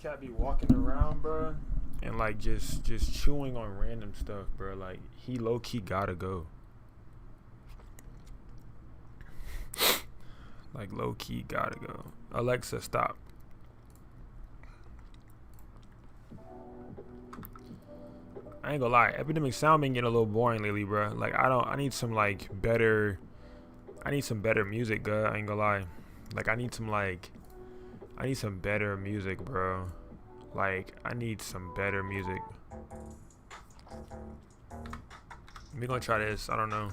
cat be walking around, bro, and like just chewing on random stuff, bro. Like he low key gotta go. Like low key gotta go. Alexa, stop. I ain't gonna lie, Epidemic Sound been getting a little boring lately, bro. Like I need some like better. I need some better music, I ain't gonna lie. Like I need some better music, bro. Like I need some better music. We gonna try this. I don't know.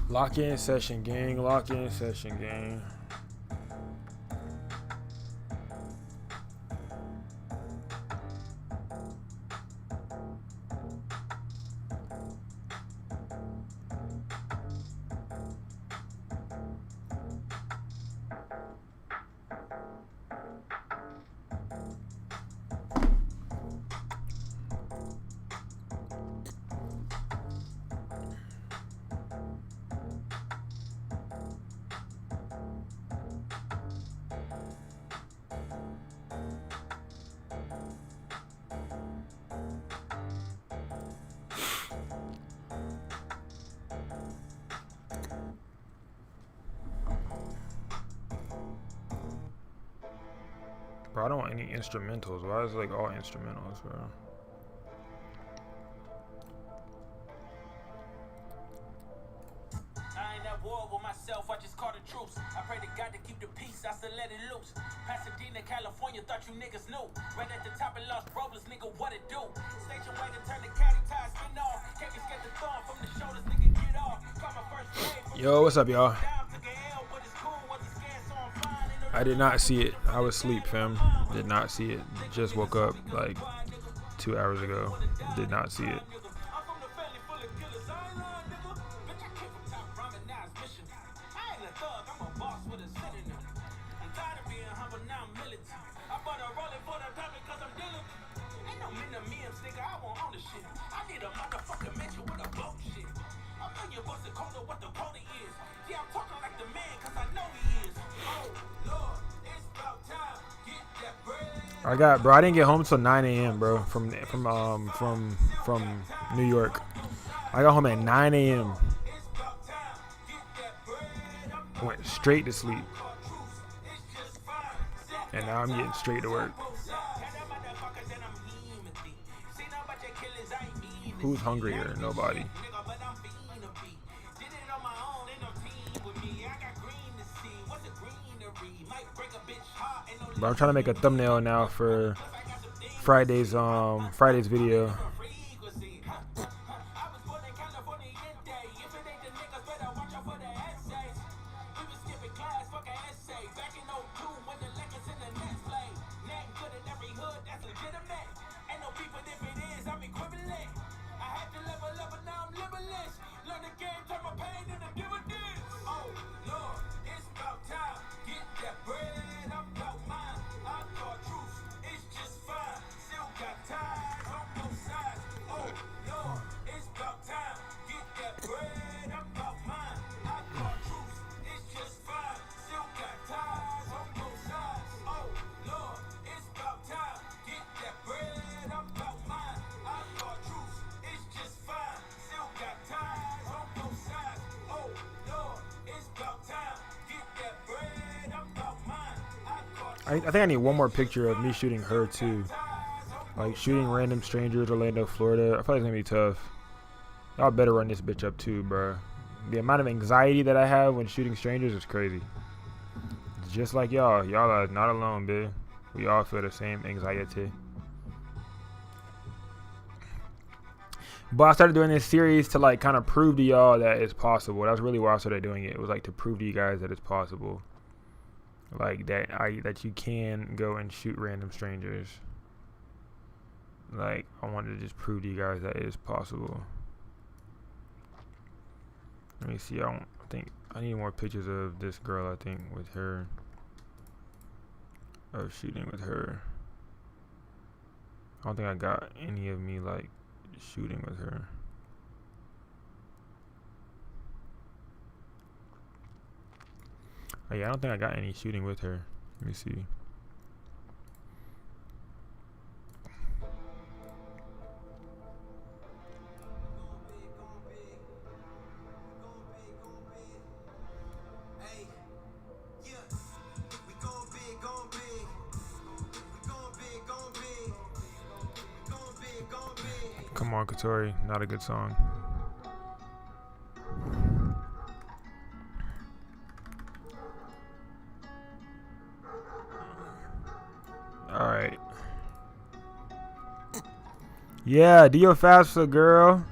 Lock in session, gang. Lock in session, gang. Bro, I don't want any instrumentals. Why is it like all instrumentals, bro? I ain't at war with myself, I just call the troops. I pray to God to keep the peace, I still let it loose. Pasadena, California, thought you niggas knew. Right at the top of Los Robles, nigga, what it do? Station wagon, turn the caddy tires, spin off. Can't be scared to thorn from the shoulders, nigga, get off. Call my first grade. Yo, what's up, y'all? I did not see it. I was asleep, fam. Did not see it. Just woke up like 2 hours ago. Did not see it. Bro, I didn't get home till 9 a.m. bro from New York. I got home at 9 a.m. Went straight to sleep. And now I'm getting straight to work. Who's hungrier? Nobody. But I'm trying to make a thumbnail now for Friday's video. I think I need one more picture of me shooting her too. Like shooting random strangers, Orlando, Florida. I feel like it's gonna be tough. Y'all better run this bitch up too, bro. The amount of anxiety that I have when shooting strangers is crazy. It's just like y'all. Y'all are not alone, bitch. We all feel the same anxiety. But I started doing this series to like kind of prove to y'all that it's possible. That's really why I started doing it. It was like to prove to you guys that it's possible. Like that you can go and shoot random strangers. Like I wanted to just prove to you guys that it is possible. Let me see. I think I need more pictures of this girl. I think with her, of shooting with her. I don't think I got any of me like shooting with her. Oh, yeah, I don't think I got any shooting with her. Let me see. Come on, Katori, not a good song. All right. Yeah, do your FAFSA, girl.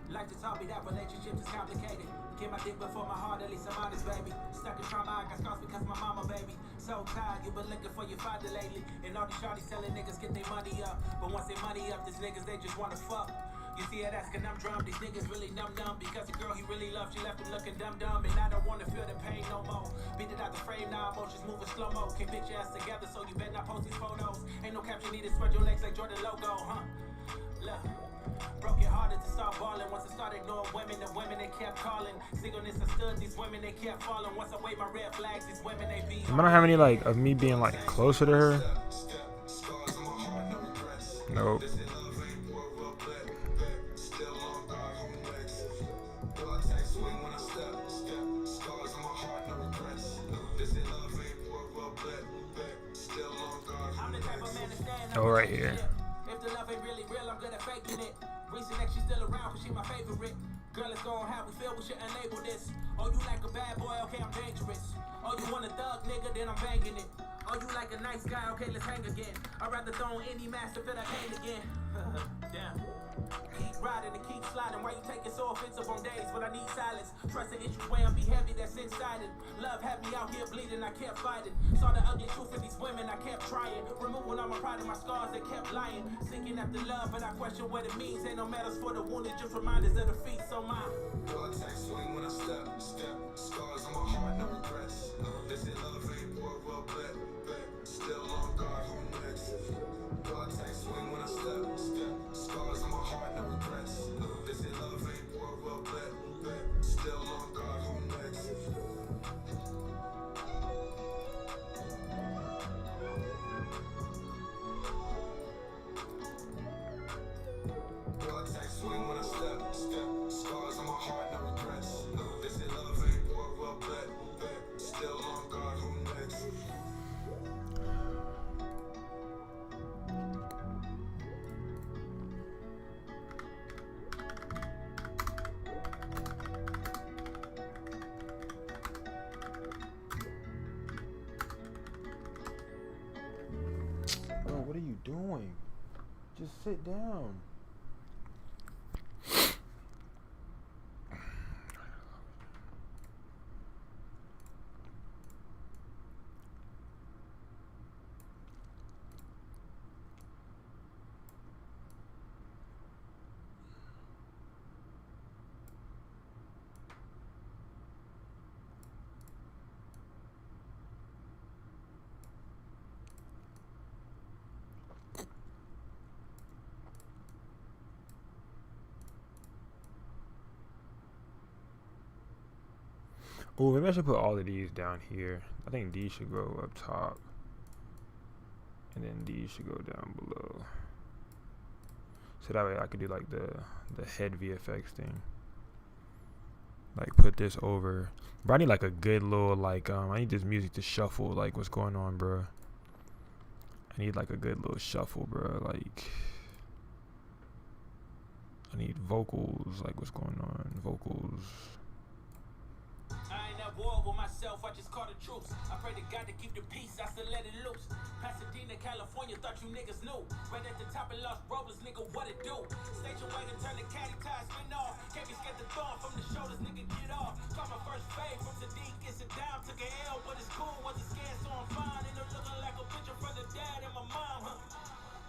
Like to tell me that relationships is complicated. Get my dick before my heart, at least I'm honest, baby. Stuck in trauma, I got scars because my mama, baby. So tired, you been looking for your father lately. And all these shawties telling niggas get their money up. But once they money up, these niggas, they just wanna fuck. You see it, that's conundrum. These niggas really numb because the girl he really loved, she left him looking dumb. And I don't wanna feel the pain no more. Beat it out the frame now, emotions moving slow-mo. Can't put your ass together, so you better not post these photos. Ain't no caption needed, spread your legs like Jordan logo, huh? Look, broke it harder to start balling. Once I started ignoring women, the women they kept calling. Singleness I stood, these women they kept falling. Once I waved my red flags, these women they be. I don't have any like of me being like closer to her. Nope. Oh, right here. If the love ain't really real, I'm good at faking it. Reason that she's still around, cause she my favorite. Girl, let's go on how we feel, we shouldn't label this. Oh, you like a bad boy, okay, I'm dangerous. Oh, you want a thug nigga, then I'm banging it. Oh, you like a nice guy, okay, let's hang again. I'd rather throw on any mask to feel that pain again. Damn. Keep riding and keep sliding. Why you taking so offensive on days when I need silence? Trust the issues way I'm be heavy, that's inside it. Love had me out here bleeding, I kept fighting. Saw the ugly truth in these women, I kept trying. Removing all my pride and my scars, they kept lying. Seeking after love, but I question what it means. Ain't no medals for the wounded, just reminders of the feet. So my God takes swing when I step. Scars on my heart, no regrets. They say love ain't war, well bet. Still on guard, who next? God takes swing when I step. Scars on my heart, no regrets. They say love ain't war, well bet. Still on guard, who next? God takes swing when I step. Scars on my heart, no regrets. They say love ain't war, well bet. Still on guard, who next? Bro, what are you doing? Just sit down. Oh, maybe I should put all of these down here. I think these should go up top. And then these should go down below. So that way I could do like the head VFX thing. Like put this over. Bro, I need like a good little like I need this music to shuffle like what's going on, bro. I need like a good little shuffle, bro. Like I need vocals, like what's going on, vocals. I ain't at war with myself, I just call the truce. I pray to God to keep the peace, I still let it loose. Pasadena, California, thought you niggas knew. Right at the top of Los Robles, nigga, what it do? Station wagon, turn the caddy tie, spin off. Can't be scared to throw from the shoulders, nigga, get off. Caught my first fade from Sadiq, gets it down. Took an L, but it's cool, wasn't scared, so I'm fine. And I'm looking like a picture from the dad and my mom, huh?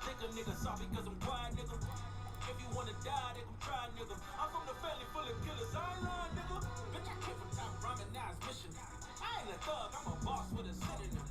Think a nigga soft because I'm quiet, nigga. If you wanna wanna die, they gon' try, nigga. I'm from the family full of killers, I ain't lying, nigga. Bitch, I came from top ramen, now it's mission. I ain't a thug, I'm a boss with a synonym.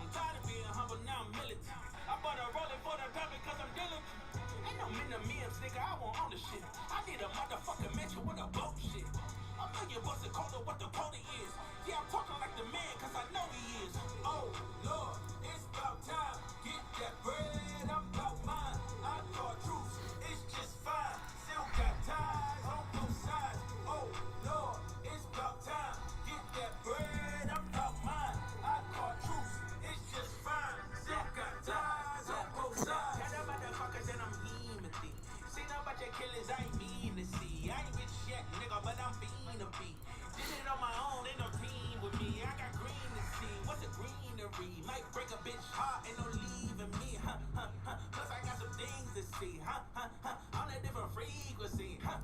I'm tired of being humble, now I'm militant. I bought a rolling for the diamond cause I'm diligent. Ain't no memes, nigga, I won't own the shit. I need a motherfucking mansion with a boat shit. A million bucks a quarter, what the quota is. Yeah, I'm talking like the man, cause I know he is. Oh, Lord, it's about time. Get that bread, I'm about mine. I call truce, it's just fine. Still got ties on both sides. Oh, Lord, it's about time. Get that bread, I'm about mine. I call truce, it's just fine. Still got ties on both sides. Tell them motherfuckers that I'm hemathy. See no bunch of killers I ain't mean to see. I ain't rich yet, nigga, but I'm fiend to be. Did it on my own, ain't no team with me. I got green to see. What's the greenery? Might break a bitch heart, ain't no leaving me. Plus I got some things to see. On a different frequency. I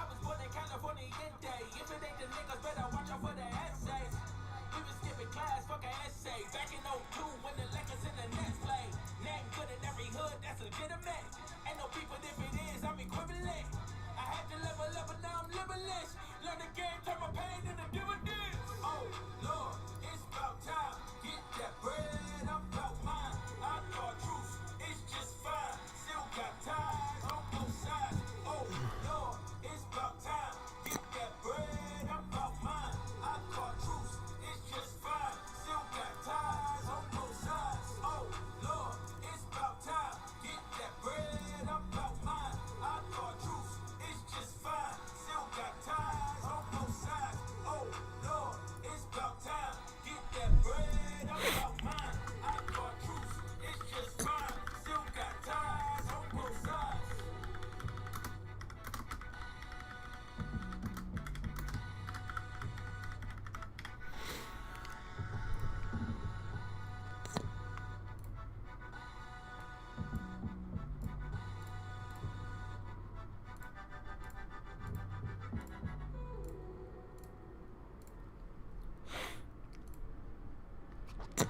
was born in California day. If it ain't the niggas, better watch out for the essays. We was skipping class, fuck an essay. Back in '02 when the Lakers in the Nets play. Name good in every hood, that's legitimate. Ain't no people if it is, I'm equivalent. I had to level up, but now I'm limitless. Learn the game, turn my pain into dividends. Oh, Lord, it's about time. Get that bread, I'm about mine. I call truce, it's just fine. Still got ties on both sides. Oh, Lord, it's about time. Get that bread, I'm about mine. I call truce, it's just fine. Still got ties on both sides. Oh, Lord, it's about time. Get that bread, I'm about mine. I call truce, it's just fine. Still got ties on both sides. Oh, Lord, it's about time. Get that bread, I'm about mine. I call truce, it's just fine. Still got ties on both sides.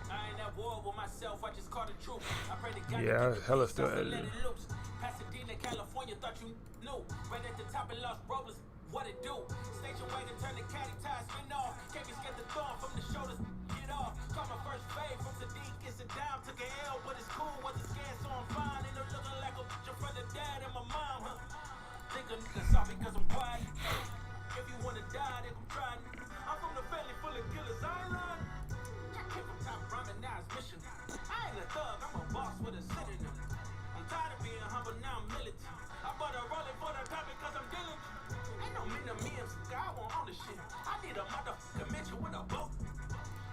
I ain't at war with myself, I just call the truth. I pray to God Yeah, to keep the hella peace, still I said let edited. it loose. Pasadena, California, thought you knew. Right at the top of Los Robles, what it do? Station wagon, turn the caddy tires, spin off. Can't be scared the thorn from the shoulders, get off. Caught my first fade from Sadiq, it's a dime. Took an L, but it's cool, wasn't scared, so I'm fine. Ain't no looking like a bitch in front of dad and my mom, huh? Think a nigga saw me cause I'm quiet. If you wanna die, they gon' try. I'm from the family full of killers, I ain't lying. I came from top ramen, now it's mission. I ain't a thug, I'm a boss with a synonym. I'm tired of being humble, now I'm militant. I bought a rolling for the diamond cause I'm diligent. Ain't no memes, nigga, I won't own the shit. I need a motherfucking mansion with a boat.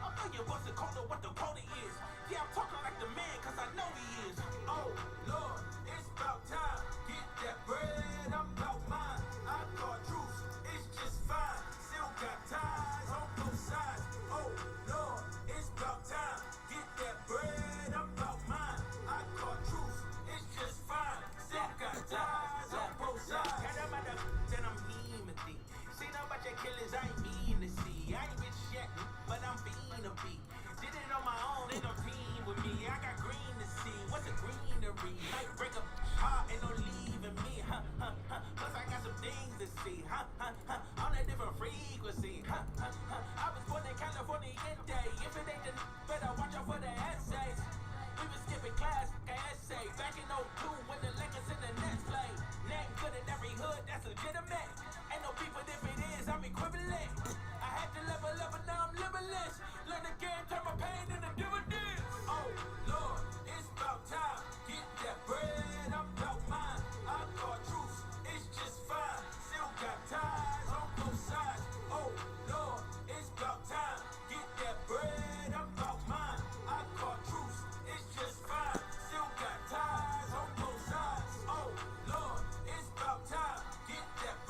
A million bucks a quarter, what the quota is. Yeah, I'm talking like the man cause I know he is. Oh, Lord, it's about time. Get that bread, I'm about mine. I call truce, it's just fine. Still got ties on both sides. Oh, Lord, it's about time. Get that bread, I'm about mine. I call truce, it's just fine. Still got ties on both sides. Tell them that I'm hemathy. See no bunch of killers I ain't mean to see. I ain't rich yet, but I'm fiend to be. Did it on my own, ain't no team with me. I got green to see. What's the greenery? Might break a heart, ain't no leaving me. Plus I got some things to see. On a different frequency. I was born in California day. If it ain't the better watch out for the essays. We was skipping class, fuck an essay. Back in '02 when the Lakers in the Nets play. Name good in every hood, that's legitimate. Ain't no people if it is, I'm equivalent. I had to level up, but now I'm limitless. Learn the game, turn my pain into dividends. Oh, Lord, it's about time. Get that bread, I'm about mine. I call truce, it's just fine. Still got ties on both sides. Oh, Lord, it's about time. Get that bread, I'm about mine. I call truce, it's just fine. Still got ties on both sides. Oh, Lord, it's about time. Get that bread.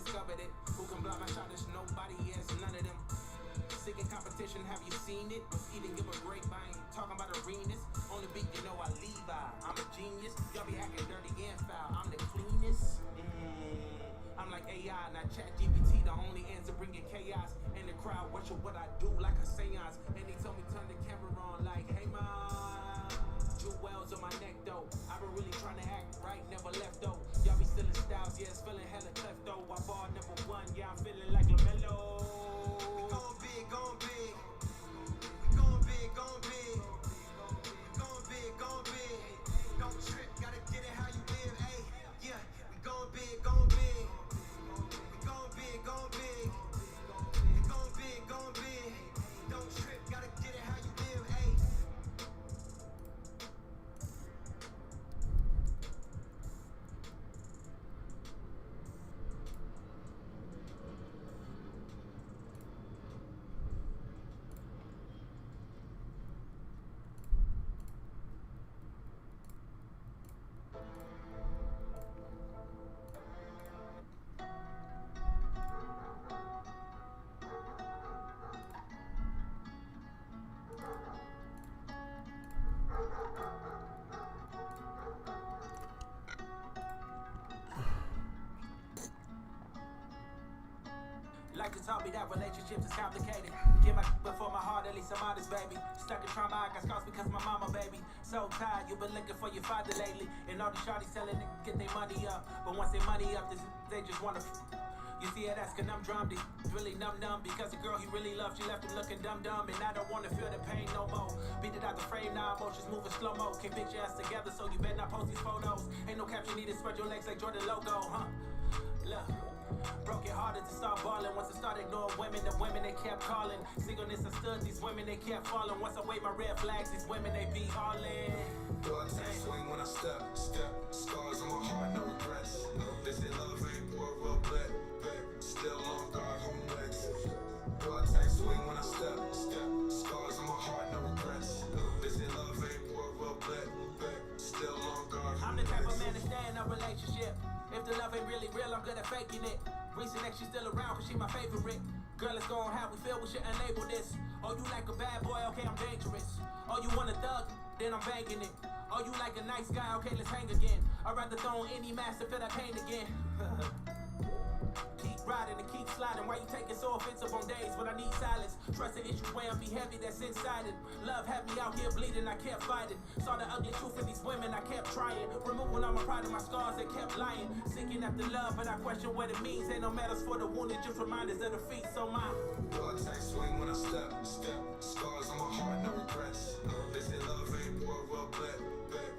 discovered it. Who can block my shot? There's nobody else, none of them. Sick in competition, have you seen it? Was eating, give a grapevine, talking about arenas. On the beat, you know I Levi. I'm a genius. Y'all be acting dirty and foul. I'm the cleanest. I'm like AI, not ChatGPT. The only answer bringing chaos in the crowd. Watching what I do like a seance. And he told me turn the camera on like, hey ma. Jewels on my neck though. I've been really trying to act right, never left though. Y'all be stealing styles, yeah, it's feeling hella cleft though. I ball number one, yeah, I'm feeling like LaMelo. Going big, going big. Going big, going big. Going big, going big. Don't trip, gotta get it how you live, ayy. Yeah, we going big, going big. We going big, going big. We going big, going big. Don't trip, gotta get it how you live, ayy. Like to tell me that relationships is complicated. Get my before my heart, at least I'm honest, baby. Stuck in trauma, I got scars because my mama, baby. So tired, you been looking for your father lately. And all the shawties telling niggas get their money up. But once they money up, they just wanna you see it, that's conundrum. These really numb because the girl he really loved, she left him looking dumb. And I don't wanna feel the pain no more. Beat it out the frame now, emotions moving slow-mo. Can't picture us together, so you better not post these photos. Ain't no caption needed, spread your legs like Jordan logo, huh? Look. Broke it harder to start balling. Once I started ignoring women, the women they kept calling. Singleness I stood, these women they kept falling. Once I waved my red flags, these women they be all in. Blood tank swing when I step. Scars on my heart, no regrets. They say love ain't war, well bled. Still on guard, home next. Blood tank swing when I step. Scars on my heart, no regrets. They say love ain't war, well bled. Still on guard, I'm the type of man to stay in a relationship. If the love ain't really real, I'm good at faking it. Recent ex, she's still around cause she my favorite. Girl, let's go on how we feel, we shouldn't label this. Oh, you like a bad boy, okay, I'm dangerous. Oh, you want a thug, then I'm banging it. Oh, you like a nice guy, okay, let's hang again. I'd rather throw on any mask to feel that pain again. Keep riding and keep sliding. Why you taking so offensive on days when I need silence? Trust the issue weighing be heavy, that's inside it. Love had me out here bleeding, I kept fighting. Saw the ugly truth in these women, I kept trying. Removing all my pride and my scars, they kept lying. Seeking after love, but I question what it means. Ain't no medals for the wounded, just reminders of the feet. So my blood tank swing when I step. Scars on my heart, no regrets. They say love ain't war, well bled.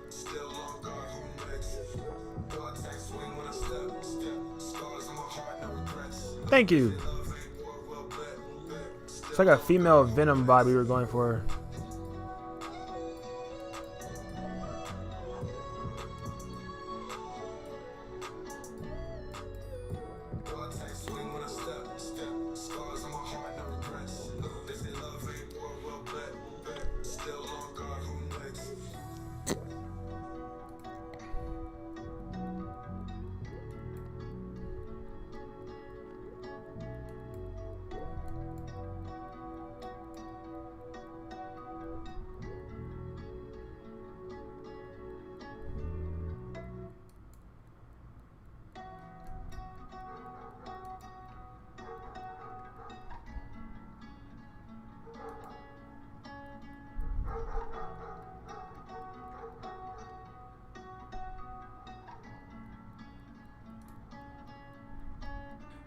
Still on guard, home next. Blood tank swing when I step. Scars on my heart, no regrets. Thank you. It's like a female Venom vibe we were going for.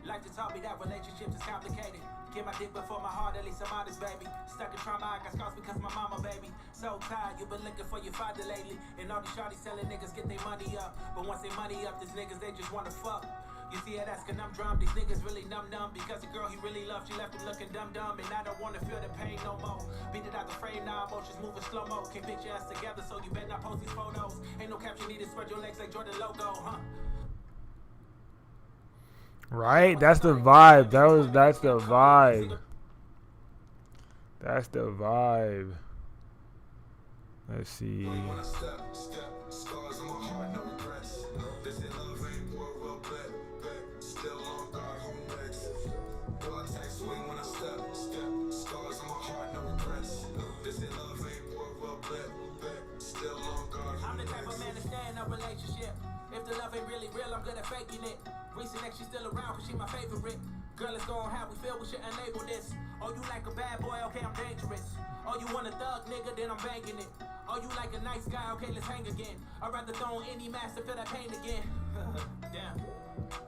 Like to tell me that relationships is complicated. Get my dick before my heart, at least I'm honest, baby. Stuck in trauma, I got scars because my mama, baby. So tired, you been looking for your father lately. And all these shawties telling niggas get their money up. But once they money up, these niggas, they just wanna fuck. You see it, that's conundrum. These niggas really numb because the girl he really loved, she left him looking dumb. And I don't wanna feel the pain no more. Beat it out the frame now, emotions moving slow-mo. Can't picture us together, so you better not post these photos. Ain't no caption needed, spread your legs like Jordan logo, huh? Right? That's the vibe. That's the vibe. That's the vibe. Let's see. Scars on my heart, no regrets. They say love ain't war, well bled. Still on guard, making it. Recent ex, she still around cause she my favorite. Girl, it's gon' how we feel, we shouldn't label this. Oh, you like a bad boy, okay, I'm dangerous. Oh, you want a thug nigga, then I'm banging it. Oh, you like a nice guy, okay, let's hang again. I'd rather throw on any mask to feel that pain again. Damn.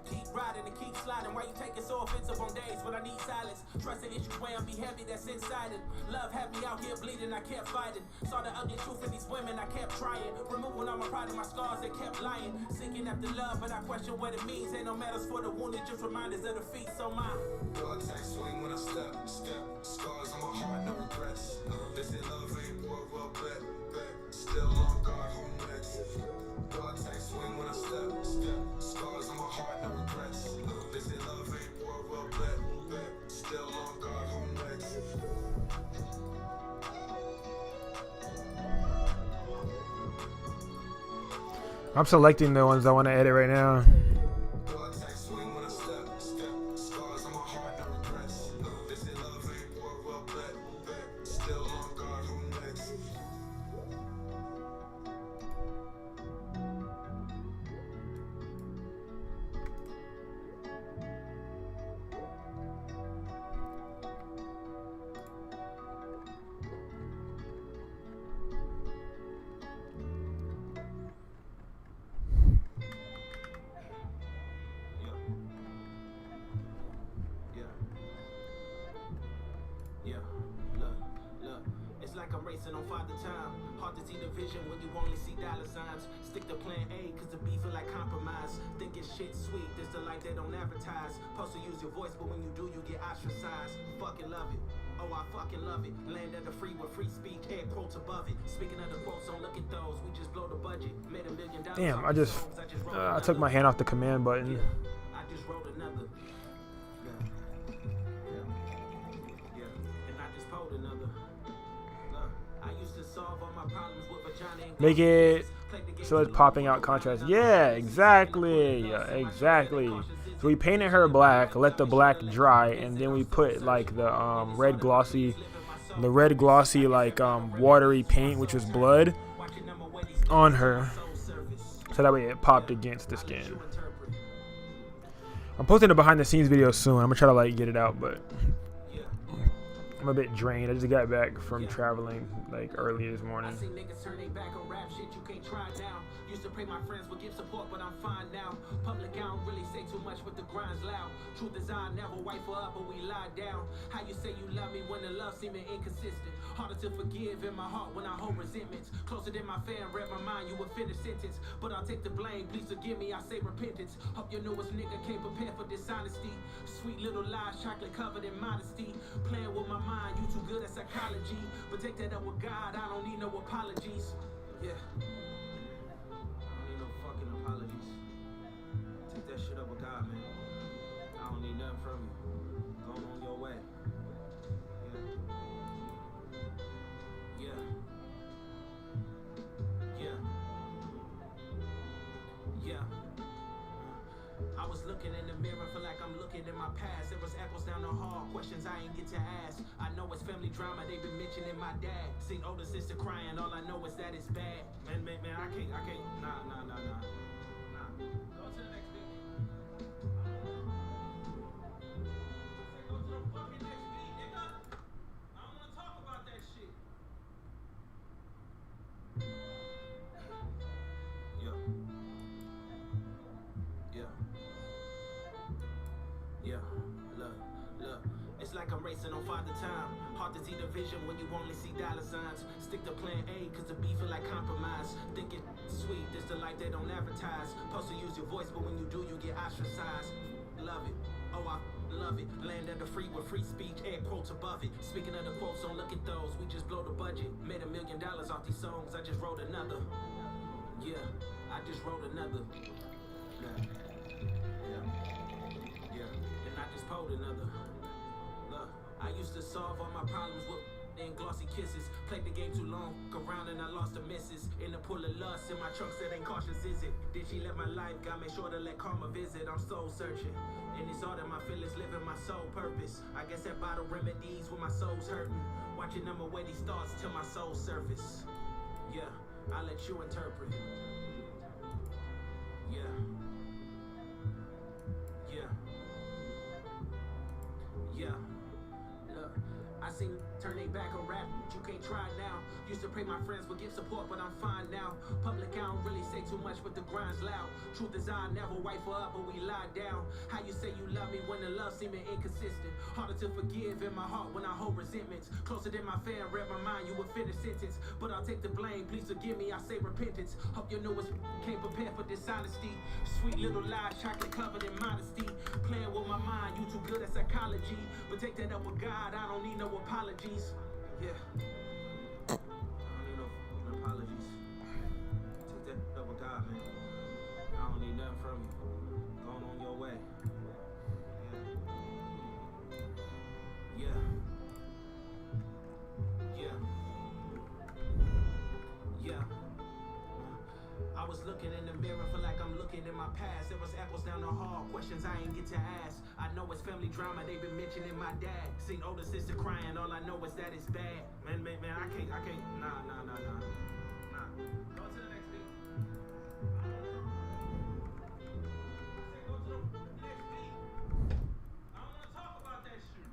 Keep riding and keep sliding. Why you taking so offensive on days when I need silence? Trust the issue way I'm be heavy, that's inside it. Love had me out here bleeding, I kept fighting. Saw the ugly truth in these women, I kept trying. Removing all my pride and my scars, they kept lying. Seeking after love, but I question what it means. Ain't no medals for the wounded, just reminders of the feet. So my God tank swing when I step. Scars on my heart, no regrets. They say love ain't war, well bet. Still on guard, home next. God tank swing when I step. Scars on my heart, no regrets. They say love ain't war, well bet. Still on guard, home next. I'm selecting the ones I want to edit right now. God tank swing when I step. Scars on my heart, no regrets. They say love ain't war, well bet. Still on guard, home next. Yeah, look, it's like I'm racing on Father Time. Hard to see the vision when you only see dollar signs. Stick to plan A, cause the beef feel like compromise. Think it's shit sweet, this the life they don't advertise. Supposed to use your voice, but when you do, you get ostracized. Fucking love it. Oh, I fucking love it. Land of the free with free speech, air quotes above it. Speaking of the quotes, don't look at those. We just blow the budget. Made $1 million. Damn, I took my hand off the command button. Yeah, I just wrote another. And I just pulled another. I used to solve all my problems with vagina and Make it so it's popping out contrast. Yeah, exactly. Yeah, exactly. So we painted her black, let the black dry, and then we put like the red glossy like watery paint, which was blood, on her, so that way it popped against the skin. I'm posting a behind the scenes video soon. I'm gonna try to like get it out, but I'm a bit drained. I just got back from traveling like early this morning. I see niggas turn their back on rap shit, you can't try now. Used to pray my friends would give support, but I'm fine now. Public, I don't really say too much, but the grind's loud. Truth is I never wipe her up, but we lie down. How you say you love me when the love seeming inconsistent? Harder to forgive in my heart when I hold resentments. Closer than my fan, read my mind, you would finish sentence. But I'll take the blame, please forgive me, I say repentance. Hope your newest nigga can't prepare for dishonesty. Sweet little lies, chocolate covered in modesty. Playing with my mind, you too good at psychology. But take that up with God, I don't need no apologies. Yeah. I don't need no fucking apologies. Take that shit up with God, man. I don't need nothing from you. Go on your way. Yeah. Yeah. Yeah. I was looking in the mirror, feel like I'm looking in my past. There was echoes down the hall, questions I ain't get to ask. I know it's family drama, they been mentioning my dad. Seen older sister crying, all I know is that it's bad. Man, I can't, nah. Go to the next video. Go to the fucking next beat, nigga. I don't wanna talk about that shit. Yeah, look. It's like I'm racing on Father Time. Hard to see the vision when you only see dollar signs. Stick to plan A, cause the beef feel like compromise. Think it's sweet, this the life they don't advertise. Supposed to use your voice, but when you do, you get ostracized. Love it. Oh, I love it. Land of the free with free speech, air quotes above it. Speaking of the quotes, don't look at those. We just blow the budget. Made $1 million off these songs. I just wrote another. Yeah, I just wrote another. Yeah. And I just pulled another. Look, I used to solve all my problems with and glossy kisses. Played the game too long, look around and I lost the misses. In the pool of lust, in my trunk said ain't cautious, is it? Did she let my life got make sure to let karma visit? I'm soul searching. And it's all that my feelings living my soul purpose. I guess that bottle remedies when my soul's hurting. Watching them away these thoughts till my soul surface. Yeah, I'll let you interpret. Yeah. Yeah. Look, I seen turn they back on rap. You can't try now. Used to pray my friends would give support, but I'm fine now. Public, I don't really say too much, but the grind's loud. Truth is, I never wipe her up, but we lie down. How you say you love me when the love seeming inconsistent? Harder to forgive in my heart when I hold resentments. Closer than my fan, read my mind, you would finish sentence. But I'll take the blame, please forgive me, I say repentance. Hope your newest came prepared for dishonesty. Sweet little lies, chocolate covered in modesty. Playing with my mind, you too good at psychology. But take that up with God, I don't need no apologies. Yeah. I don't need no apologies. Take that up with God, man. I don't need nothing from you. Going on your way. Yeah. Yeah. Yeah. Yeah. I was looking in the mirror, feel like I'm looking in my past. There was apples down the hall, questions I ain't get to ask. I know it's family drama, they've been mentioning my dad. Seen older sister crying, all I know is that it's bad. Man, I can't, nah. Go to the next beat. Go to the next beat. I don't wanna talk about that shit.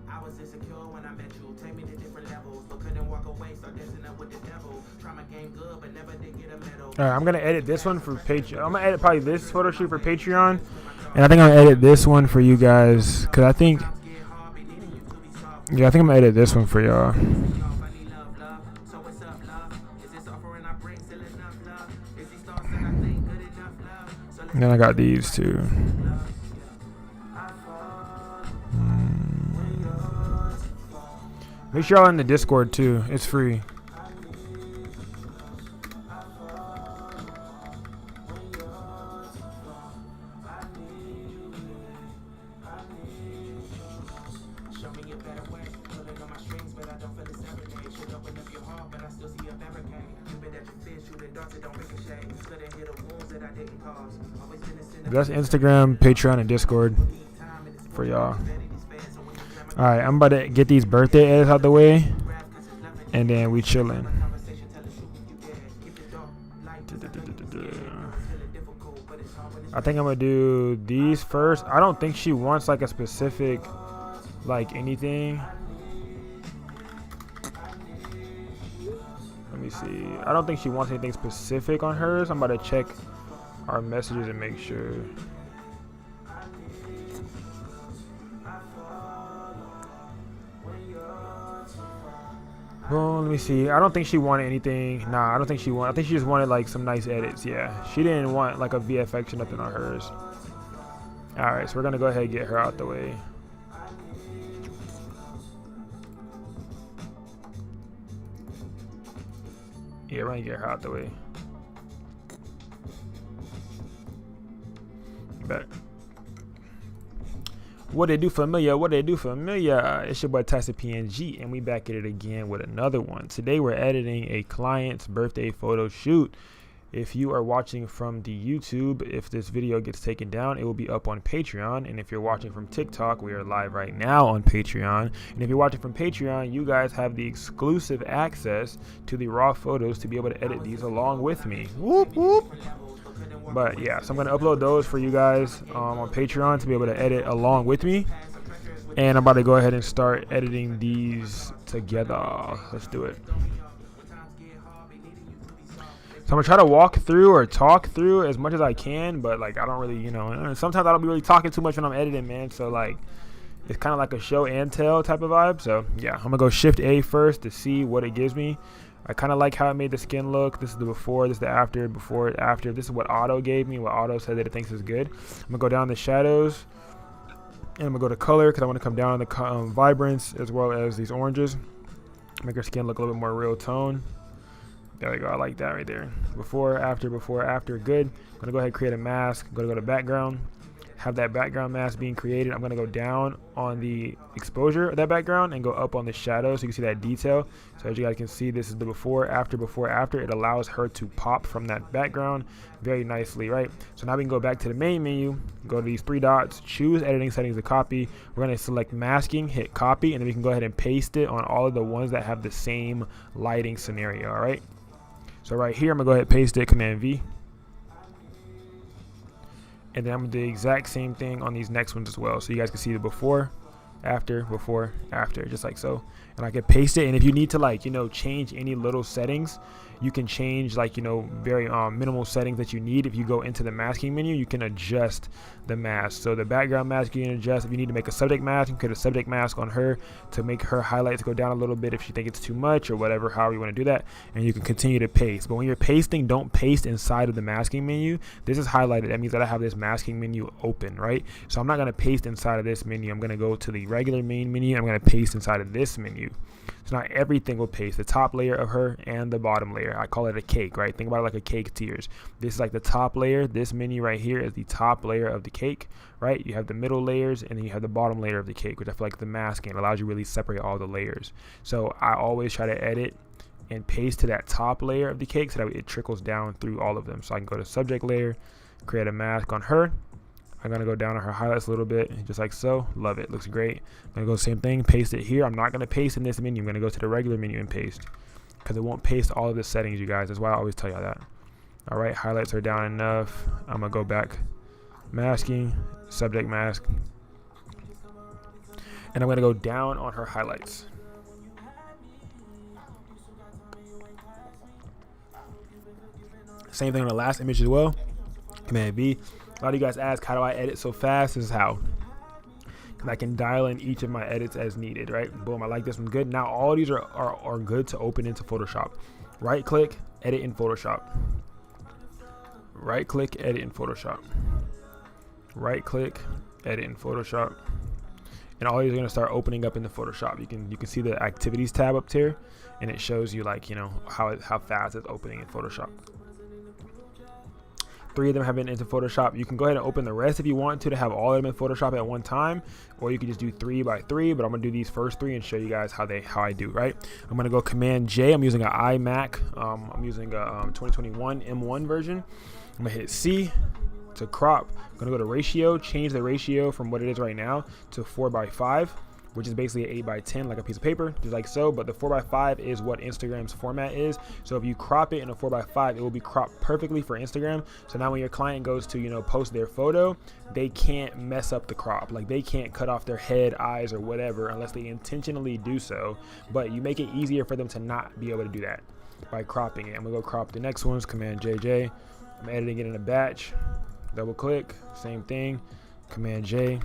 I was insecure when I met you. Take me to different levels, but couldn't walk away. Start dancing up with the devil. Try my game good, but never did get a medal. All right, I'm gonna edit this one for Patreon. I'm gonna edit probably this photo shoot for Patreon, and I think I'm gonna edit this one for you guys, cause I think, yeah, I think I'm gonna edit this one for y'all. And then I got these two. Make sure y'all in the Discord too. It's free. That's Instagram, Patreon, and Discord for y'all. Alright, I'm about to get these birthday edits out the way, and then we chillin'. I think I'm gonna do these first. I don't think she wants like a specific, like anything. Let me see. I don't think she wants anything specific on hers. I'm about to check our messages and make sure. Well, let me see. I don't think she wanted anything. Nah, I don't think she wanted. I think she just wanted like some nice edits. Yeah, she didn't want like a VFX or nothing on hers. All right, so we're gonna go ahead and get her out the way. Yeah, we're gonna get her out the way. Bet. What they do familiar, what they do familiar. It's your boy Tyson PNG, and we back at it again with another one. Today we're editing a client's birthday photo shoot. If you are watching from the YouTube, if this video gets taken down, it will be up on Patreon. And if you're watching from TikTok, we are live right now on Patreon. And if you're watching from Patreon, you guys have the exclusive access to the raw photos to be able to edit these along with me. Whoop, whoop. But yeah, so I'm going to upload those for you guys on Patreon to be able to edit along with me. And I'm about to go ahead and start editing these together. Let's do it. So I'm going to try to walk through or talk through as much as I can. But like, I don't really, you know, sometimes I don't be really talking too much when I'm editing, man. So like, it's kind of like a show and tell type of vibe. So yeah, I'm going to go Shift A first to see what it gives me. I kind of like how it made the skin look. This is the before, this is the after, before, after. This is what Auto gave me, what Auto said that it thinks is good. I'm going to go down the shadows, and I'm going to go to color because I want to come down on the vibrance as well as these oranges. Make her skin look a little bit more real tone. There we go. I like that right there. Before, after, good. I'm going to go ahead and create a mask. I'm going to go to background. have that background mask being created, I'm going to go down on the exposure of that background and go up on the shadow so you can see that detail. So as you guys can see, this is the before, after. It allows her to pop from that background very nicely, right? So now we can go back to the main menu, go to these 3 dots, choose editing settings to copy. We're going to select masking, hit copy, and then we can go ahead and paste it on all of the ones that have the same lighting scenario. All right, so right here, I'm going to go ahead and paste it, Command V. And then I'm going to do the exact same thing on these next ones as well. So you guys can see the before, after, just like so. And I can paste it. And if you need to, like, you know, change any little settings, you can change, like, you know, very minimal settings that you need. If you go into the masking menu, you can adjust the mask. So the background mask you can adjust. If you need to make a subject mask, you can put a subject mask on her to make her highlights go down a little bit if you think it's too much or whatever, however you want to do that. And you can continue to paste. But when you're pasting, don't paste inside of the masking menu. This is highlighted. That means that I have this masking menu open, right? So I'm not going to paste inside of this menu. I'm going to go to the regular main menu. I'm going to paste inside of this menu. So now everything will paste, the top layer of her and the bottom layer. I call it a cake, right? Think about it like a cake tiers. This is like the top layer. This menu right here is the top layer of the cake, right? You have the middle layers and then you have the bottom layer of the cake, which I feel like the masking allows you to really separate all the layers. So I always try to edit and paste to that top layer of the cake so that it trickles down through all of them. So I can go to subject layer, create a mask on her. I'm going to go down on her highlights a little bit, just like so. Love it. Looks great. I'm going to go same thing, paste it here. I'm not going to paste in this menu. I'm going to go to the regular menu and paste because it won't paste all of the settings, you guys. That's why I always tell you that. All right, highlights are down enough. I'm going to go back, masking, subject mask. And I'm going to go down on her highlights. Same thing on the last image as well. Command V. A lot of you guys ask, how do I edit so fast? This is how. Because I can dial in each of my edits as needed, right? Boom, I like this one. Good. Now all these are good to open into Photoshop. Right click, edit in Photoshop. Right click, edit in Photoshop. Right click, edit in Photoshop. And all these are going to start opening up in the Photoshop. You can see the activities tab up here, and it shows you, like, you know, how fast it's opening in Photoshop. 3 of them have been into Photoshop. You can go ahead and open the rest if you want to have all of them in Photoshop at one time, or you can just do 3 by 3. But I'm gonna do these first 3 and show you guys how I do. Right, I'm gonna go Command J. I'm using an iMac. I'm using a 2021 M1 version. I'm gonna hit C to crop. I'm gonna go to ratio, change the ratio from what it is right now to 4 by 5. Which is basically an 8 by 10, like a piece of paper, just like so. But the 4 by 5 is what Instagram's format is. So if you crop it in a 4 by 5, it will be cropped perfectly for Instagram. So now when your client goes to, you know, post their photo, they can't mess up the crop. Like, they can't cut off their head, eyes, or whatever unless they intentionally do so. But you make it easier for them to not be able to do that by cropping it. I'm gonna go crop the next ones, Command JJ. I'm editing it in a batch. Double click, same thing, Command J.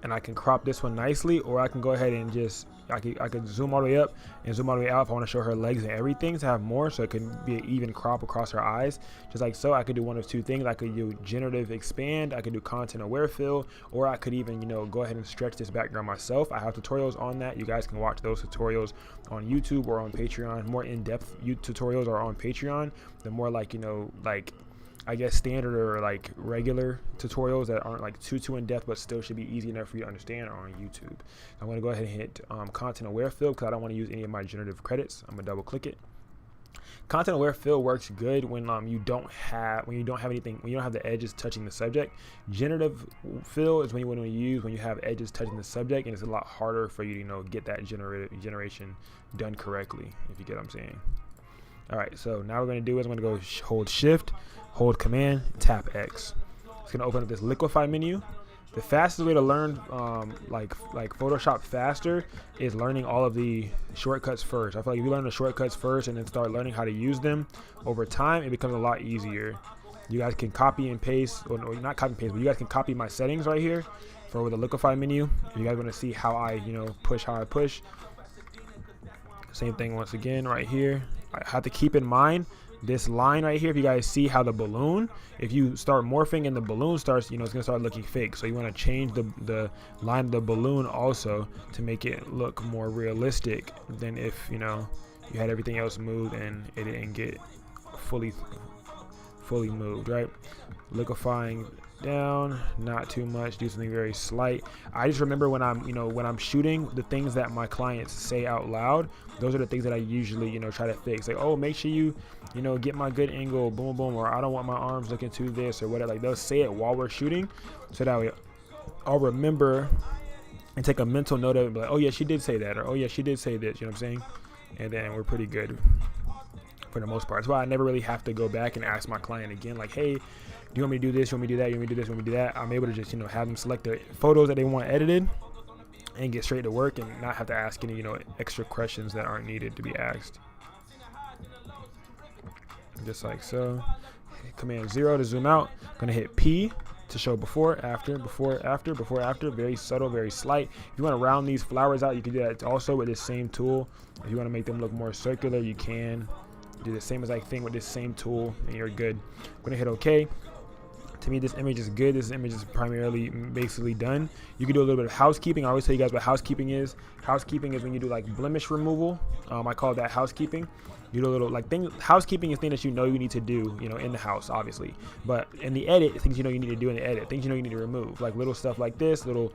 And I can crop this one nicely, or I can go ahead and just, I could zoom all the way up and zoom all the way out if I want to show her legs and everything to have more, so it can be an even crop across her eyes, just like so. I could do one of 2 things. I could do generative expand, I could do content aware fill, or I could even, you know, go ahead and stretch this background myself. I have tutorials on that. You guys can watch those tutorials on YouTube or on Patreon. More in-depth tutorials are on Patreon. The more, like, you know, like, I guess standard or like regular tutorials that aren't like too in depth but still should be easy enough for you to understand are on YouTube. I'm going to go ahead and hit content aware fill because I don't want to use any of my generative credits. I'm going to double click it. Content aware fill works good when you don't have anything, when you don't have the edges touching the subject. Generative fill is when you want to use when you have edges touching the subject, and it's a lot harder for you to, you know, get that generation done correctly, if you get what I'm saying. All right, so now what we're going to do is I'm going to go hold shift, hold command, tap X. It's going to open up this liquefy menu. The fastest way to learn like Photoshop faster is learning all of the shortcuts first. I feel like if you learn the shortcuts first and then start learning how to use them over time, it becomes a lot easier. You guys can copy and paste, or not copy and paste, but you guys can copy my settings right here for the liquefy menu. If you guys want to see how I, push, same thing once again right here. I have to keep in mind this line right here. If you guys see how the balloon, if you start morphing and the balloon starts, it's gonna start looking fake. So you want to change the line of the balloon also to make it look more realistic than if you had everything else moved and it didn't get fully moved, right? Liquefying down, not too much, do something very slight. I just remember when I'm, when I'm shooting, the things that my clients say out loud, those are the things that I usually, try to fix. Like, oh, make sure you, get my good angle, boom, boom, or I don't want my arms looking to this or whatever. Like, they'll say it while we're shooting, so that way I'll remember and take a mental note of it, like, oh yeah, she did say that, or oh yeah, she did say this, you know what I'm saying? And then we're pretty good for the most part. That's why I never really have to go back and ask my client again, like, hey, do you want me to do this? You want me to do that? You want me to do this? You want me to do that? I'm able to just, have them select the photos that they want edited and get straight to work and not have to ask any, extra questions that aren't needed to be asked. Just like so. Command 0 to zoom out. I'm gonna hit P to show before, after, before, after, before, after. Very subtle, very slight. If you want to round these flowers out, you can do that also with this same tool. If you want to make them look more circular, you can do the same exact thing with this same tool and you're good. I'm gonna hit OK. To me, this image is good. This image is primarily basically done. You can do a little bit of housekeeping. I always tell you guys what housekeeping is. Housekeeping is when you do like blemish removal. I call that housekeeping. You do a little like thing. Housekeeping is things that you need to do, in the house, obviously. But in the edit, things you need to do in the edit, things you need to remove, like little stuff like this, little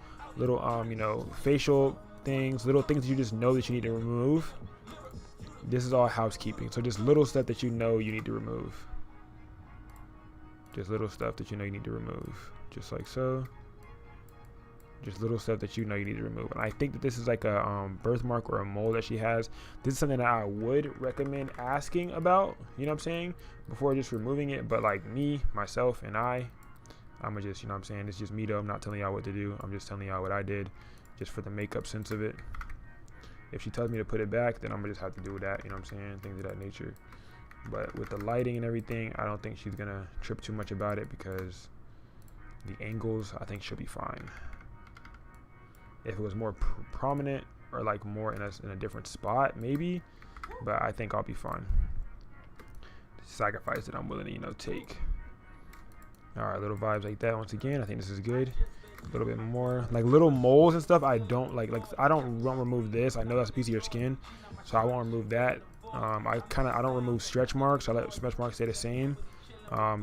facial things, little things that you just know that you need to remove. This is all housekeeping. So just little stuff that you need to remove. Just little stuff that you need to remove, just like so. Just little stuff that you need to remove. And I think that this is like a birthmark or a mole that she has. This is something that I would recommend asking about, you know what I'm saying, before just removing it. But like me, myself, and I'm gonna just, you know what I'm saying, it's just me though. I'm not telling y'all what to do. I'm just telling y'all what I did just for the makeup sense of it. If she tells me to put it back, then I'm gonna just have to do that, you know what I'm saying, things of that nature. But with the lighting and everything, I don't think she's gonna trip too much about it because the angles, I think, should be fine. If it was more prominent or like more in a different spot, maybe, but I think I'll be fine. Sacrifice that I'm willing to take. All right, little vibes like that. Once again, I think this is good. A little bit more like little moles and stuff. I don't like I don't remove this. I know that's a piece of your skin, so I won't remove that. I don't remove stretch marks. I let stretch marks stay the same.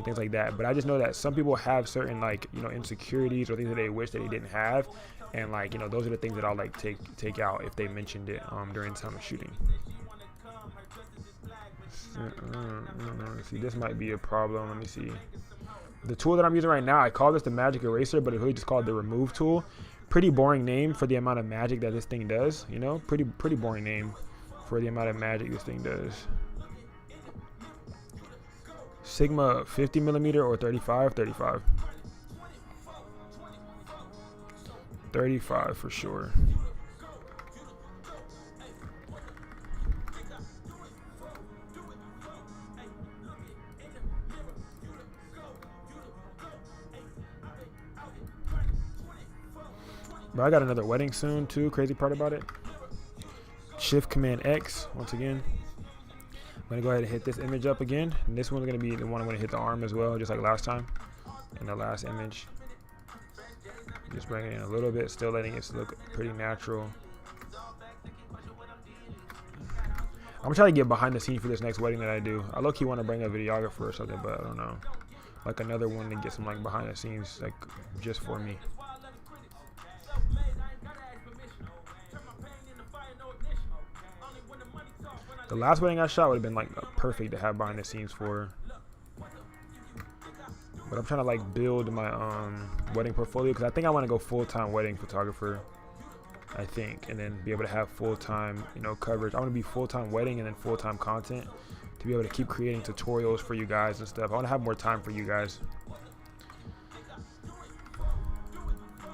Things like that. But I just know that some people have certain like insecurities or things that they wish that they didn't have, and like those are the things that I'll like take out if they mentioned it during time of shooting. See, this might be a problem. Let me see. The tool that I'm using right now, I call this the magic eraser, but it's really just called the remove tool. Pretty boring name for the amount of magic that this thing does. Pretty boring name for the amount of magic this thing does. Sigma 50mm or 35? 35. 35 for sure. But I got another wedding soon too. Crazy part about it. Shift Command X once again. I'm gonna go ahead and hit this image up again. And this one's gonna be the one I'm gonna hit the arm as well, just like last time. In the last image. Just bringing it in a little bit, still letting it look pretty natural. I'm gonna try to get behind the scenes for this next wedding that I do. I low-key want to bring a videographer or something, but I don't know. Like another one to get some like behind the scenes, like just for me. The last wedding I shot would have been like perfect to have behind the scenes for. But I'm trying to like build my wedding portfolio because I think I want to go full-time wedding photographer. I think, and then be able to have full-time, coverage. I want to be full-time wedding and then full-time content to be able to keep creating tutorials for you guys and stuff. I want to have more time for you guys.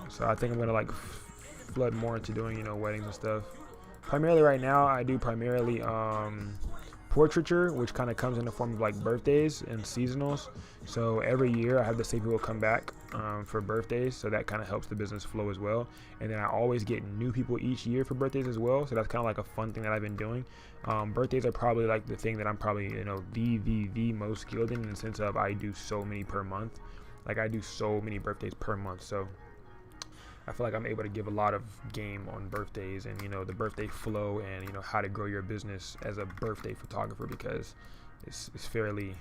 So I think I'm gonna like flood more into doing, weddings and stuff. Primarily right now, I do primarily portraiture, which kind of comes in the form of like birthdays and seasonals. So every year I have the same people come back for birthdays, so that kind of helps the business flow as well. And then I always get new people each year for birthdays as well, so that's kind of like a fun thing that I've been doing. Birthdays are probably like the thing that I'm probably the most skilled in the sense of I do so many per month. Like I do so many birthdays per month, so I feel like I'm able to give a lot of game on birthdays and the birthday flow and how to grow your business as a birthday photographer, because it's fairly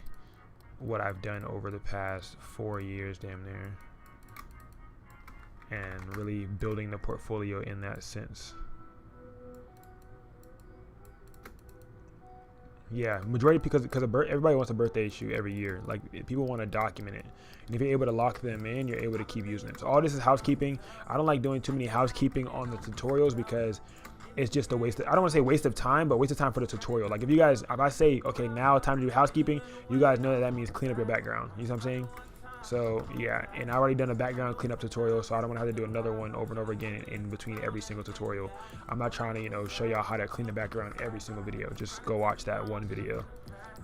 what I've done over the past 4 years, damn near. and really building the portfolio in that sense. Yeah, majority because everybody wants a birthday shoot every year. Like people want to document it, and if you're able to lock them in, you're able to keep using them. So all this is housekeeping. I don't like doing too many housekeeping on the tutorials because it's just a waste of, I don't want to say waste of time, but waste of time for the tutorial. Like if I say, okay, now time to do housekeeping, you guys know that means clean up your background. You know what I'm saying? So yeah, and I already done a background cleanup tutorial, so I don't want to have to do another one over and over again in between every single tutorial. I'm not trying to, you know, show y'all how to clean the background every single video. Just go watch that one video.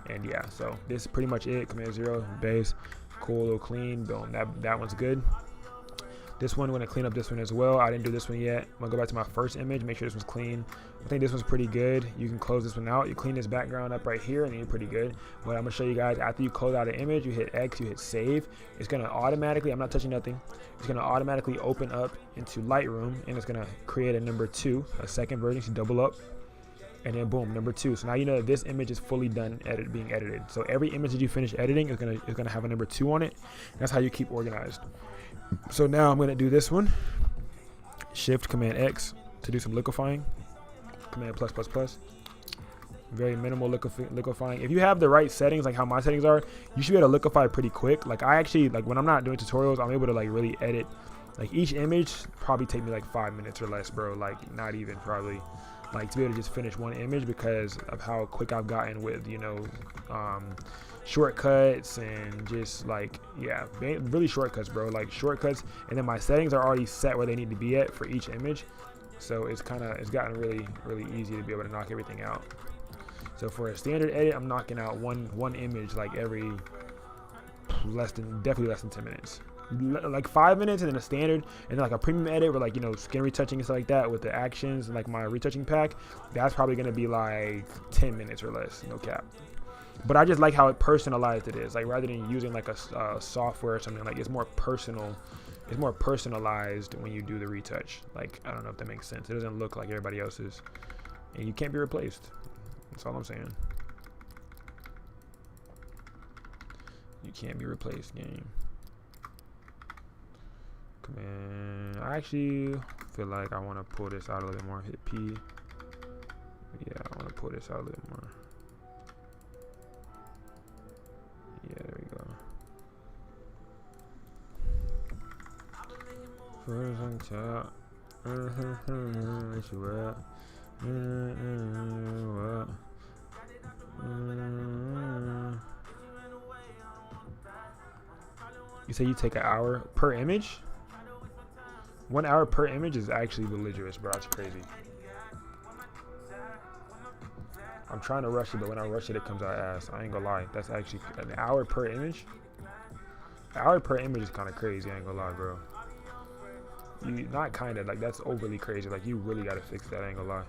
And yeah, so this is pretty much it. Command 0, base, cool, little clean, boom. That one's good. This one, I'm gonna clean up this one as well. I didn't do this one yet. I'm gonna go back to my first image, make sure this one's clean. I think this one's pretty good. You can close this one out. You clean this background up right here, and then you're pretty good. But I'm gonna show you guys, after you close out an image, you hit X, you hit save. It's gonna automatically, I'm not touching nothing. It's gonna automatically open up into Lightroom, and it's gonna create a number 2, a second version. So double up, and then boom, number 2. So now you know that this image is fully done being edited. So every image that you finish editing is gonna have a number 2 on it. That's how you keep organized. So now I'm gonna do this one. Shift Command X to do some liquefying. Command plus plus plus. Very minimal liquefying. If you have the right settings, like how my settings are, you should be able to liquefy pretty quick. Like I actually, like when I'm not doing tutorials, I'm able to like really edit. Like each image probably take me like 5 minutes or less, bro. Like not even probably. Like to be able to just finish one image because of how quick I've gotten with, you know, shortcuts and just like, yeah, really shortcuts, bro. Like shortcuts, and then my settings are already set where they need to be at for each image. So it's gotten really easy to be able to knock everything out. So for a standard edit, I'm knocking out one image like every definitely less than 10 minutes. Like 5 minutes, and then a standard, and then like a premium edit with like, you know, skin retouching and stuff like that with the actions and like my retouching pack, that's probably gonna be like 10 minutes or less, no cap. But I just like how personalized it is. Like rather than using like a software or something, like it's more personal. It's more personalized when you do the retouch. Like I don't know if that makes sense. It doesn't look like everybody else's, and you can't be replaced. That's all I'm saying. You can't be replaced, game. Command. I actually feel like I want to pull this out a little bit more. Hit P. Yeah, I want to pull this out a little bit more. Yeah, there we go. First on top. You say you take an hour per image? 1 hour per image is actually religious, bro. That's crazy. I'm trying to rush it, but when I rush it, it comes out ass. I ain't gonna lie. That's actually an hour per image. An hour per image is kind of crazy. I ain't gonna lie, bro. You not kind of, like that's overly crazy. Like you really gotta fix that. I ain't gonna lie.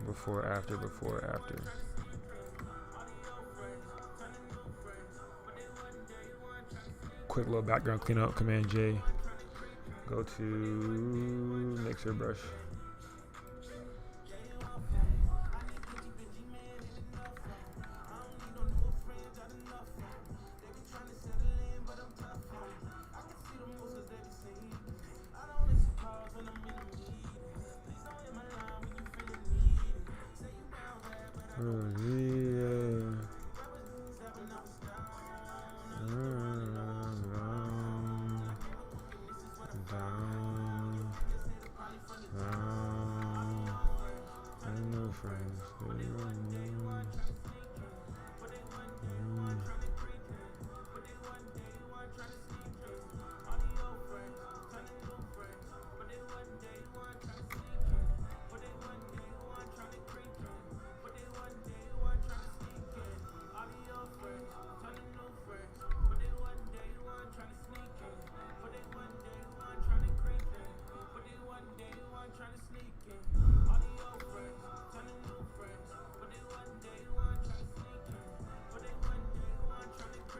Before, after, before, after. Quick little background cleanup. Command J. Go to mixer brush.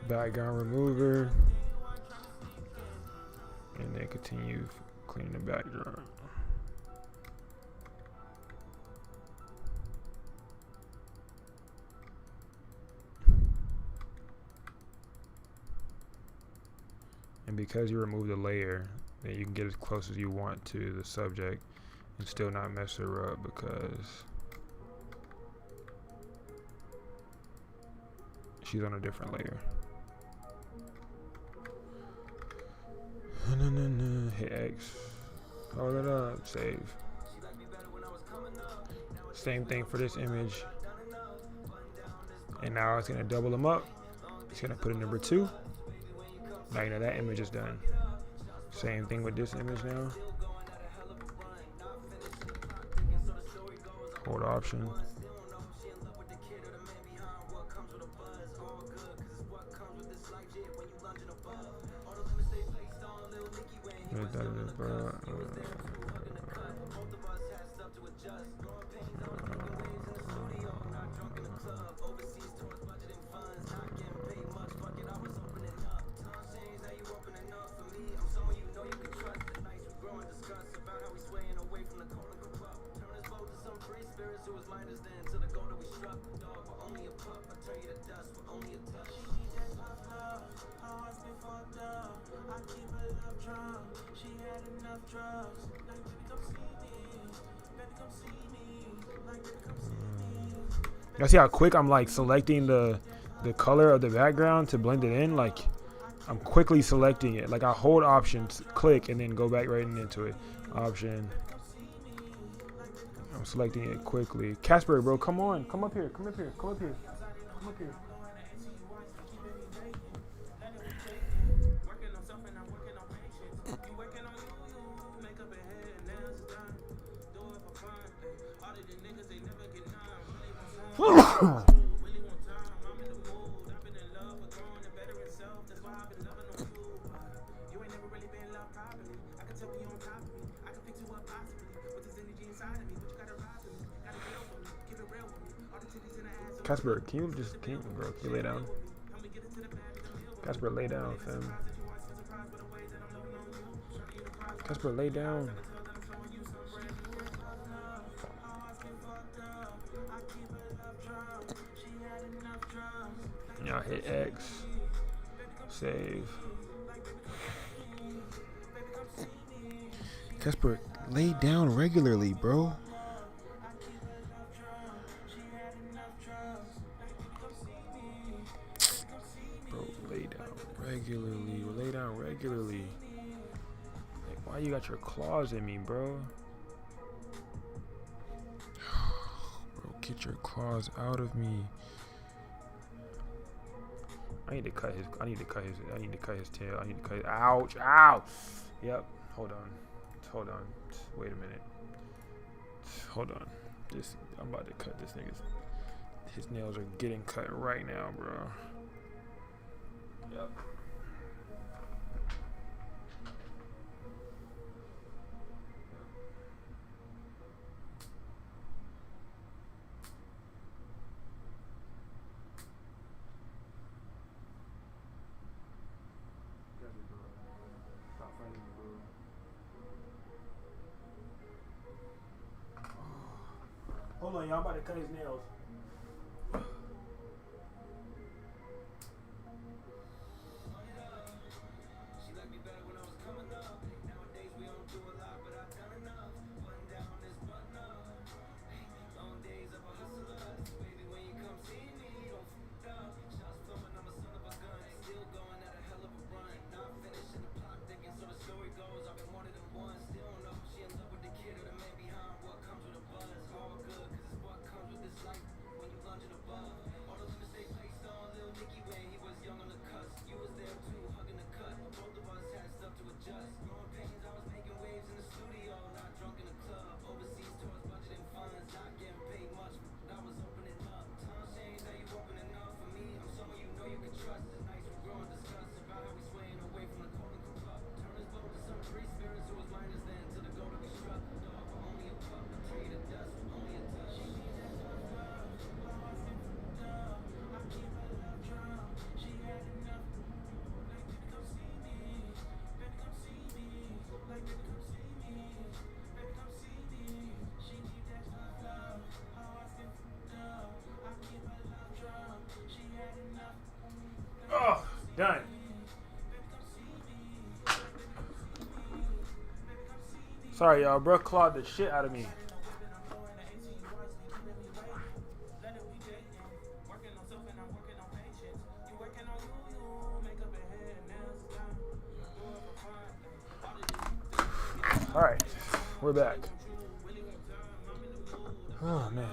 Background remover, and then continue cleaning the background. And because you remove the layer, then you can get as close as you want to the subject and still not mess her up because she's on a different layer. Hit X. Hold it up. Save. Same thing for this image. And now it's going to double them up. It's going to put in number 2. Now you know that image is done. Same thing with this image now. Hold Option. Y'all see how quick I'm like selecting the color of the background to blend it in? Like I'm quickly selecting it. Like I hold Option, click, and then go back right into it. Option. I'm selecting it quickly. Casper, bro, come on. Come up here. Come up here. Come up here. Come up here. Casper, can you lay down? Casper, lay down, fam. Casper, lay down. Now hit X. Save. Casper, lay down regularly, bro. Lay down regularly. Like, why you got your claws in me, bro? Bro, get your claws out of me. I need to cut his tail. I need to cut his, ouch, ow. Yep, hold on. Wait a minute. Hold on. I'm about to cut this nigga's. His nails are getting cut right now, bro. Yep. Hold on, y'all. I'm about to cut his nails. What comes with a buzz, all good, cause it's what comes with this life. Sorry, y'all, bro. Clawed the shit out of me. All right, we're back. Oh man.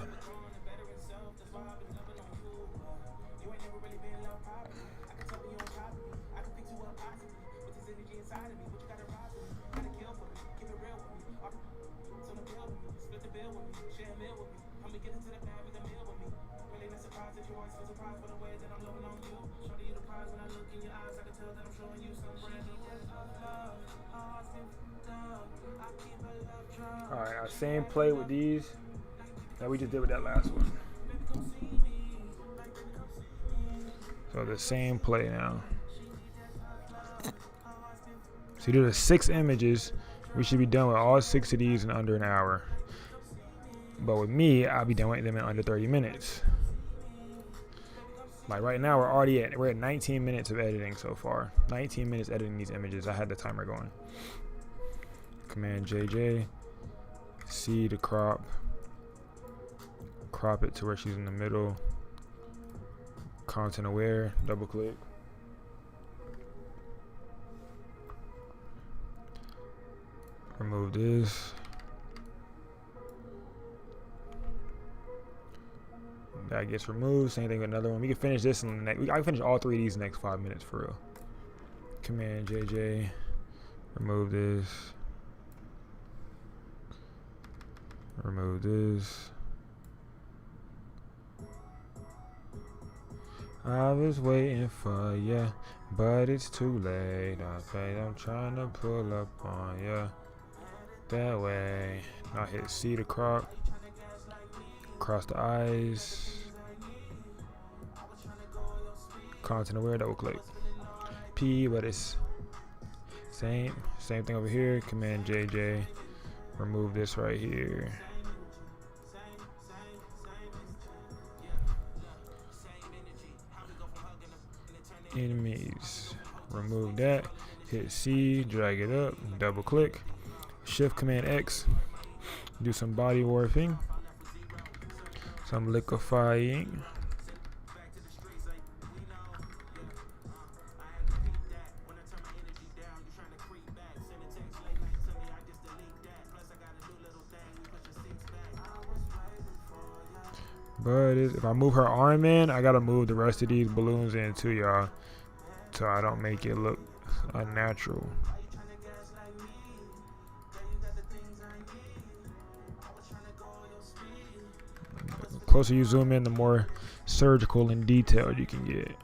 Alright, our same play with these that we just did with that last one. So the same play now. So you do the 6 images. We should be done with all 6 of these in under an hour. But with me, I'll be done with them in under 30 minutes. Like right now, we're at 19 minutes of editing so far. 19 minutes editing these images. I had the timer going. Command JJ. C to crop. Crop it to where she's in the middle. Content aware. Double click. Remove this. That gets removed. Same thing with another one. We can finish this in the next. I can finish all 3 of these in the next 5 minutes for real. Command JJ. Remove this. Remove this. I was waiting for ya, but it's too late. I'm trying to pull up on ya. That way. Now hit C to crop. Across the eyes. Content aware, double click. P, but it's same thing over here. Command JJ. Remove this right here. Enemies. Remove that. Hit C, drag it up, double click. Shift Command X. Do some body warping. Some liquefying. But if I move her arm in, I gotta move the rest of these balloons in too, y'all, so I don't make it look unnatural. The closer you zoom in, the more surgical and detailed you can get.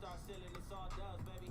Start stealing, it's all dubs, baby.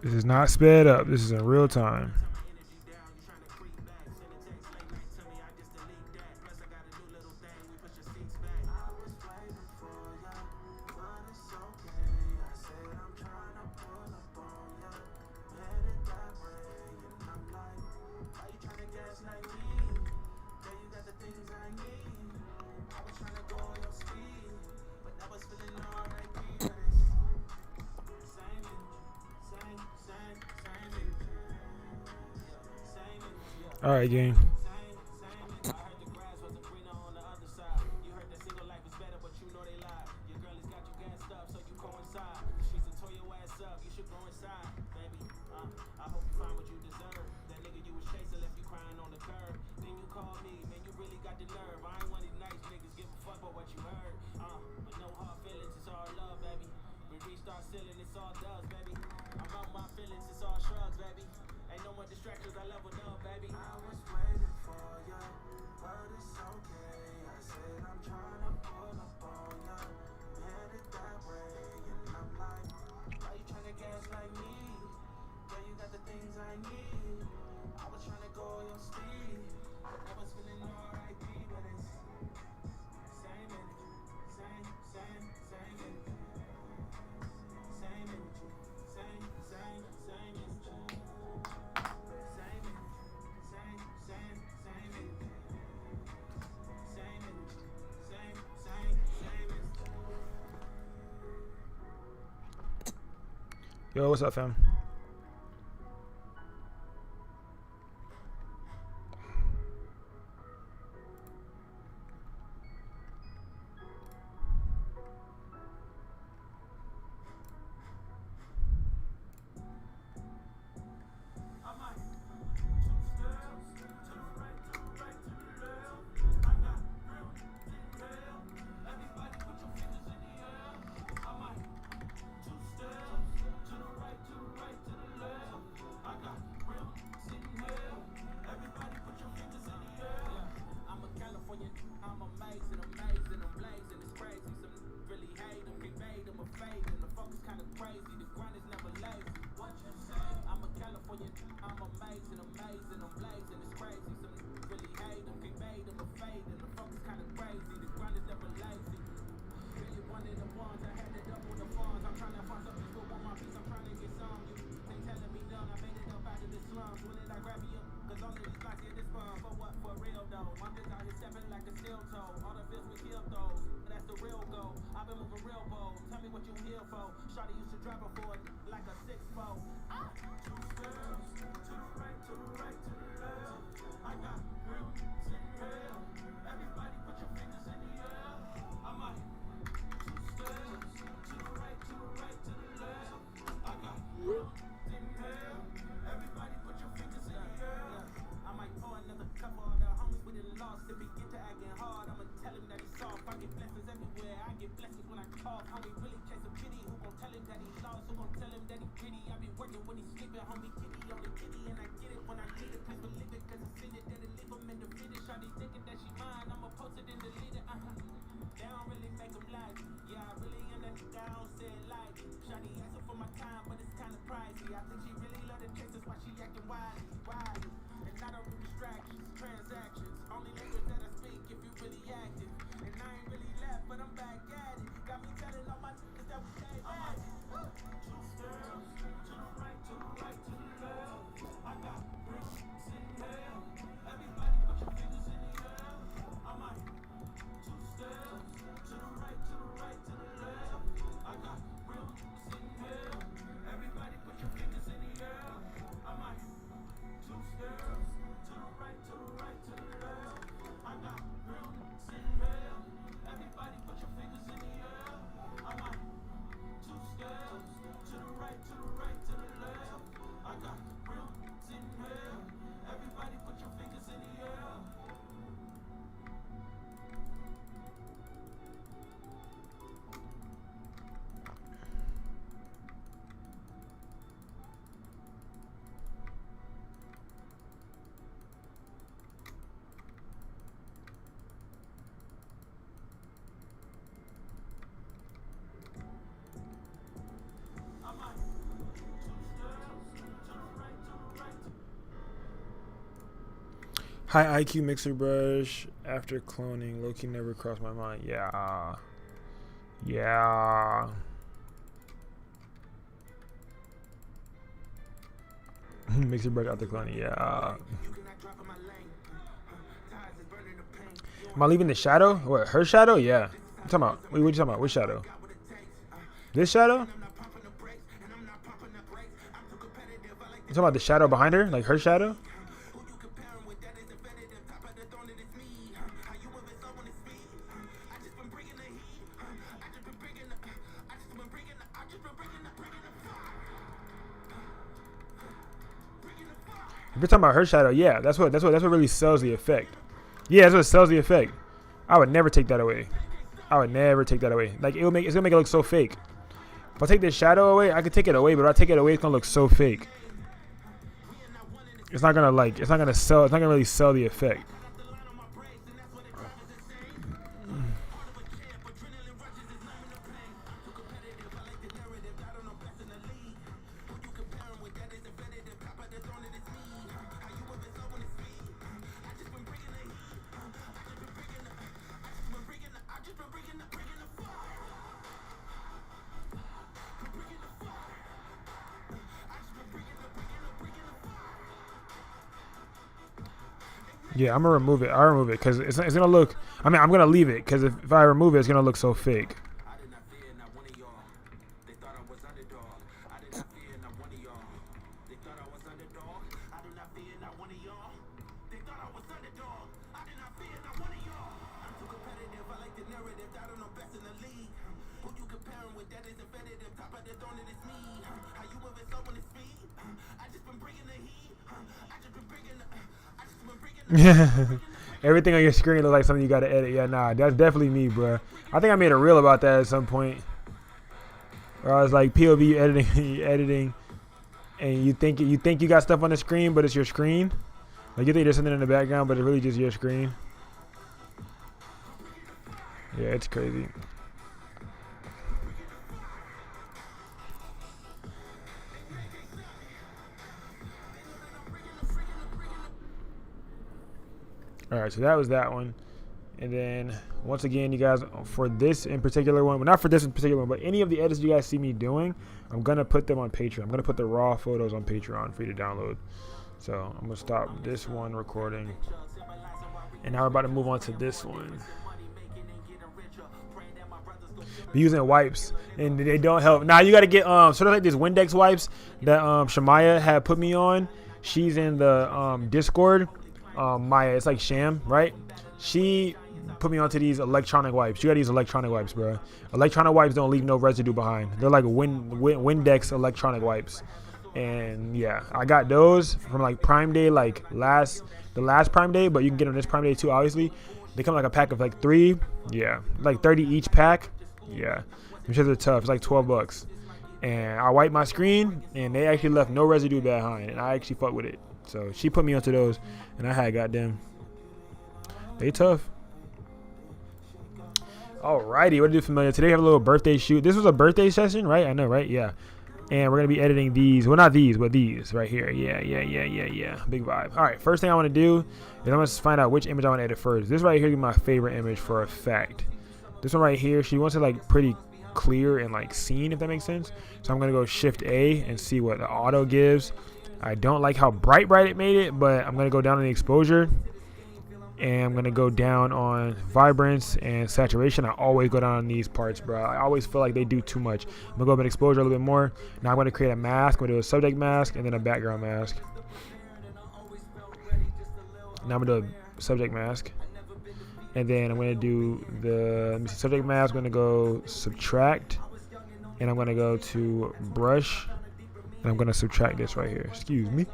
This is not sped up. This is in real time. All right, gang. Yo, what's up, fam? High IQ mixer brush after cloning. Low-key never crossed my mind. Yeah. Yeah. Mixer brush after cloning. Yeah. Am I leaving the shadow? What, her shadow? Yeah. I'm talking about. Wait, what you talking about? Which shadow? This shadow? You talking about the shadow behind her? Like her shadow? If you're talking about her shadow, yeah, that's what really sells the effect. Yeah, that's what sells the effect. I would never take that away. I would never take that away. Like it's gonna make it look so fake. If I take this shadow away, I could take it away, but if I take it away, it's gonna look so fake. It's not gonna really sell the effect. Yeah, I'm gonna remove it. I'll remove it because it's gonna look. I mean, I'm gonna leave it because if I remove it, it's gonna look so fake. Everything on your screen looks like something you gotta edit. Yeah, nah, that's definitely me, bro. I think I made a reel about that at some point. Where I was like POV editing, and you think you got stuff on the screen, but it's your screen. Like you think there's something in the background, but it's really just your screen. Yeah, it's crazy. Alright, so that was that one. And then, once again, you guys, for this in particular one, well, not for this in particular one, but any of the edits you guys see me doing, I'm going to put them on Patreon. I'm going to put the raw photos on Patreon for you to download. So, I'm going to stop this one recording. And now we're about to move on to this one. Be using wipes, and they don't help. Now, you got to get sort of like these Windex wipes that Shamaya had put me on. She's in the Discord. Maya, it's like Sham, right? She put me onto these electronic wipes. You got these electronic wipes, bro. Electronic wipes don't leave no residue behind. They're like Windex electronic wipes. And yeah, I got those from like Prime Day, like the last Prime Day, but you can get them this Prime Day too, obviously. They come like a pack of like 3. Yeah, like 30 each pack. Yeah, I'm sure they're tough. It's like $12. And I wiped my screen, and they actually left no residue behind, and I actually fuck with it. So she put me onto those, and I had goddamn. They tough. Alrighty, what to do familiar? Today we have a little birthday shoot. This was a birthday session, right? I know, right? Yeah. And we're gonna be editing these. Well, not these, but these right here. Yeah. Big vibe. All right. First thing I want to do is I'm gonna find out which image I want to edit first. This right here is my favorite image for a fact. This one right here, she wants it like pretty clear and like seen, if that makes sense. So I'm gonna go Shift A and see what the auto gives. I don't like how bright it made it, but I'm gonna go down on the exposure, and I'm gonna go down on vibrance and saturation. I always go down on these parts, bro. I always feel like they do too much. I'm gonna go up in exposure a little bit more. Now I'm gonna create a mask. I'm gonna do a subject mask and then a background mask. Now I'm gonna do a subject mask, and then I'm gonna do the subject mask. I'm gonna go subtract, and I'm gonna go to brush. And I'm gonna subtract this right here. Excuse me.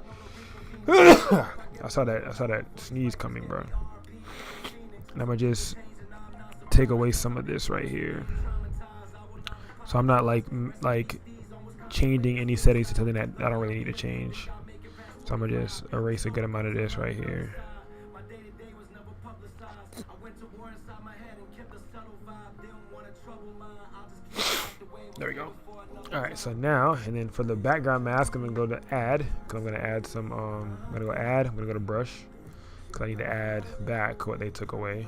I saw that sneeze coming, bro. And I'm gonna just take away some of this right here. So I'm not like changing any settings to something that I don't really need to change. So I'm gonna just erase a good amount of this right here. There we go. Alright, so now, and then for the background mask, I'm gonna go to add, because I'm gonna add some, I'm gonna go to brush, because I need to add back what they took away.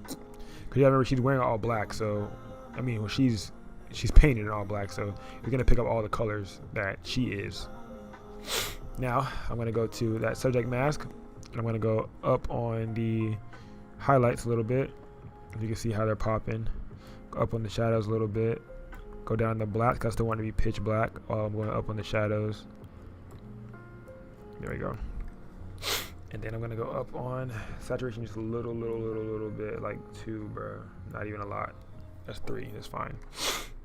Because you remember she's wearing all black, so I mean, well, she's painted in all black, so you're gonna pick up all the colors that she is. Now I'm gonna go to that subject mask, and I'm gonna go up on the highlights a little bit. You can see how they're popping. Go up on the shadows a little bit. Go down the black, because I still want to be pitch black while I'm going up on the shadows. There we go. And then I'm gonna go up on saturation just a little bit, like 2, bro. Not even a lot. That's 3. That's fine.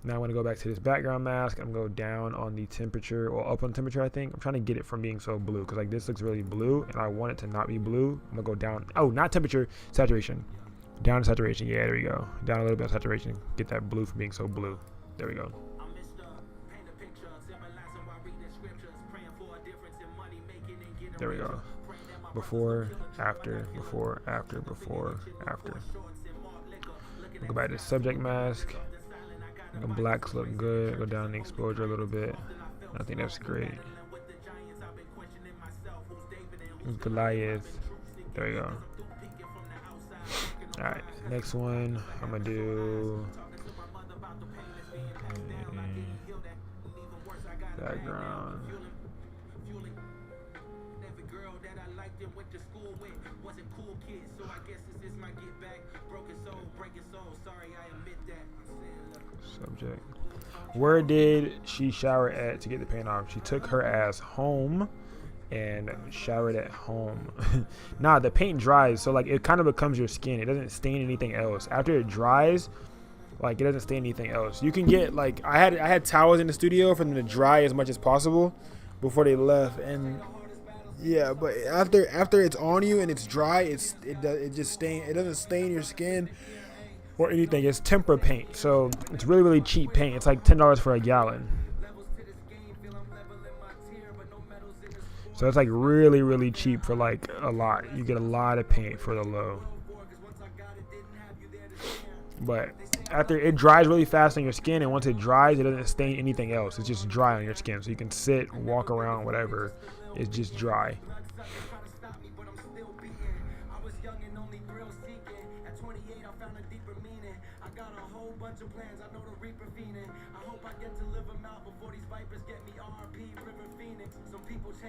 Now I'm gonna go back to this background mask. I'm gonna go down on the temperature, or up on temperature. I think I'm trying to get it from being so blue, because like this looks really blue, and I want it to not be blue. I'm gonna go down. Oh, not temperature, saturation. Down to saturation. Yeah, there we go. Down a little bit of saturation. Get that blue from being so blue. There we go. There we go. Before, after, before, after, before, after. Go back to subject mask. The blacks look good. Go down the exposure a little bit. I think that's great. Goliath. There we go. Alright, next one. I'm gonna do background. Subject. Where did she shower at to get the paint off? She took her ass home and showered at home. Nah, the paint dries, so like it kind of becomes your skin. It doesn't stain anything else. After it dries, like it doesn't stain anything else. You can get like I had towels in the studio for them to dry as much as possible before they left, and yeah, but after it's on you and it's dry, it doesn't stain your skin or anything. It's tempera paint, so it's really cheap paint. It's like $10 for a gallon. So it's like really cheap for like a lot. You get a lot of paint for the low. But after it dries really fast on your skin, and once it dries, it doesn't stain anything else. It's just dry on your skin, so you can sit, walk around, whatever. It's just dry.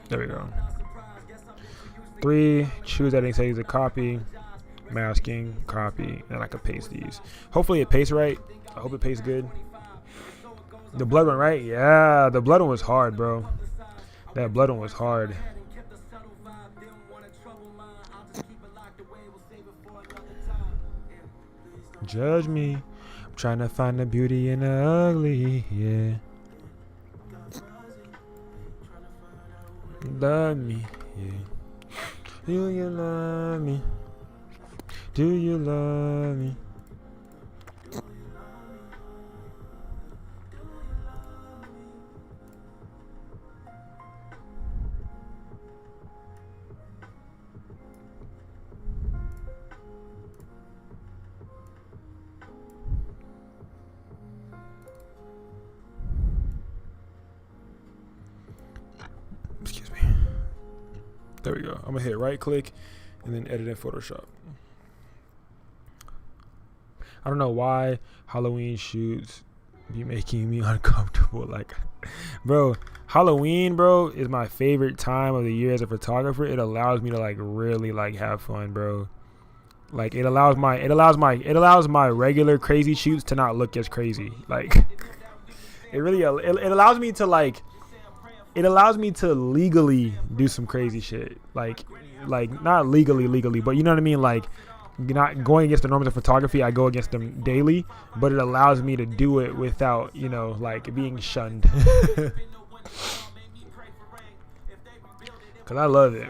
There we go. 3, choose editing settings to copy, masking, copy, and I can paste these. Hopefully it pastes right. I hope it pastes good. The blood one, right? Yeah, the blood one was hard, bro. That blood one was hard. Judge me. I'm trying to find the beauty in the ugly, yeah. Love me, yeah. Do you love me? Do you love me? Excuse me. There we go. I'm gonna hit right click and then edit in Photoshop. I don't know why Halloween shoots be making me uncomfortable. Like, bro, Halloween, bro, is my favorite time of the year as a photographer. It allows me to like really like have fun, bro. Like it allows my regular crazy shoots to not look as crazy. Like it really it allows me to like. It allows me to legally do some crazy shit. Like not legally, but you know what I mean? Like, not going against the norms of photography. I go against them daily, but it allows me to do it without, you know, like being shunned. Cause I love it.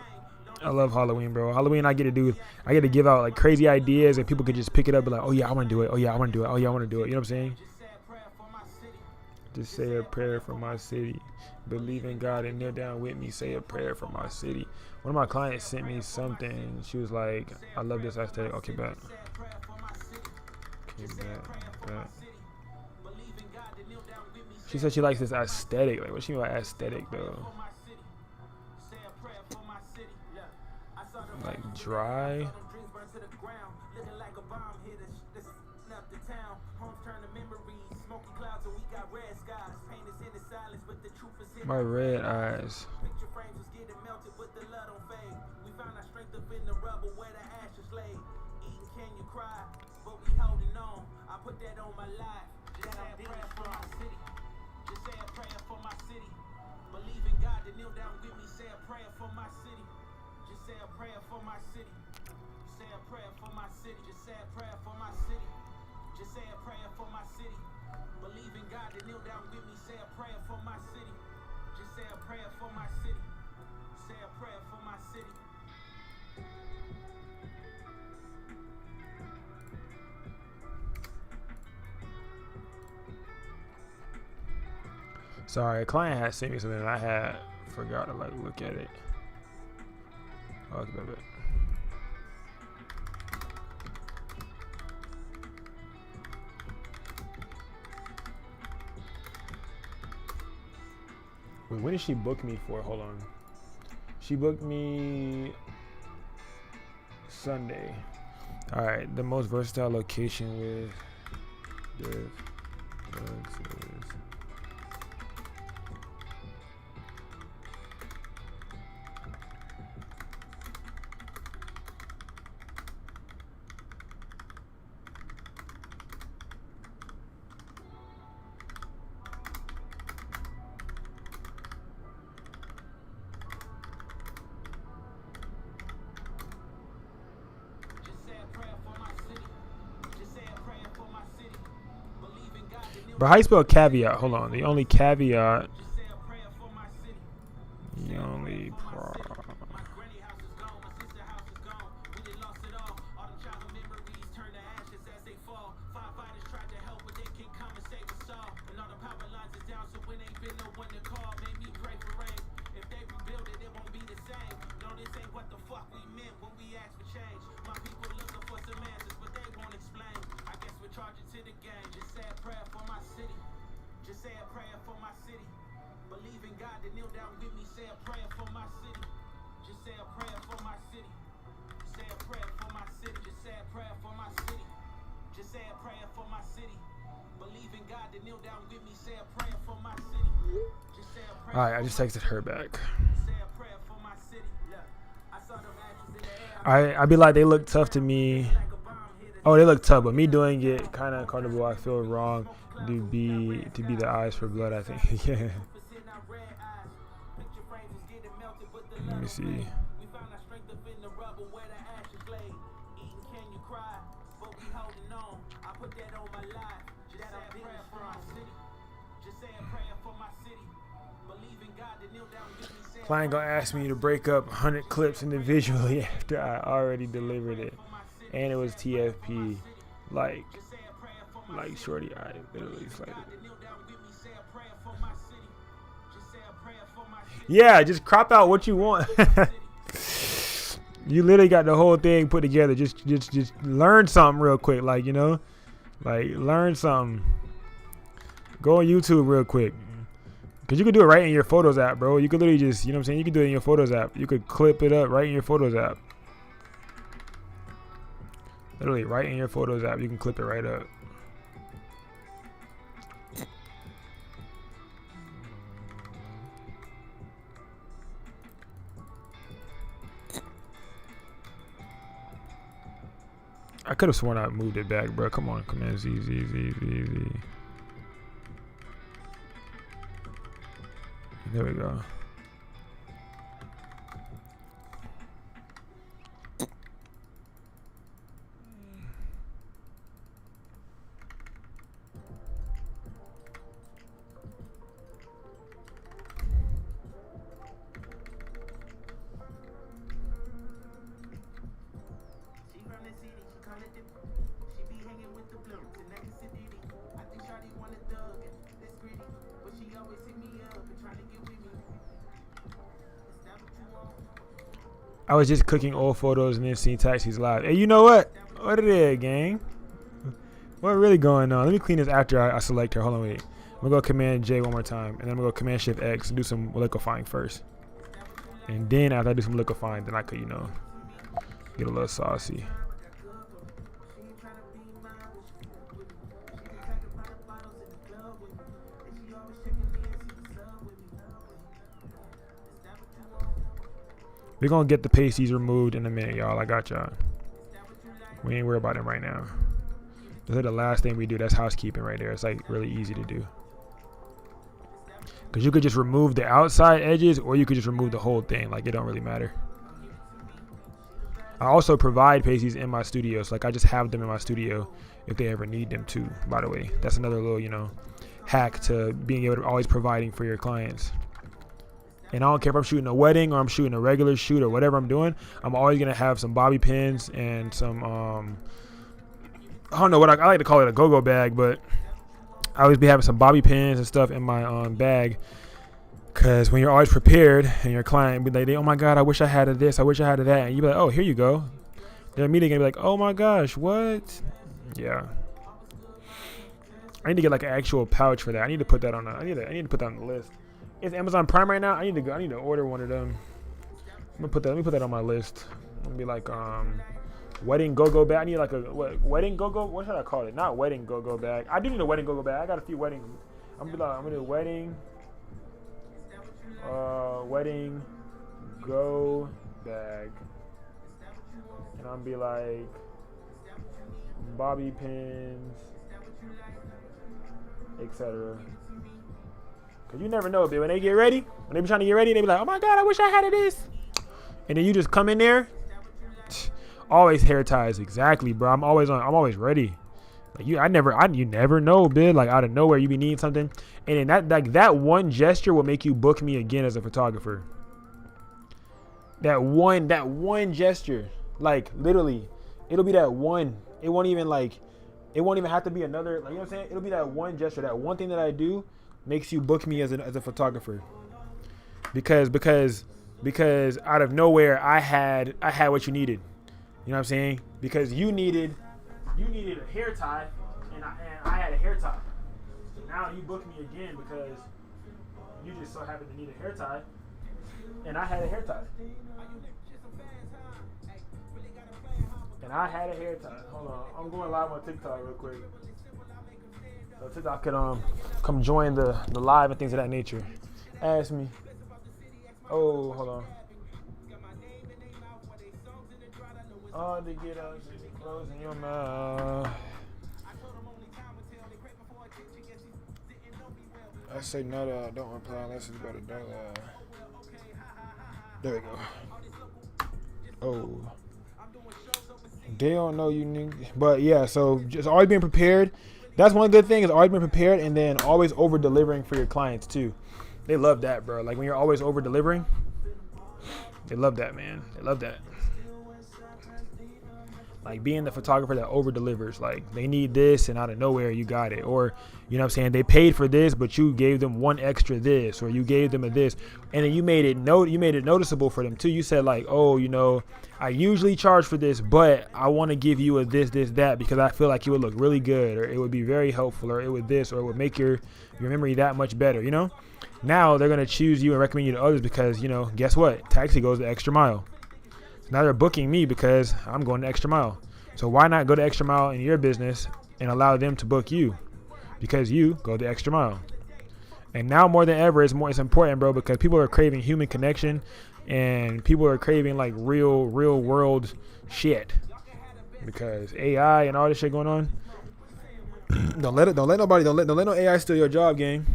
I love Halloween, bro. Halloween, I get to give out like crazy ideas, and people could just pick it up and be like, oh yeah, I want to do it. Oh yeah, I want to do it. Oh yeah, I want to do it. You know what I'm saying? Just say a prayer for my city. Believe in God and kneel down with me. Say a prayer for my city. One of my clients sent me something. She was like, I love this aesthetic. Okay, bet. Okay, bet. She said she likes this aesthetic. Like, what she mean by aesthetic, though? like dry. Looking like a bomb hit us, up the town. Homes turn to memories, smoky clouds, and we got red skies. Pain is in the silence, but the truth is in My red eyes. Picture frames was getting melted, but the lead don't fade. We found our strength up in the rubble where the ashes lay. Eating, can you cry? But we holding on. I put that on my life. Just say a prayer for my city. Just say a prayer for my city. Believe in God to kneel down with me. Say a prayer for my city. Just say a prayer for my city. Say a prayer for my city. Just say a prayer for my city. Just say a prayer for my city. Believe in God to kneel down with me. Say a prayer for my city. Just say a prayer for my city. Say a prayer for my city. Sorry, a client had sent me something and I had forgot to like look at it. Oh, look at it. Wait, when did she book me for? Hold on. She booked me Sunday. All right, the most versatile location with div is But how you spell caveat? Hold on. The only caveat. The only Alright, I just texted her back. I'd be like, they look tough to me. Oh, they look tough, but me doing it kind of uncomfortable. I feel wrong to be the eyes for blood, I think. Yeah. Let me see. Client gonna ask me to break up 100 clips individually after I already delivered it, and it was TFP. Like shorty, I literally like. Yeah, just crop out what you want. You literally got the whole thing put together. Just learn something real quick, like, you know, like learn something. Go on YouTube real quick. Because you could do it right in your Photos app, bro. You could literally just, you know what I'm saying? You could do it in your Photos app. You could clip it up right in your Photos app. Literally right in your Photos app. You can clip it right up. I could have sworn I moved it back, bro. Come on. Command Z. There we go. I was just cooking old photos and then seeing taxis live. Hey, you know what? What it is, gang? What really going on? Let me clean this after I select her. Hold on, wait. I'm gonna go Command J one more time, and then I'm gonna go Command Shift X and do some liquefying first. And then after I do some liquefying, then I could, you know, Get a little saucy. We're gonna get the pasties removed in a minute, y'all. I got y'all. We ain't worried about them right now. This is the last thing we do. That's housekeeping right there. It's like really easy to do. Because you could just remove the outside edges or you could just remove the whole thing. Like, it don't really matter. I also provide pasties in my studio. So, like, I just have them in my studio if they ever need them too, by the way. That's another little, you know, hack to being able to always providing for your clients. And I don't care if I'm shooting a wedding or I'm shooting a regular shoot or whatever I'm doing. I'm always going to have some bobby pins and some, I don't know what I like to call it, a go-go bag, but I always be having some bobby pins and stuff in my bag. Because when you're always prepared and your client be like, oh my God, I wish I had this, I wish I had that. And you be like, oh, here you go. They're immediately going to be like, oh my gosh, what? Yeah. I need to get like an actual pouch for that. I need to put that on I need to put that on the list. It's Amazon Prime right now. I need to order one of them. Let me put that on my list. I'm gonna be like wedding go-go bag. I need like a wedding go-go. What should I call it? Not wedding go-go bag. I do need a wedding go-go bag. I got a few wedding. I'm gonna do a wedding go bag, and I'm gonna be like bobby pins, etc. Cause you never know, but when they get ready, when they be trying to get ready, they be like, "Oh my God, I wish I had this," and then you just come in there. Always hair ties, exactly, bro. I'm always ready. Like you never know, bitch. Like out of nowhere, you be needing something, and then that one gesture will make you book me again as a photographer. That one gesture, like literally, it'll be that one. It won't even have to be another. Like you know what I'm saying? It'll be that one gesture, that one thing that I do. Makes you book me as a photographer, because out of nowhere I had what you needed. You know what I'm saying? Because you needed a hair tie, and I had a hair tie. So now you book me again because you just so happened to need a hair tie, and I had a hair tie. Hold on, I'm going live on TikTok real quick. So TikTok could come join the live and things of that nature. Ask me. Oh, hold on. Oh, to get us closing your mouth. I say no, don't reply unless it's about $1. There we go. Oh. They don't know you niggas. But yeah, so just always being prepared. That's one good thing is always being prepared, and then always over delivering for your clients too. They love that, bro. Like when you're always over delivering, they love that, man. They love that. Like being the photographer that over delivers. Like they need this, and out of nowhere you got it. Or you know what I'm saying, they paid for this, but you gave them one extra this, or you gave them a this, and then you made it noticeable for them too. You said like, oh, you know, I usually charge for this, but I want to give you a this, that, because I feel like it would look really good, or it would be very helpful, or it would this, or it would make your memory that much better, you know? Now they're going to choose you and recommend you to others because, you know, guess what? Taxi goes the extra mile. So now they're booking me because I'm going the extra mile. So why not go the extra mile in your business and allow them to book you? Because you go the extra mile. And now more than ever, it's important, bro, because people are craving human connection. And people are craving like real world shit, because AI and all this shit going on. Don't let no AI steal your job, gang.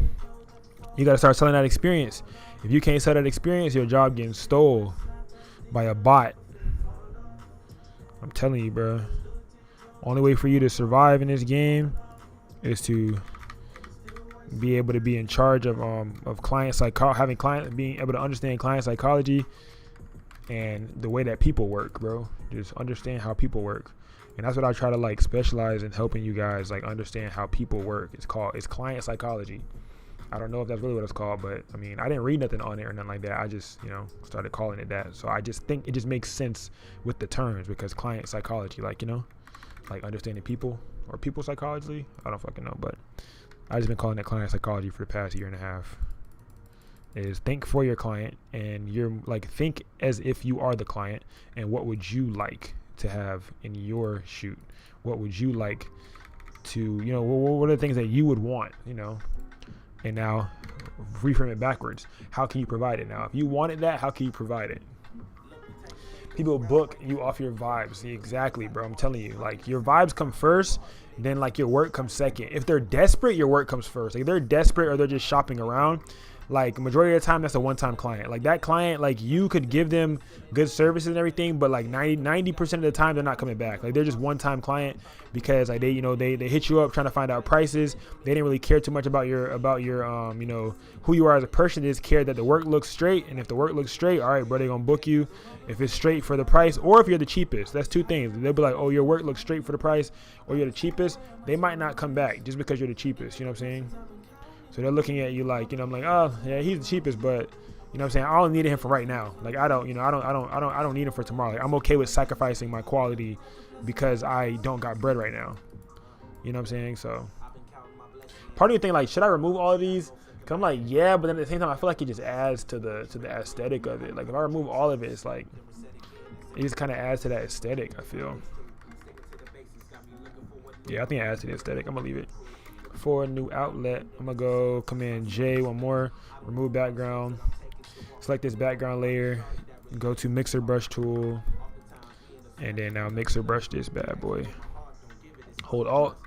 You gotta start selling that experience. If you can't sell that experience, your job getting stole by a bot. I'm telling you, bro. Only way for you to survive in this game is to be able to be in charge of client being able to understand client psychology and the way that people work, bro. Just understand how people work. And that's what I try to like specialize in, helping you guys like understand how people work. It's client psychology. I don't know if that's really what it's called, but I mean, I didn't read nothing on it or nothing like that. I just, you know, started calling it that. So I just think it just makes sense with the terms, because client psychology, like, you know, like understanding people or people psychology. I don't fucking know, but I just been calling it client psychology for the past year and a half. is think for your client, and you're like, think as if you are the client, and what would you like to have in your shoot? What would you like to, you know, what are the things that you would want, you know? And now reframe it backwards. How can you provide it now? If you wanted that, how can you provide it? People book you off your vibes. Exactly, bro. I'm telling you, like, your vibes come first, then like your work comes second. If they're desperate, your work comes first. Like, they're desperate or they're just shopping around, like, majority of the time, that's a one-time client. Like, that client, like, you could give them good services and everything, but like 90% of the time, they're not coming back. Like, they're just one-time client because like they, you know, they hit you up trying to find out prices. They didn't really care too much about your you know, who you are as a person. They just care that the work looks straight, and if the work looks straight, all right, bro, they're gonna book you. If it's straight for the price, or if you're the cheapest. That's two things. They'll be like, oh, your work looks straight for the price, or you're the cheapest. They might not come back just because you're the cheapest. You know what I'm saying? So they're looking at you like, you know, I'm like, oh yeah, he's the cheapest, but you know what I'm saying, I don't need him for right now. Like, I don't need him for tomorrow. Like, I'm okay with sacrificing my quality because I don't got bread right now. You know what I'm saying? So part of me think like, should I remove all of these? Cause I'm like, yeah, but then at the same time, I feel like it just adds to the aesthetic of it. Like, if I remove all of it, it's like, it just kind of adds to that aesthetic, I feel. Yeah, I think it adds to the aesthetic. I'm gonna leave it. For a new outlet, I'm gonna go Command J, one more, remove background, select this background layer, go to mixer brush tool, and then now mixer brush this bad boy. Hold Alt,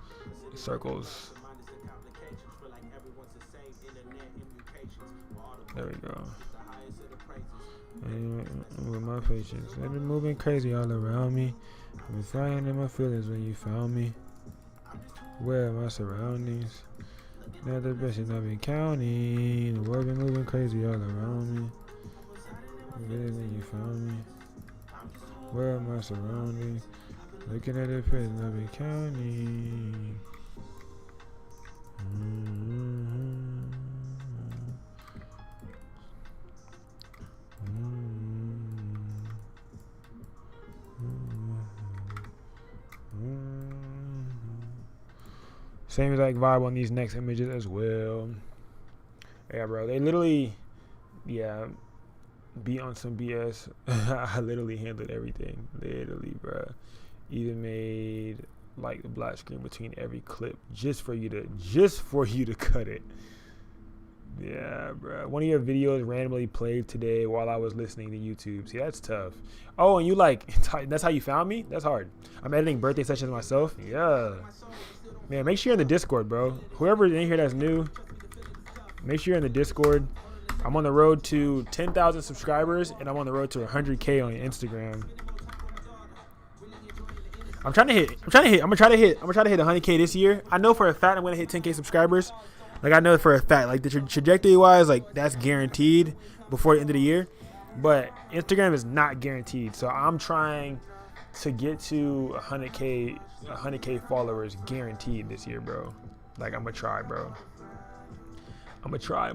circles. There we go. And with my patience, they've been moving crazy all around me. I've been flying in my feelings when you found me. Where are my surroundings? Not the best in I've been counting. The world been moving crazy all around me. When you found me. Where are my surroundings? Looking at the present I've been counting. Same exact vibe on these next images as well. Yeah, bro. They literally, yeah, be on some BS. I literally handled everything. Literally, bro. Even made like the black screen between every clip just for you to cut it. Yeah, bro. One of your videos randomly played today while I was listening to YouTube. See, that's tough. Oh, and you like, that's how you found me? That's hard. I'm editing birthday sessions myself. Yeah. Man, make sure you're in the Discord, bro. Whoever's in here that's new, make sure you're in the Discord. I'm on the road to 10,000 subscribers, and I'm on the road to 100K on Instagram. I'm gonna try to hit 100K this year. I know for a fact I'm gonna hit 10K subscribers. Like, I know for a fact, like, the trajectory wise, like, that's guaranteed before the end of the year. But Instagram is not guaranteed. So I'm trying to get to 100K followers guaranteed this year, bro. Like, I'm gonna try, bro. I'm gonna try.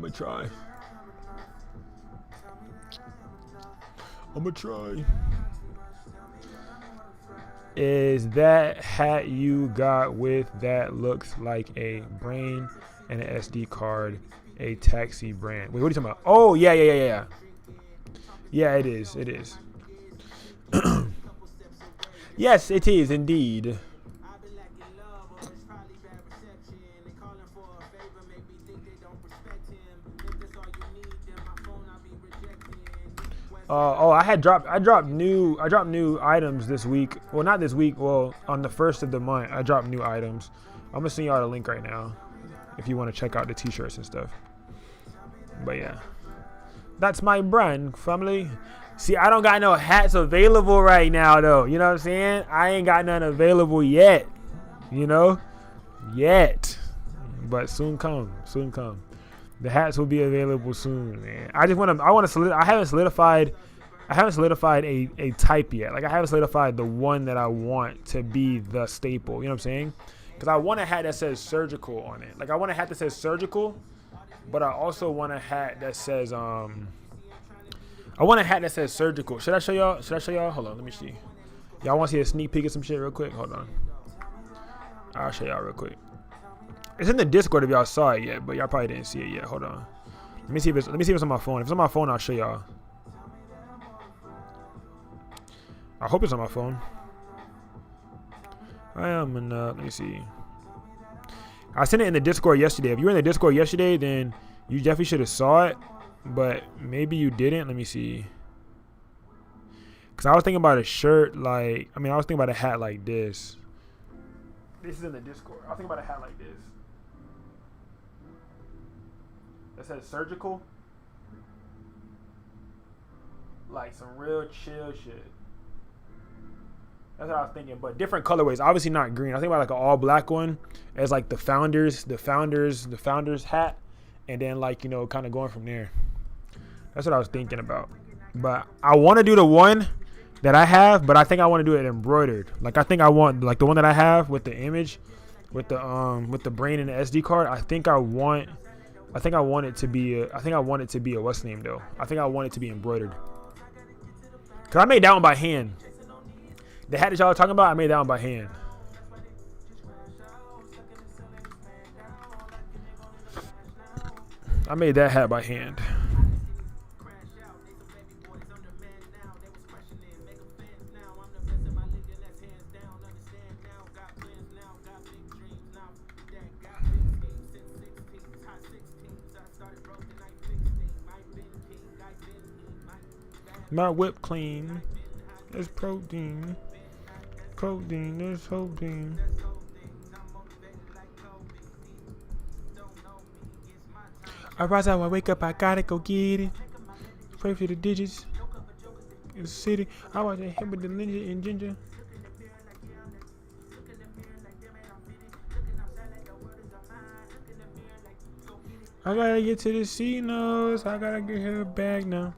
Is that hat you got with that looks like a brain and an SD card a taxi brand? Wait, what are you talking about? Oh, yeah. Yeah, it is. Yes, it is indeed. I dropped new items this week. Well, not this week. Well, on the 1st of the month, I dropped new items. I'm gonna send y'all the link right now if you want to check out the t-shirts and stuff. But yeah, that's my brand, family. See, I don't got no hats available right now, though. You know what I'm saying? I ain't got none available yet. You know, yet. But soon come. The hats will be available soon, man. I haven't solidified a type yet. Like, I haven't solidified the one that I want to be the staple. You know what I'm saying? Because I want a hat that says surgical on it. Like, I want a hat that says surgical, but I also want a hat that says surgical. Should I show y'all? Hold on, let me see. Y'all want to see a sneak peek of some shit real quick? Hold on. I'll show y'all real quick. It's in the Discord if y'all saw it yet, but y'all probably didn't see it yet. Hold on. Let me see if it's on my phone. If it's on my phone, I'll show y'all. I hope it's on my phone. I am in. Let me see. I sent it in the Discord yesterday. If you were in the Discord yesterday, then you definitely should have saw it. But maybe you didn't. Let me see. Cause I was thinking about a shirt like. I was thinking about a hat like this. This is in the Discord. I was thinking about a hat like this. That says surgical. Like some real chill shit. That's what I was thinking, but different colorways. Obviously not green. I think about like an all black one as like the founders hat, and then like kind of going from there. That's what I was thinking about. But I want to do the one that I have, but I think I want to do it embroidered. Like I think I want like the one that I have with the image, with the brain and the SD card. I think I want it to be a what's name though. I think I want it to be embroidered. Cause I made that one by hand. The hat that y'all are talking about, I made that one by hand. I made that hat by hand. My whip clean. There's protein. Protein, there's protein. I rise up, I wake up, I gotta go get it. Pray for the digits. In the city, I watch a hit with the ninja and ginger. I gotta get to the C-Notes. I gotta get her bag now.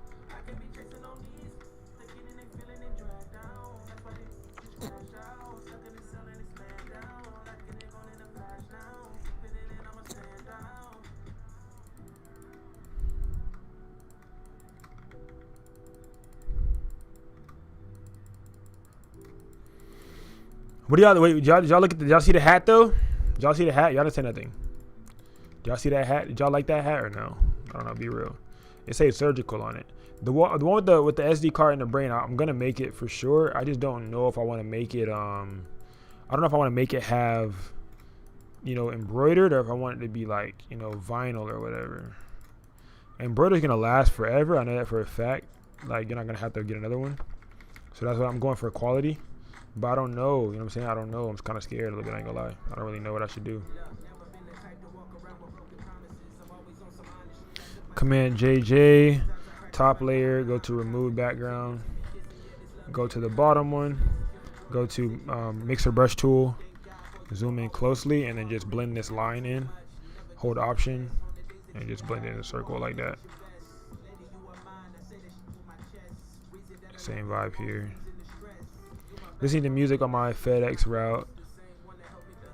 What do y'all wait? Did y'all look at? Did y'all see the hat though? Did y'all see the hat? Y'all didn't say nothing. Did y'all see that hat? Did y'all like that hat or no? I don't know. Be real. It says surgical on it. The one with the SD card and the brain. I'm gonna make it for sure. I just don't know if I want to make it. I don't know if I want to make it have, embroidered, or if I want it to be like vinyl or whatever. Embroidered's gonna last forever. I know that for a fact. Like you're not gonna have to get another one. So that's what I'm going for, quality. But I don't know, you know what I'm saying? I don't know. I'm kind of scared a little bit, I ain't gonna lie. I don't really know what I should do. Command JJ, top layer, go to remove background. Go to the bottom one. Go to mixer brush tool. Zoom in closely and then just blend this line in. Hold option and just blend it in a circle like that. Same vibe here. Listening to music on my FedEx route.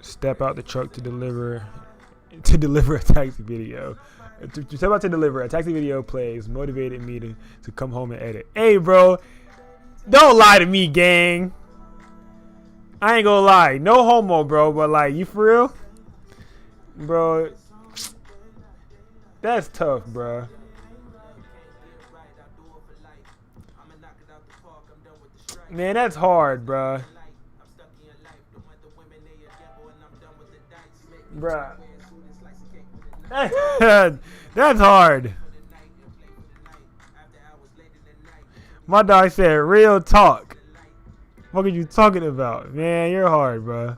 Step out the truck to deliver a taxi video. Step out to deliver a taxi video plays. Motivated me to come home and edit. Hey, bro, don't lie to me, gang. I ain't gonna lie, no homo, bro. But like, you for real, bro? That's tough, bro. Man, that's hard, bruh. Bruh. That's hard. My dog said real talk. What are you talking about? Man, you're hard, bruh.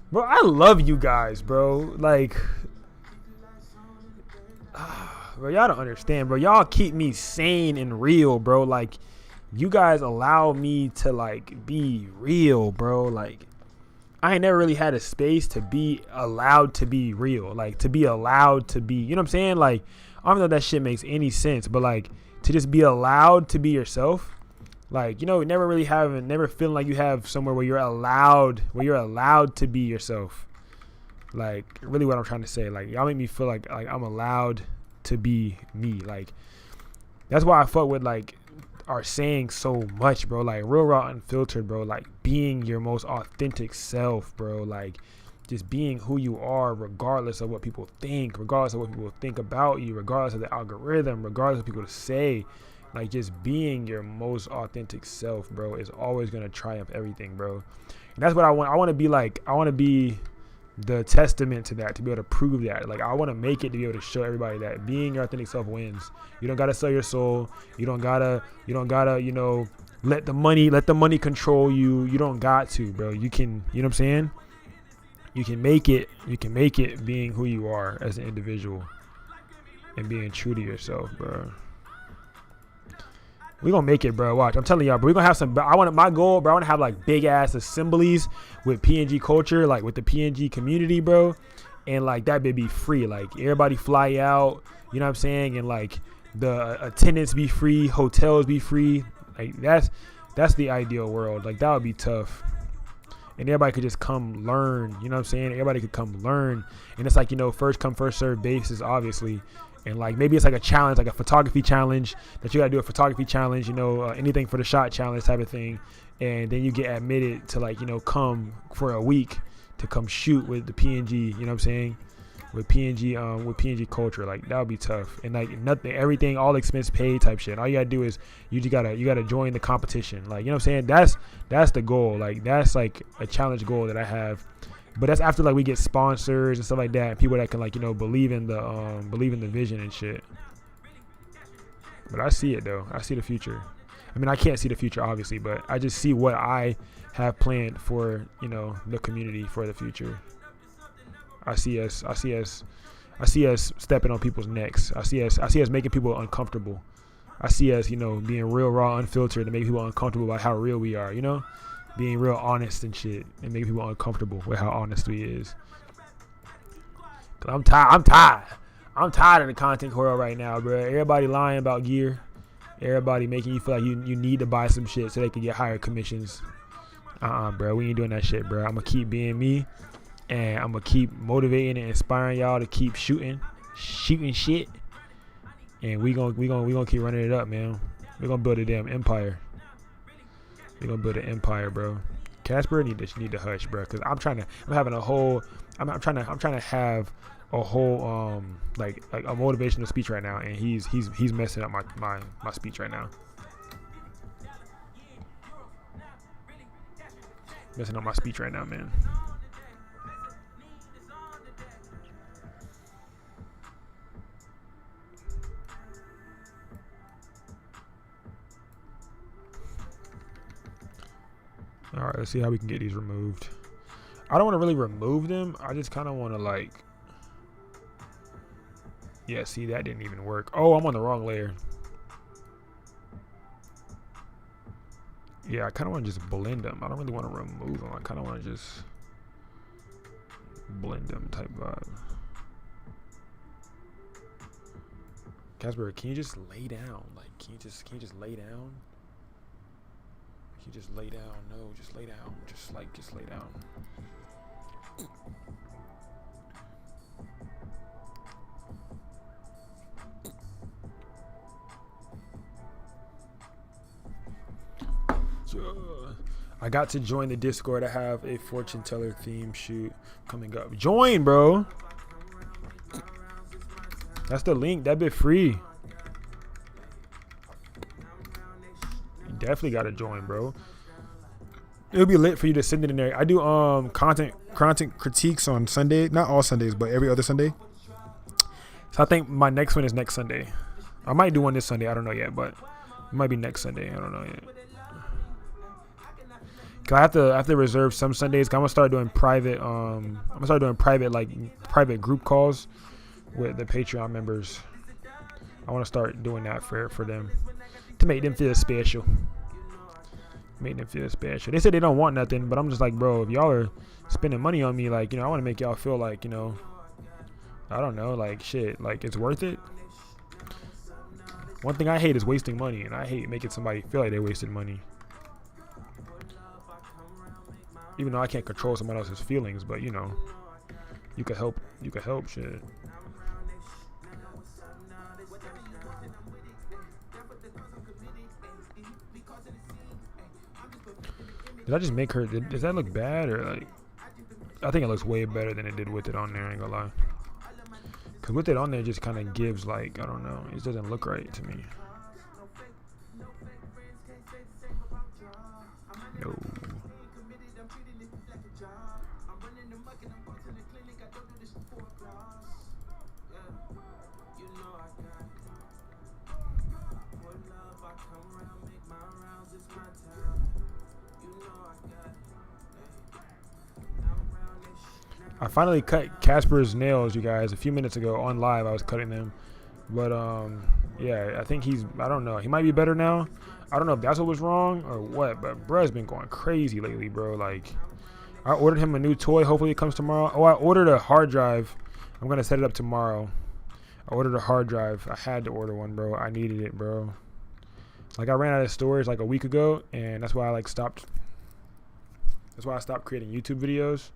Bro, I love you guys, bro. Like, bro, y'all don't understand, bro. Y'all keep me sane and real, bro. Like, you guys allow me to, like, be real, bro. Like, I ain't never really had a space to be allowed to be real. Like, to be allowed to be, you know what I'm saying? Like, I don't know if that shit makes any sense, but like to just be allowed to be yourself. Like, you know, never feeling like you have somewhere where you're allowed to be yourself. Like, really what I'm trying to say. Like, y'all make me feel like I'm allowed to be me. Like, that's why I fuck with, like, our saying so much, bro. Like, real, raw, unfiltered, bro. Like, being your most authentic self, bro. Like, just being who you are regardless of what people think, regardless of what people think about you, regardless of the algorithm, regardless of what people say. Like, just being your most authentic self, bro, is always going to triumph everything, bro. And that's what I want. I want to be the testament to that, to be able to prove that. Like, I want to make it to be able to show everybody that being your authentic self wins. You don't got to sell your soul. You don't gotta, you know, let the money control you. You don't got to, bro. You can, you know what I'm saying? You can make it being who you are as an individual and being true to yourself, bro. We gonna make it, bro. Watch, I'm telling y'all, bro. We gonna have some. My goal, bro. I wanna have like big ass assemblies with PNG culture, like with the PNG community, bro. And like that be free. Like everybody fly out. You know what I'm saying? And like the attendance be free, hotels be free. Like that's the ideal world. Like that would be tough. And everybody could just come learn. You know what I'm saying? Everybody could come learn. And it's like, you know, first come first serve basis, obviously. And like maybe it's like a challenge, like a photography challenge that you gotta do a photography challenge, you know, anything for the shot challenge type of thing. And then you get admitted to like, you know, come for a week to come shoot with the PNG, you know what I'm saying? With PNG culture. Like that would be tough. And like nothing, everything, all expense paid type shit. All you gotta do is you gotta join the competition. Like, you know what I'm saying? That's the goal. Like that's like a challenge goal that I have. But that's after like we get sponsors and stuff like that, and people that can like, you know, believe in the vision and shit. But I see it though. I see the future. I mean, I can't see the future obviously, but I just see what I have planned for, you know, the community for the future. I see us stepping on people's necks. I see us making people uncomfortable. I see us, you know, being real, raw, unfiltered to make people uncomfortable about how real we are, you know? Being real honest and shit and making people uncomfortable with how honest we is. Cause I'm tired of the content world right now, bro. Everybody lying about gear. Everybody making you feel like you need to buy some shit so they can get higher commissions. Bro, we ain't doing that shit, bro. I'm gonna keep being me, and I'm gonna keep motivating and inspiring y'all to keep shooting shit. And we gonna keep running it up, man. We gonna build a damn empire. We're gonna build an empire, bro. Casper need to hush, bro, because I'm trying to have a whole like a motivational speech right now, and he's messing up my speech right now. Messing up my speech right now, man. All right, let's see how we can get these removed. I don't want to really remove them. I just kind of want to like, yeah, see, that didn't even work. Oh, I'm on the wrong layer. Yeah, I kind of want to just blend them. I don't really want to remove them. I kind of want to just blend them type vibe. Casper, can you just lay down? Like, can you just lay down? You just lay down. No, just lay down. Just lay down. I got to join the Discord. I have a fortune teller theme shoot coming up. Join, bro. That's the link. That bit free. Definitely gotta join, bro. It'll be lit for you to send it in there. I do content critiques on Sunday, not all Sundays, but every other Sunday. So I think my next one is next Sunday. I might do one this Sunday. I don't know yet, but it might be next Sunday. I don't know yet. Cause I have to reserve some Sundays. I'm gonna start doing private. Private group calls with the Patreon members. I want to start doing that for them. To make them feel special. Make them feel special. They said they don't want nothing, but I'm just like, bro, if y'all are spending money on me, like, you know, I want to make y'all feel like, you know, I don't know, like, shit, like, it's worth it. One thing I hate is wasting money, and I hate making somebody feel like they wasted money. Even though I can't control someone else's feelings, but you know, you could help. You could help. Shit. Did I just make her? Does that look bad or like? I think it looks way better than it did with it on there. I ain't gonna lie. Cause with it on there, just kind of gives like, I don't know. It doesn't look right to me. No. I finally cut Casper's nails, you guys, a few minutes ago on live. I was cutting them, but yeah, I think I don't know, he might be better now. I don't know if that's what was wrong or what, but bruh's been going crazy lately, bro. Like, I ordered him a new toy. Hopefully it comes tomorrow. Oh, I ordered a hard drive. I'm gonna set it up tomorrow. I ordered a hard drive. I had to order one, bro. I needed it, bro. Like, I ran out of storage like a week ago, and that's why I stopped creating YouTube videos.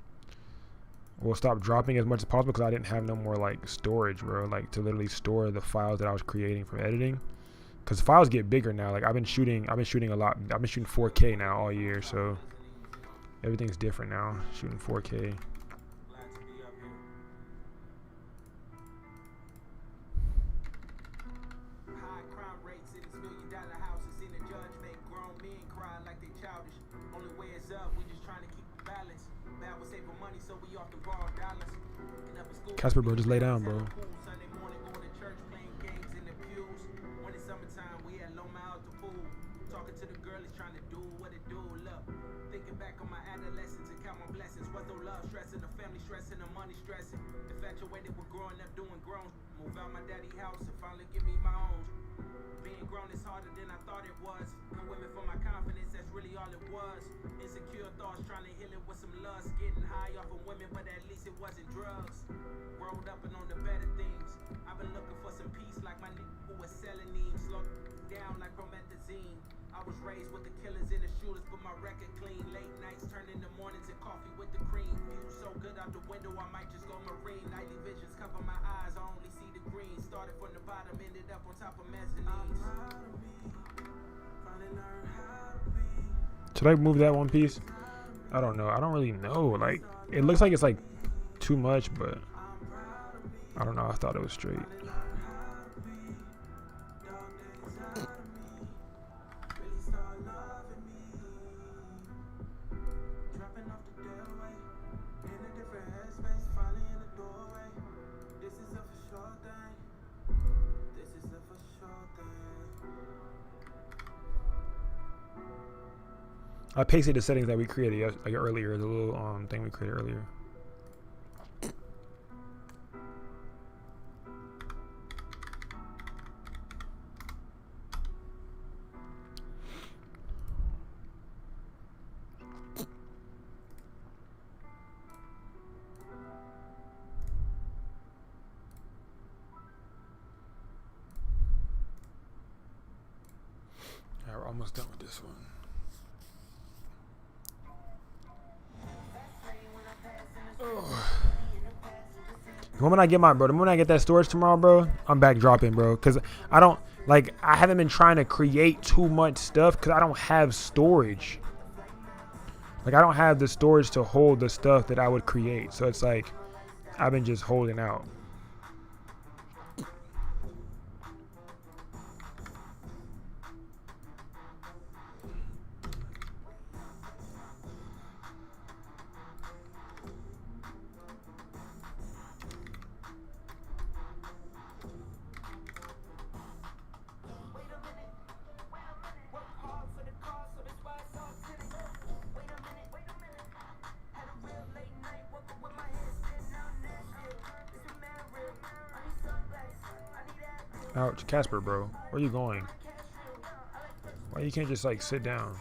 We'll stop dropping as much as possible because I didn't have no more like storage, bro, like to literally store the files that I was creating from editing. Because files get bigger now. Like, I've been shooting a lot. I've been shooting 4K now all year, so everything's different now. Shooting 4K. Casper, bro, just lay down, bro. Should I move that one piece? I don't know. I don't really know. Like, it looks like it's like too much, but I don't know. I thought it was straight. I pasted the settings that we created like earlier, the little thing we created earlier. All right, we're almost done with this one. The moment I get that storage tomorrow, bro, I'm back dropping, bro. Cause I haven't been trying to create too much stuff because I don't have storage. Like, I don't have the storage to hold the stuff that I would create. So it's like, I've been just holding out. Ouch, Casper, bro. Where are you going? Why you can't just like sit down?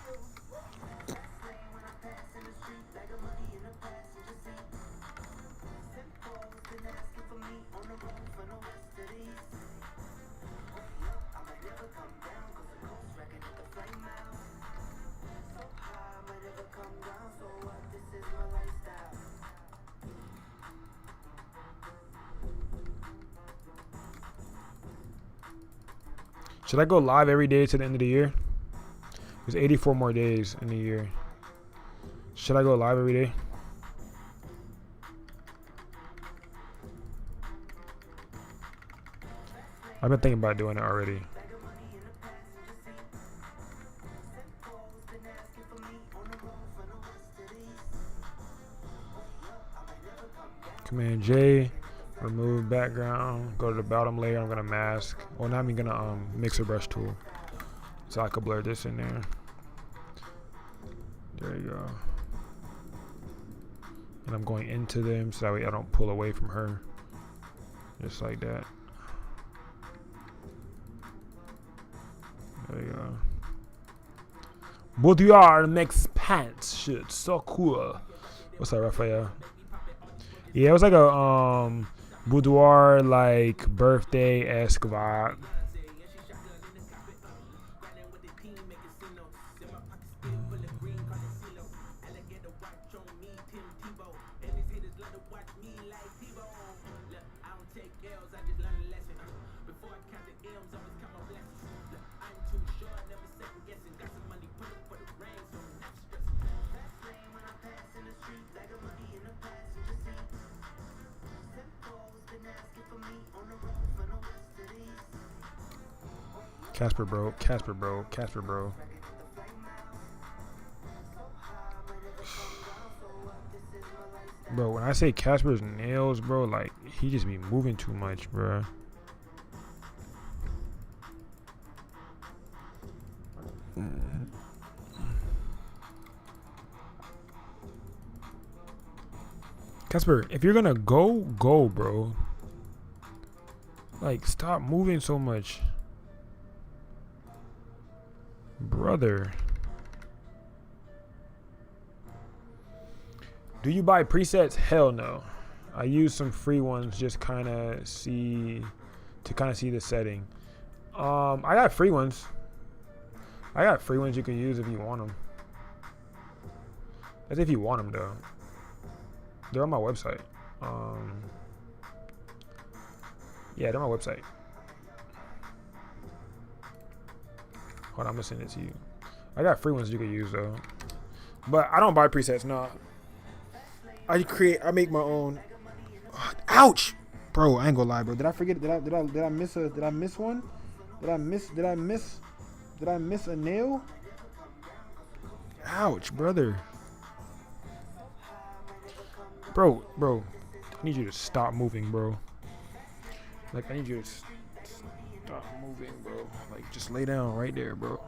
Should I go live every day to the end of the year? There's 84 more days in the year. Should I go live every day? I've been thinking about doing it already. Command J, remove background, go to the bottom layer, I'm gonna mask. Well, now I'm gonna mixer brush tool. So I could blur this in there. There you go. And I'm going into them so that way I don't pull away from her. Just like that. There you go. Boudoir makes pants. Shit, so cool. What's that, Raphael? Yeah, it was like a boudoir like birthday-esque vibe. Casper bro, Casper bro, Casper bro. Bro, when I say Casper's nails, bro, like he just be moving too much, bro. Casper, if you're gonna go, bro. Like, stop moving so much. Brother. Do you buy presets? Hell no. I use some free ones just to kind of see the setting. I got free ones. I got free ones you can use if you want them. That's if you want them though. They're on my website. Yeah, they're on my website. Hold on, I'm gonna send it to you. I got free ones you can use though. But I don't buy presets, no. I make my own. Ouch! Bro, I ain't gonna lie, bro. Did I forget? Did I miss one? Did I miss a nail? Ouch, brother. Bro, I need you to stop moving, bro. Like, I need you to stop moving, bro. Like, just lay down right there, bro.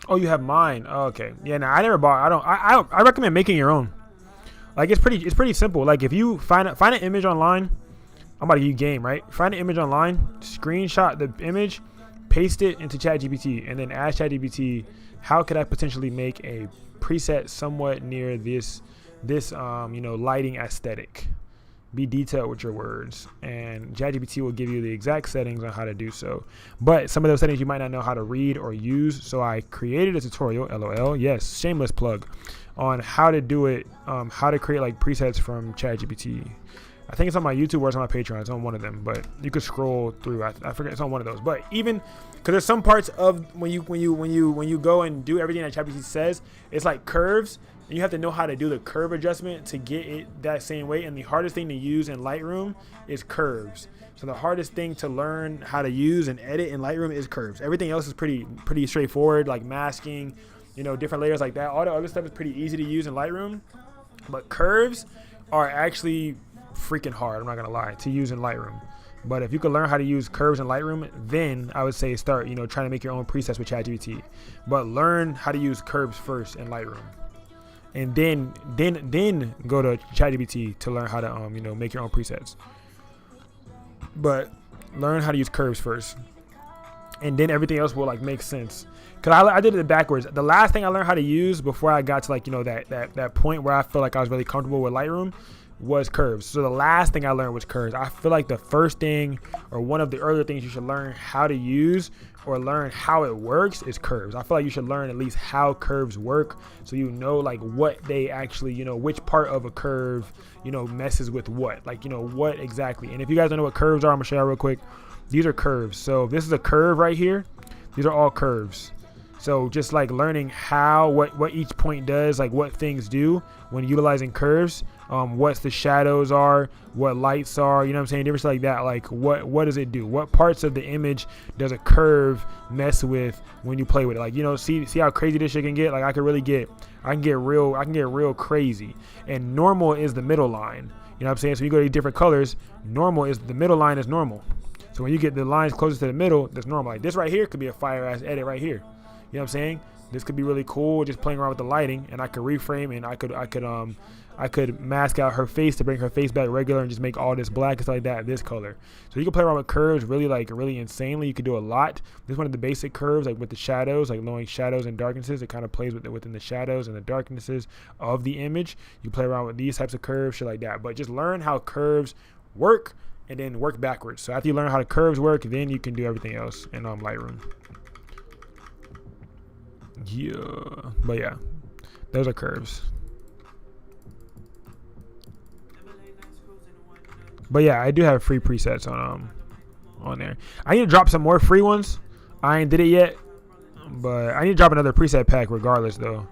Oh, you have mine. Oh, okay. Yeah, no, I never bought. I recommend making your own. Like, it's pretty simple. Like, if you find an image online, I'm about to give you game, right? Find an image online, screenshot the image, paste it into ChatGPT, and then ask ChatGPT, how could I potentially make a preset somewhat near this lighting aesthetic? Be detailed with your words, and ChatGPT will give you the exact settings on how to do so. But some of those settings you might not know how to read or use, so I created a tutorial, LOL, yes, shameless plug, on how to do it, how to create like presets from ChatGPT. I think it's on my YouTube or it's on my Patreon. It's on one of them, but you could scroll through. I forget, it's on one of those. But even because there's some parts of when you go and do everything that ChatGPT says, it's like curves. And you have to know how to do the curve adjustment to get it that same way. And the hardest thing to use in Lightroom is curves. So the hardest thing to learn how to use and edit in Lightroom is curves. Everything else is pretty straightforward, like masking, different layers like that. All the other stuff is pretty easy to use in Lightroom. But curves are actually freaking hard, I'm not gonna lie, to use in Lightroom. But if you could learn how to use curves in Lightroom, then I would say start, trying to make your own presets with ChatGPT. But learn how to use curves first in Lightroom. and then go to ChatGPT to learn how to you know, make your own presets. But learn how to use curves first, and then everything else will like make sense. Cause I did it backwards. The last thing I learned how to use before I got to like, you know, that point where I felt like I was really comfortable with Lightroom was curves. So the last thing I learned was curves. I feel like the first thing, or one of the earlier things you should learn how to use or learn how it works, is curves. I feel like you should learn at least how curves work, so you know like what they actually, you know, which part of a curve, you know, messes with what, like, you know, what exactly. And if you guys don't know what curves are, I'm gonna show you real quick. These are curves. So this is a curve right here. These are all curves. So just like learning how, what each point does, like what things do when utilizing curves, what the shadows are, what lights are, you know what I'm saying, different stuff like that. Like what does it do? What parts of the image does a curve mess with when you play with it? Like, you know, see how crazy this shit can get. Like I can get real crazy. And normal is the middle line. You know what I'm saying? So you go to different colors, normal is the middle line is normal. So when you get the lines closest to the middle, that's normal. Like this right here could be a fire ass edit right here. You know what I'm saying? This could be really cool, just playing around with the lighting, and I could reframe, and I could mask out her face to bring her face back regular and just make all this black and stuff like that, this color. So you can play around with curves really insanely. You can do a lot. This is one of the basic curves, like with the shadows, like knowing shadows and darknesses. It kind of plays within the shadows and the darknesses of the image. You play around with these types of curves, shit like that. But just learn how curves work and then work backwards. So after you learn how the curves work, then you can do everything else in Lightroom. Yeah, but yeah, those are curves. But yeah, I do have free presets on there. I need to drop some more free ones. I ain't did it yet, but I need to drop another preset pack regardless though,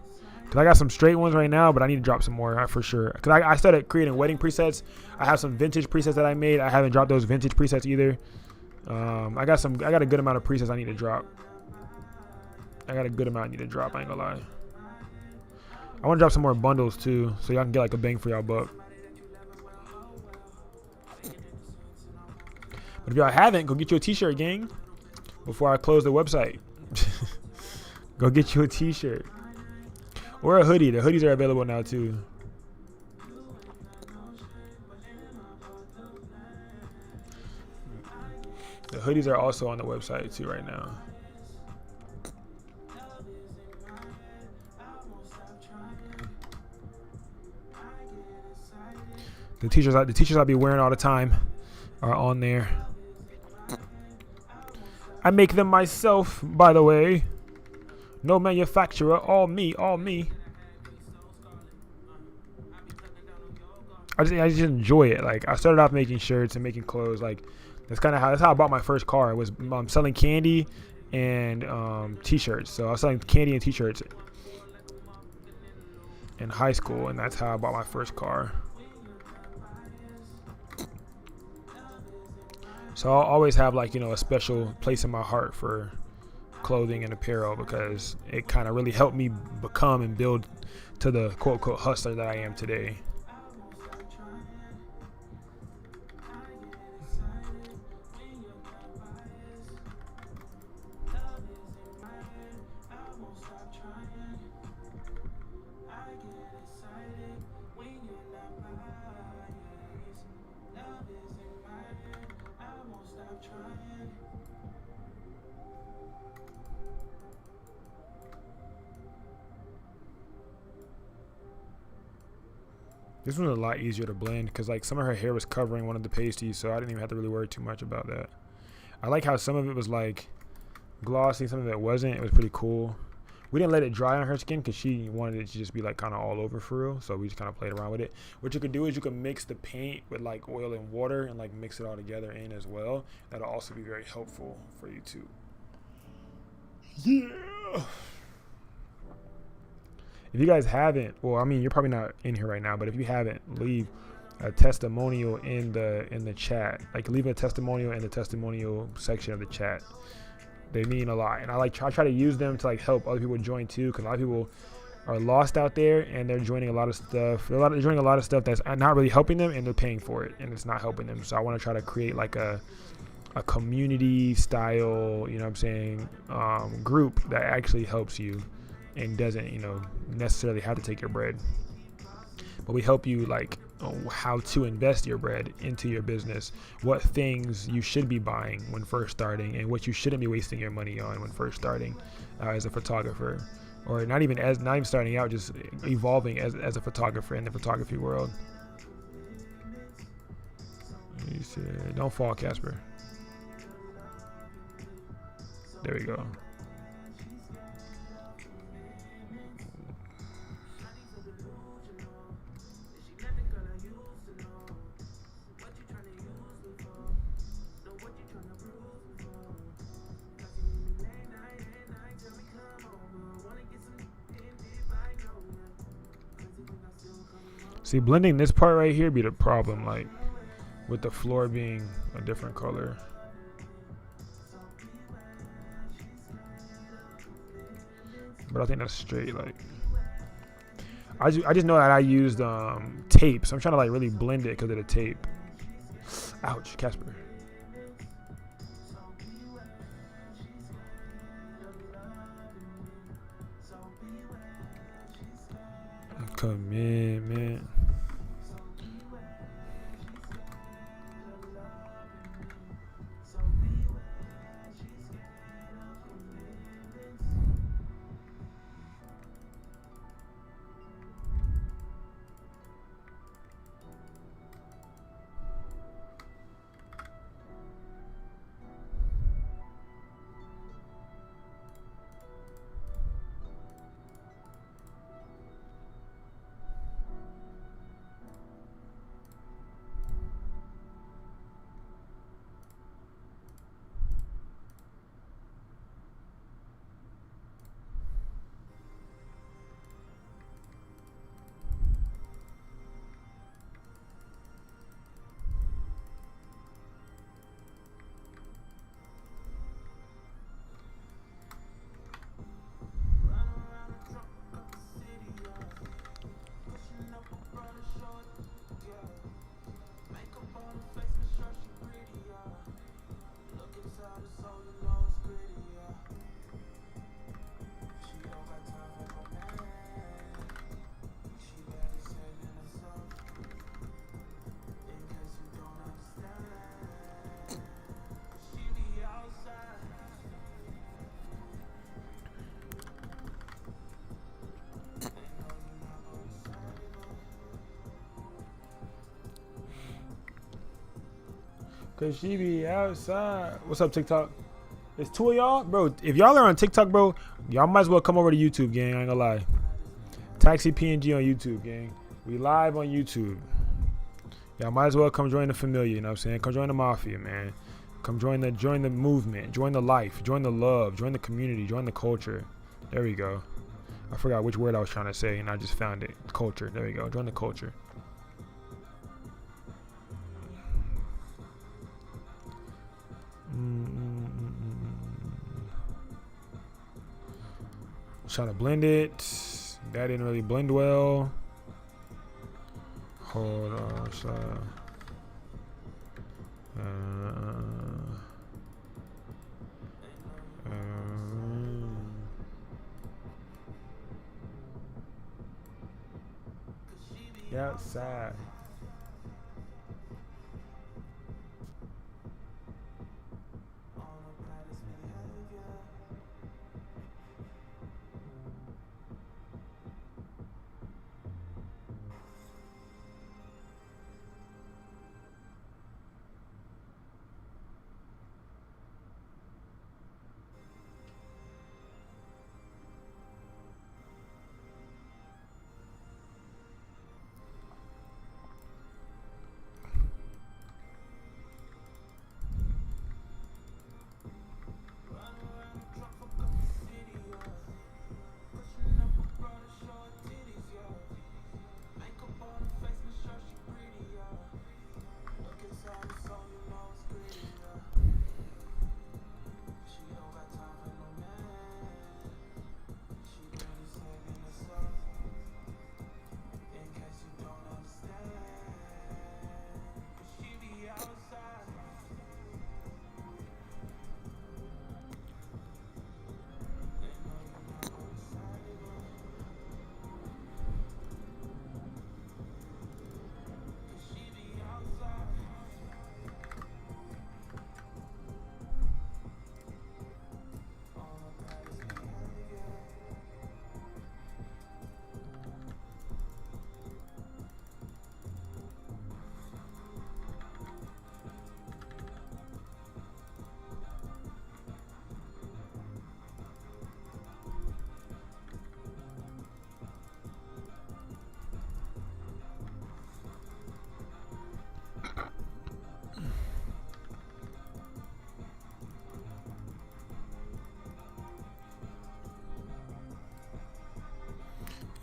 cause I got some straight ones right now, but I need to drop some more for sure. Cause I started creating wedding presets. I have some vintage presets that I made. I haven't dropped those vintage presets either. I got a good amount of presets I need to drop. I got a good amount I need to drop, I ain't gonna lie. I want to drop some more bundles too, so y'all can get like a bang for y'all buck. But if y'all haven't, go get you a t-shirt, gang, before I close the website. Go get you a t-shirt. Or a hoodie. The hoodies are available now too. The hoodies are also on the website too right now. The t-shirts I'll be wearing all the time are on there. I make them myself, by the way. No manufacturer, all me. I just enjoy it. Like I started off making shirts and making clothes. Like that's how I bought my first car. It was selling candy and t-shirts. So I was selling candy and t-shirts in high school, and that's how I bought my first car. So I'll always have like, you know, a special place in my heart for clothing and apparel, because it kind of really helped me become and build to the quote unquote hustler that I am today. This one's a lot easier to blend because like some of her hair was covering one of the pasties, so I didn't even have to really worry too much about that. I like how some of it was like glossy, some of it wasn't. It was pretty cool. We didn't let it dry on her skin because she wanted it to just be like kind of all over for real, so we just kind of played around with it. What you could do is you can mix the paint with like oil and water and like mix it all together in as well. That'll also be very helpful for you too. Yeah. If you guys haven't, well, I mean, you're probably not in here right now, but if you haven't, leave a testimonial in the chat. Like, leave a testimonial in the testimonial section of the chat. They mean a lot, and I try to use them to like help other people join too, because a lot of people are lost out there and they're joining a lot of stuff. They're joining a lot of stuff that's not really helping them, and they're paying for it, and it's not helping them. So I want to try to create like a community style, you know what I'm saying, group that actually helps you and doesn't, you know, necessarily have to take your bread. But we help you like how to invest your bread into your business, what things you should be buying when first starting, and what you shouldn't be wasting your money on when first starting as a photographer, or not even starting out, just evolving as a photographer in the photography world. You see, don't fall, Casper. There we go. See, blending this part right here be the problem, like with the floor being a different color. But I think that's straight. Like I just know that I used tape, so I'm trying to like really blend it because of the tape. Ouch, Casper. Come in, man. Cause she be outside. What's up, TikTok? It's two of y'all, bro. If y'all are on TikTok, bro, y'all might as well come over to YouTube, gang. I ain't gonna lie. Taxi PNG on YouTube, gang. We live on YouTube. Y'all might as well come join the familia. You know what I'm saying? Come join the mafia, man. Come join the movement, join the life, join the love, join the community, join the culture. There we go. I forgot which word I was trying to say, and I just found it. Culture. There we go. Join the culture. Trying to blend it. That didn't really blend well. Hold on. Outside.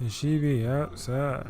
And she be outside.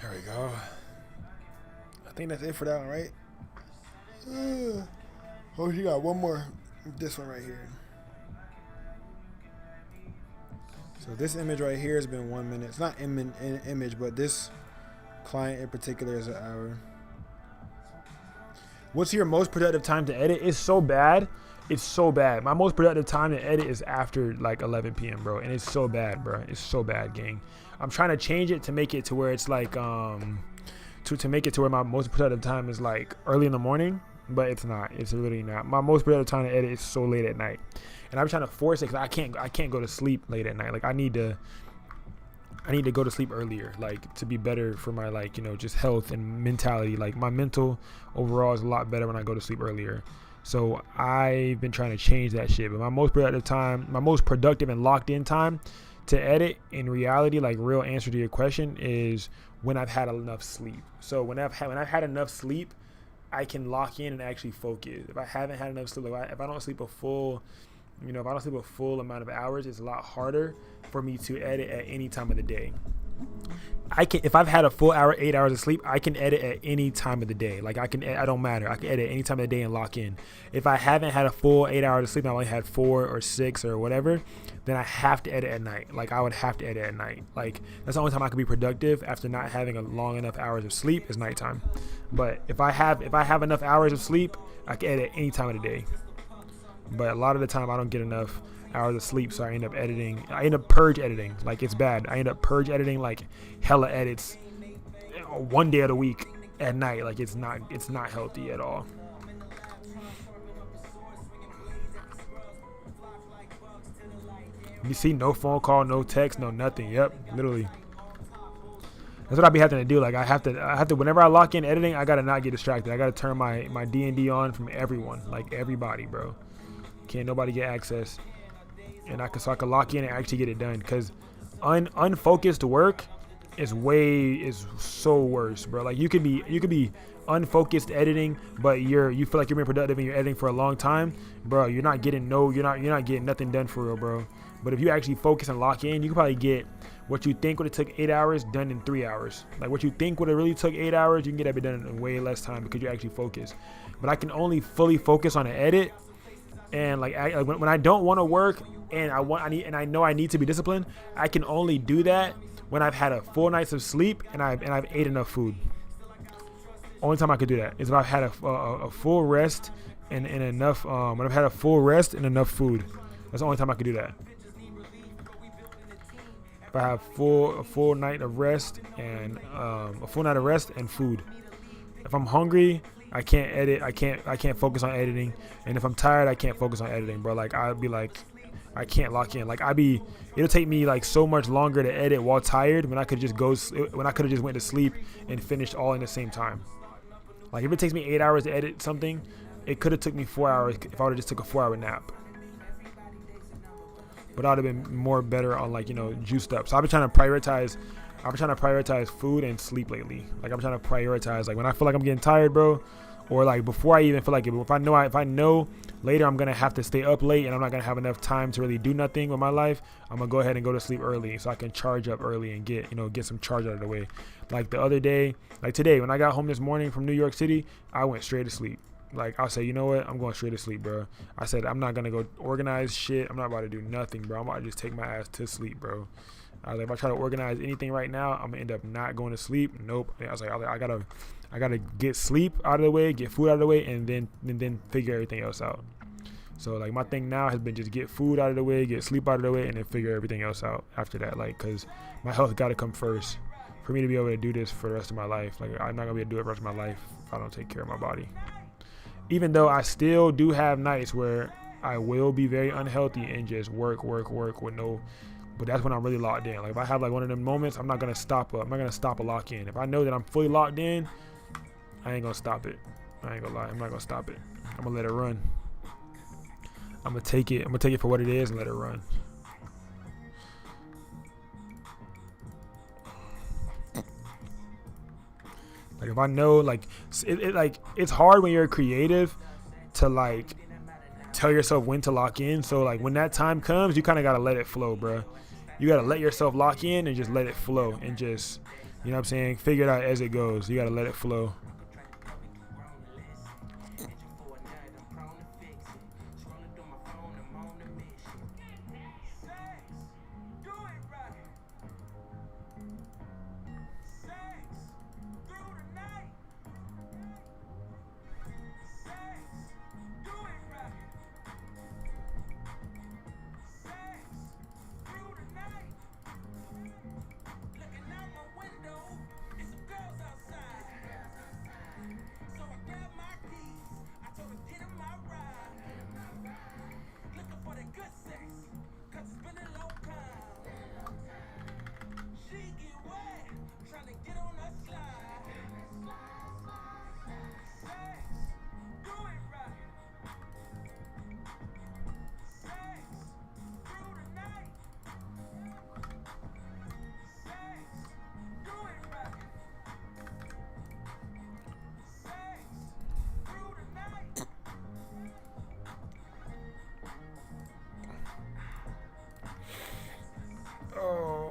There we go. I think that's it for that one, right? Oh, you got one more. This one right here. So this image right here has been 1 minute. It's not image, but this client in particular is an hour. What's your most productive time to edit? It's so bad. It's so bad. My most productive time to edit is after like 11 p.m., bro. And it's so bad, bro. It's so bad, gang. I'm trying to change it to make it to where it's like, to make it to where my most productive time is like early in the morning, but it's not. It's literally not. My most productive time to edit is so late at night. And I'm trying to force it because I can't go to sleep late at night. Like I need to go to sleep earlier, like to be better for my, like, you know, just health and mentality. Like my mental overall is a lot better when I go to sleep earlier. So I've been trying to change that shit. But my most productive time, my most productive and locked in time to edit in reality, like real answer to your question, is when I've had enough sleep. So when I've had enough sleep, I can lock in and actually focus. If I haven't had enough sleep, if I don't sleep a full, you know, if I don't sleep a full amount of hours, it's a lot harder for me to edit at any time of the day. If I've had a full 8 hours of sleep, I can edit at any time of the day. Like I don't matter. I can edit any time of the day and lock in. If I haven't had a full 8 hours of sleep, I only had 4 or 6 or whatever, then I have to edit at night. Like I would have to edit at night. Like that's the only time I can be productive after not having a long enough hours of sleep is nighttime. But if I have enough hours of sleep, I can edit any time of the day. But a lot of the time I don't get enough hours of sleep, so I end up purge editing. Like it's bad. I end up purge editing like hella edits one day of the week at night. Like it's not healthy at all. You see, no phone call, no text, no nothing. Yep, literally. That's what I be having to do. Like I have to whenever I lock in editing, I gotta not get distracted. I gotta turn my D&D on from everyone, like everybody, bro. Can't nobody get access. And so I can lock in and actually get it done. Because unfocused work is so worse, bro. Like you could be unfocused editing, but you feel like you're being productive and you're editing for a long time, bro. You're not getting nothing done for real, bro. But if you actually focus and lock in, you can probably get what you think would have took 8 hours done in 3 hours. Like what you think would have really took 8 hours, you can get that done in way less time because you actually focus. But I can only fully focus on an edit And like, when I don't want to work and I know I need to be disciplined, I can only do that when I've had a full night's of sleep and I've ate enough food. Only time I could do that is if I've had a full rest and enough. When I've had a full rest and enough food, that's the only time I could do that. If I have a full night of rest and a full night of rest and food. If I'm hungry, I can't edit. I can't focus on editing. And if I'm tired, I can't focus on editing, bro. Like I'd be like, I can't lock in. Like it'll take me like so much longer to edit while tired when I could just went to sleep and finished all in the same time. Like if it takes me 8 hours to edit something, it could have took me 4 hours if I would have just took a 4-hour nap. But I'd have been more better on like, juiced up. So I've been trying to prioritize food and sleep lately. Like I'm trying to prioritize like when I feel like I'm getting tired, bro, or like before I even feel like it. If I know later I'm gonna have to stay up late and I'm not gonna have enough time to really do nothing with my life, I'm gonna go ahead and go to sleep early so I can charge up early and get some charge out of the way. Like the other day, like today, when I got home this morning from New York City, I went straight to sleep. Like I'll say, you know what? I'm going straight to sleep, bro. I said I'm not gonna go organize shit. I'm not about to do nothing, bro. I'm about to just take my ass to sleep, bro. I was like, if I try to organize anything right now, I'm gonna end up not going to sleep. Nope. I was like, I gotta get sleep out of the way, get food out of the way, and then figure everything else out. So like my thing now has been just get food out of the way, get sleep out of the way, and then figure everything else out after that. Like, cause my health gotta come first for me to be able to do this for the rest of my life. Like I'm not gonna be able to do it for the rest of my life if I don't take care of my body. Even though I still do have nights where I will be very unhealthy and just work with no. But that's when I'm really locked in. Like if I have like one of them moments, I'm not gonna stop a lock in. If I know that I'm fully locked in, I ain't gonna stop it. I ain't gonna lie. I'm not gonna stop it. I'm gonna let it run. I'm gonna take it for what it is and let it run. Like if I know, like it's hard when you're creative to like tell yourself when to lock in. So like when that time comes, you kind of gotta let it flow, bro. You gotta let yourself lock in and just let it flow and just, you know what I'm saying, figure it out as it goes. You gotta let it flow.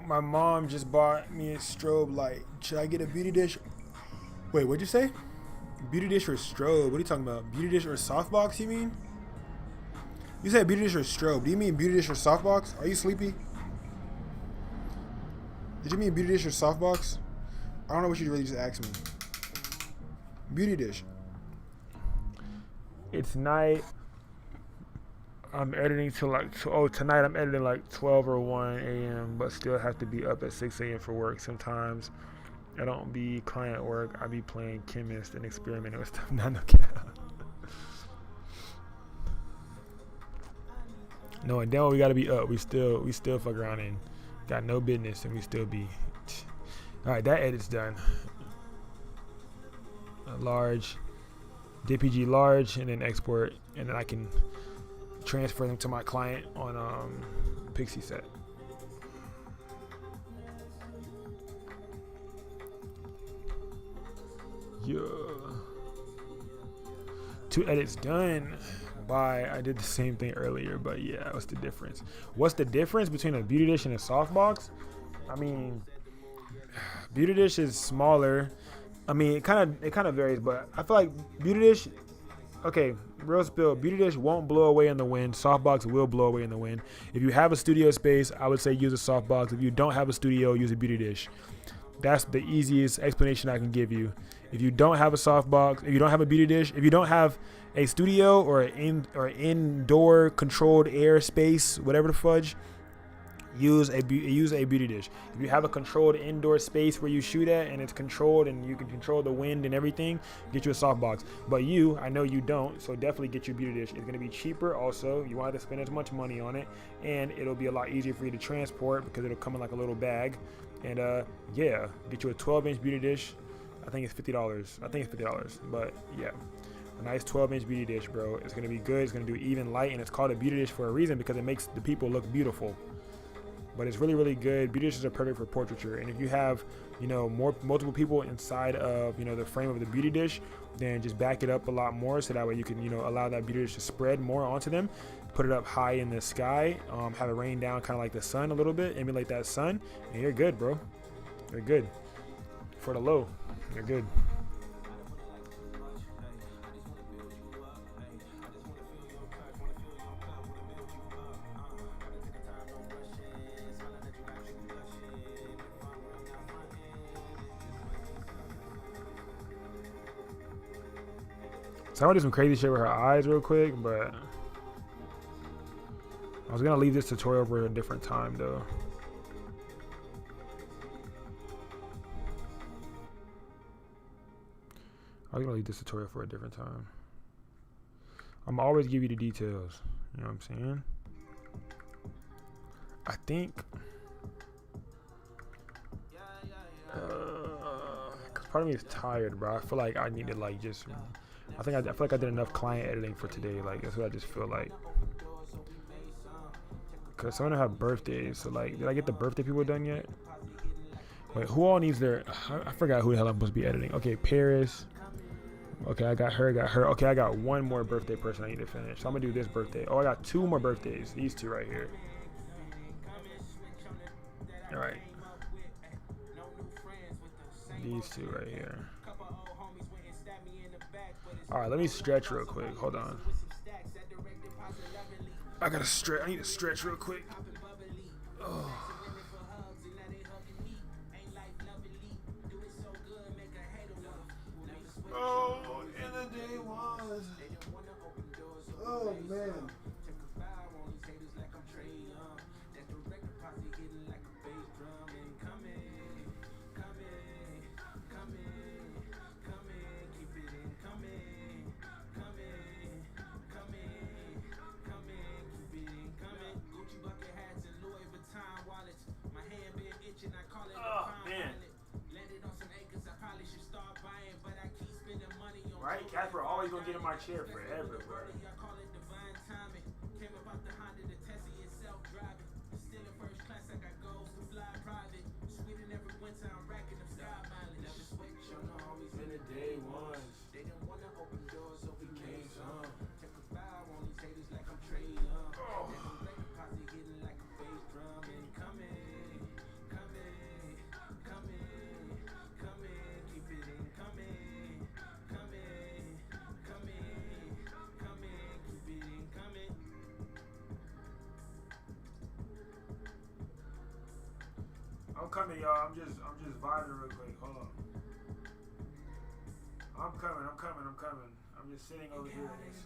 My mom just bought me a strobe light. Should I get a beauty dish? Wait, what'd you say? Beauty dish or strobe? What are you talking about? Beauty dish or softbox, you mean? You said beauty dish or strobe. Do you mean beauty dish or softbox? Are you sleepy? Did you mean beauty dish or softbox? I don't know what you really just asked me. Beauty dish. It's night. I'm editing till tonight I'm editing like 12 or 1 a.m. but still have to be up at 6 a.m. for work. Sometimes I don't be client work. I be playing chemist and experimenting with stuff. No, and then we gotta be up. We still fuck around and got no business, and we still be. All right, that edit's done. Large, DPG large, and then export, and then I can transfer them to my client on Pixieset. Yeah. 2 edits done. Bye. I did the same thing earlier, but yeah, what's the difference? What's the difference between a beauty dish and a softbox? I mean, beauty dish is smaller. I mean, it kind of varies, but I feel like beauty dish, Okay, real spill. Beauty dish won't blow away in the wind. Softbox will blow away in the wind. If you have a studio space, I would say use a softbox. If you don't have a studio, use a beauty dish. That's the easiest explanation I can give you. If you don't have a softbox, if you don't have a beauty dish, if you don't have a studio or indoor controlled air space, whatever the fudge, use a beauty dish. If you have a controlled indoor space where you shoot at and it's controlled and you can control the wind and everything, get you a softbox. But I know you don't, so definitely get your beauty dish. It's going to be cheaper also. You won't have to spend as much money on it, and it'll be a lot easier for you to transport because it'll come in like a little bag. And yeah, get you a 12-inch beauty dish. I think it's $50. But yeah, a nice 12-inch beauty dish, bro. It's going to be good. It's going to do even light, and it's called a beauty dish for a reason because it makes the people look beautiful. But it's really, really good. Beauty dishes are perfect for portraiture. And if you have, multiple people inside of, the frame of the beauty dish, then just back it up a lot more so that way you can, allow that beauty dish to spread more onto them. Put it up high in the sky, have it rain down kind of like the sun a little bit, emulate that sun, and you're good, bro. You're good. For the low, you're good. So I'm gonna do some crazy shit with her eyes real quick, but I was gonna leave this tutorial for a different time though. I'm gonna leave this tutorial for a different time. I'm always give you the details. You know what I'm saying? I think cause part of me is tired, bro. I feel like I need to like just I feel like I did enough client editing for today. Like that's what I just feel like. Cause some of them have birthdays. So like, did I get the birthday people done yet? Wait, who all needs their? I forgot who the hell I'm supposed to be editing. Okay, Paris. Okay, I got her. Okay, I got one more birthday person I need to finish. So I'm gonna do this birthday. Oh, I got two more birthdays. These two right here. All right. These two right here. All right, let me stretch real quick. Hold on. I gotta stretch. I need to stretch real quick. Oh. Oh, in the day was. Oh man. Right? Casper always gonna get in my chair forever, bro. In the day ones. They didn't wanna open doors, so we came some. Take a bow on these haters like I'm Trey Young. Posse hitting like a bass drum and coming, keep it in coming. I'm coming, y'all. I'm just vibing real quick. Hold on. I'm coming. I'm just sitting over here in this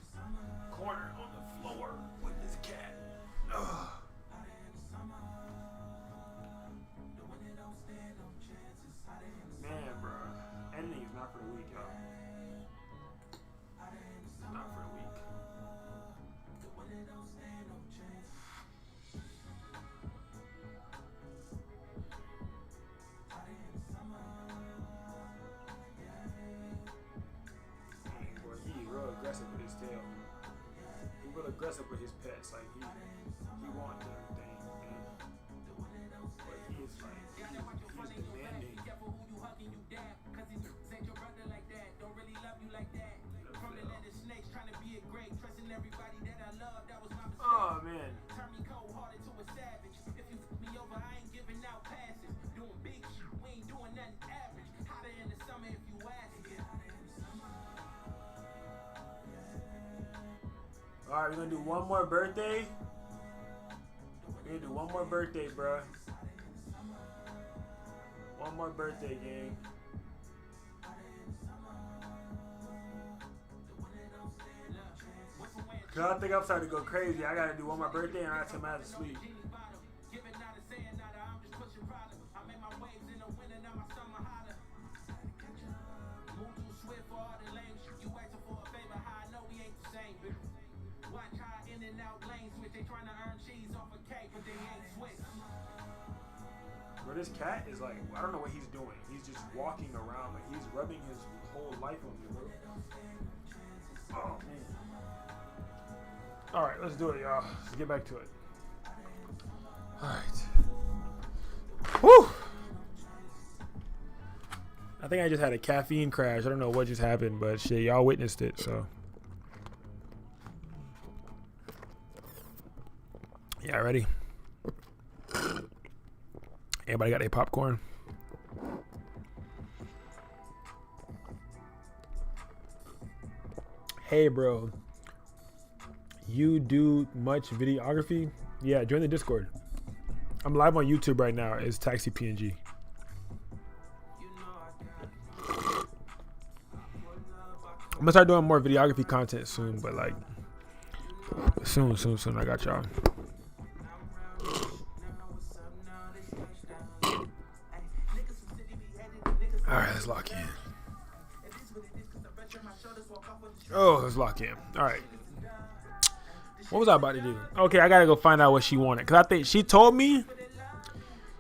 corner on the floor with this cat. Ugh. Man, bro. Editing is not for the weak, y'all. Not for the weak. Aggressive with his tail. He real aggressive with his pets. Like he wants everything, man. But he is like he's demanding. Oh man. Alright, we're gonna do one more birthday. We're gonna do one more birthday, bruh. One more birthday, gang. Cause I think I'm starting to go crazy. I gotta do one more birthday and I gotta take my ass to sleep. Bro, this cat is like, I don't know what he's doing. He's just walking around, like he's rubbing his whole life on me, bro. Oh, man. All right, let's do it, y'all. Let's get back to it. All right. Woo! I think I just had a caffeine crash. I don't know what just happened, but shit, y'all witnessed it, so. Yeah, ready? Everybody got their popcorn? Hey, bro. You do much videography? Yeah, join the Discord. I'm live on YouTube right now. It's Taxi PNG. I'm gonna start doing more videography content soon, but like soon. I got y'all. All right, let's lock in. Oh, let's lock in. All right. What was I about to do? Okay, I gotta go find out what she wanted. Cause I think she told me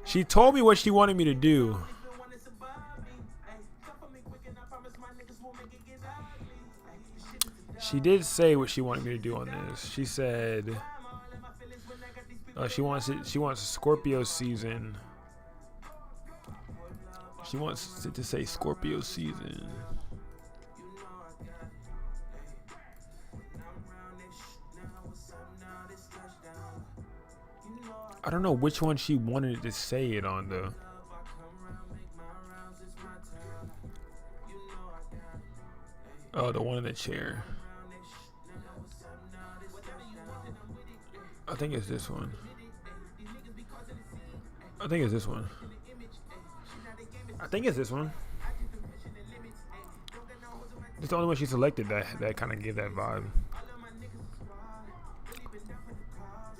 what she wanted me to do. She did say what she wanted me to do on this. She said she wants Scorpio season. She wants it to say Scorpio season. I don't know which one she wanted to say it on though. Oh, the one in the chair. I think it's this one. I think it's this one. It's the only one she selected that kind of gave that vibe.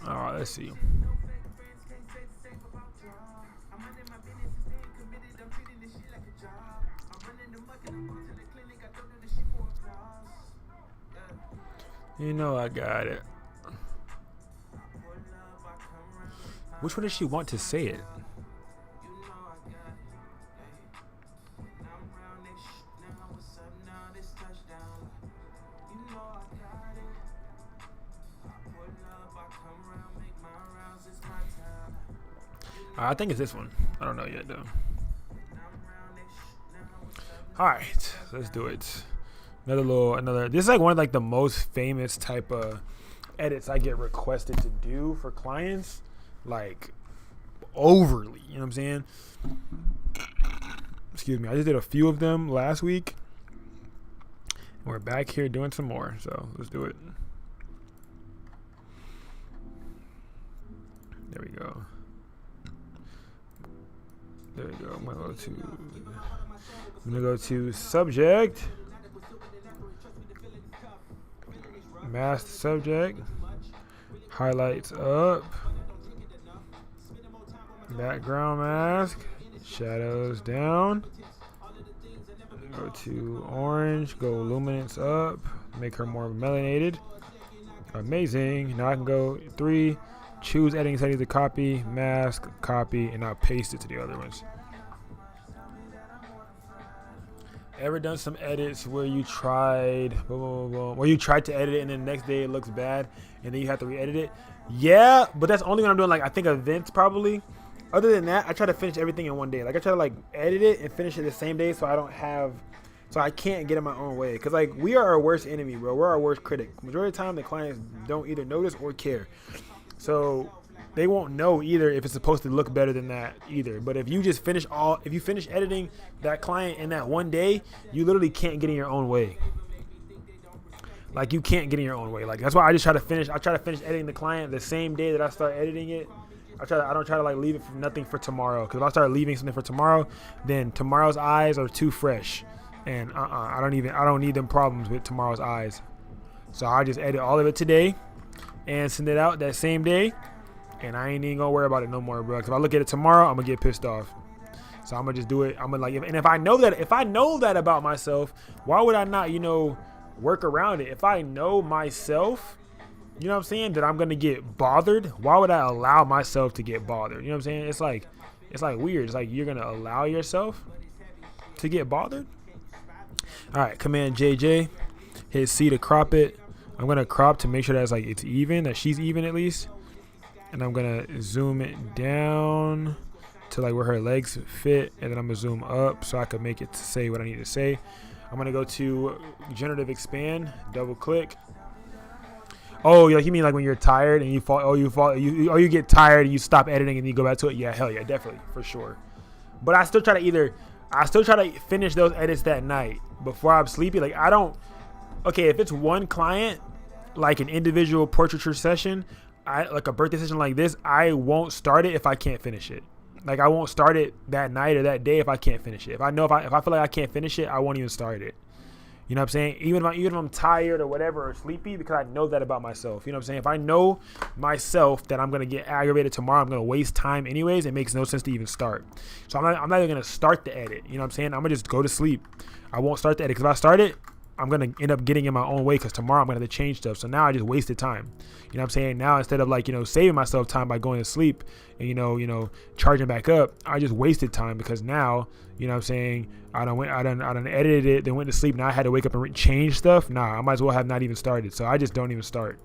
Alright, let's see. You know I got it. Which one does she want to say it? I think it's this one. I don't know yet though. All right, let's do it. Another. This is like one of like the most famous type of edits I get requested to do for clients, like overly. You know what I'm saying? Excuse me. I just did a few of them last week. And we're back here doing some more. So let's do it. There we go. There we go. I'm gonna go to subject. Mask subject. Highlights up. Background mask. Shadows down. Go to orange. Go luminance up. Make her more melanated. Amazing. Now I can go 3. Choose editing settings to copy, mask, copy, and now paste it to the other ones. Ever done some edits where you tried to edit it and then the next day it looks bad and then you have to re-edit it? Yeah, but that's only when I'm doing like I think events probably. Other than that, I try to finish everything in one day. Like I try to like edit it and finish it the same day so I can't get in my own way. Cause like we are our worst enemy, bro. We're our worst critic. Majority of the time the clients don't either notice or care. So they won't know either if it's supposed to look better than that either. But if you just finish editing that client in that one day, you literally can't get in your own way. Like, you can't get in your own way. Like, that's why I just try to finish. I try to finish editing the client the same day that I start editing it. I don't try to like leave it for nothing for tomorrow. Because if I start leaving something for tomorrow, then tomorrow's eyes are too fresh, and I don't need them problems with tomorrow's eyes. So I just edit all of it today and send it out that same day, and I ain't even gonna worry about it no more, bro. Because if I look at it tomorrow, I'm gonna get pissed off. So I'm gonna just do it. I'm gonna like, and if I know that about myself, why would I not, work around it? If I know myself, you know what I'm saying, that I'm gonna get bothered, why would I allow myself to get bothered? You know what I'm saying? It's like weird. It's like you're gonna allow yourself to get bothered. All right, Command JJ, hit C to crop it. I'm gonna crop to make sure that it's even, that she's even at least, and I'm gonna zoom it down to like where her legs fit, and then I'm gonna zoom up so I can make it to say what I need to say. I'm gonna go to generative expand, double click. Oh, you mean like when you're tired and you get tired and you stop editing and you go back to it? Yeah, hell yeah, definitely, for sure. But I still try to finish those edits that night before I'm sleepy. Like, okay, if it's one client, like an individual portraiture session, like a birthday session like this, I won't start it if I can't finish it. Like, I won't start it that night or that day if I can't finish it. If I feel like I can't finish it, I won't even start it. You know what I'm saying? Even if I'm tired or whatever or sleepy, because I know that about myself. You know what I'm saying? If I know myself that I'm gonna get aggravated tomorrow, I'm gonna waste time anyways, it makes no sense to even start. So I'm not even gonna start the edit. You know what I'm saying? I'm gonna just go to sleep. I won't start the edit, because if I start it, I'm gonna end up getting in my own way, because tomorrow I'm gonna have to change stuff. So now I just wasted time. You know what I'm saying? Now, instead of like, saving myself time by going to sleep and charging back up, I just wasted time, because now, you know what I'm saying, I done edited it, then went to sleep. Now I had to wake up and change stuff. Nah, I might as well have not even started. So I just don't even start.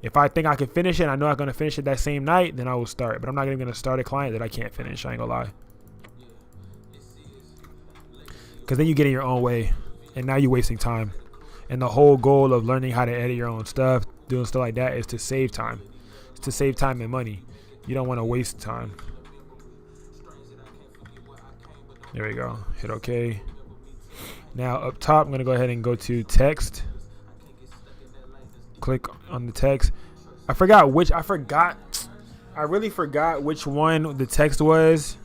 If I think I can finish it, I know I'm gonna finish it that same night, then I will start. But I'm not even gonna start a client that I can't finish. I ain't gonna lie. Because then you get in your own way, and now you're wasting time. And the whole goal of learning how to edit your own stuff, doing stuff like that, is to save time. It's to save time and money. You don't want to waste time. There we go. Hit OK. Now up top, I'm going to go ahead and go to text. Click on the text. I really forgot which one the text was.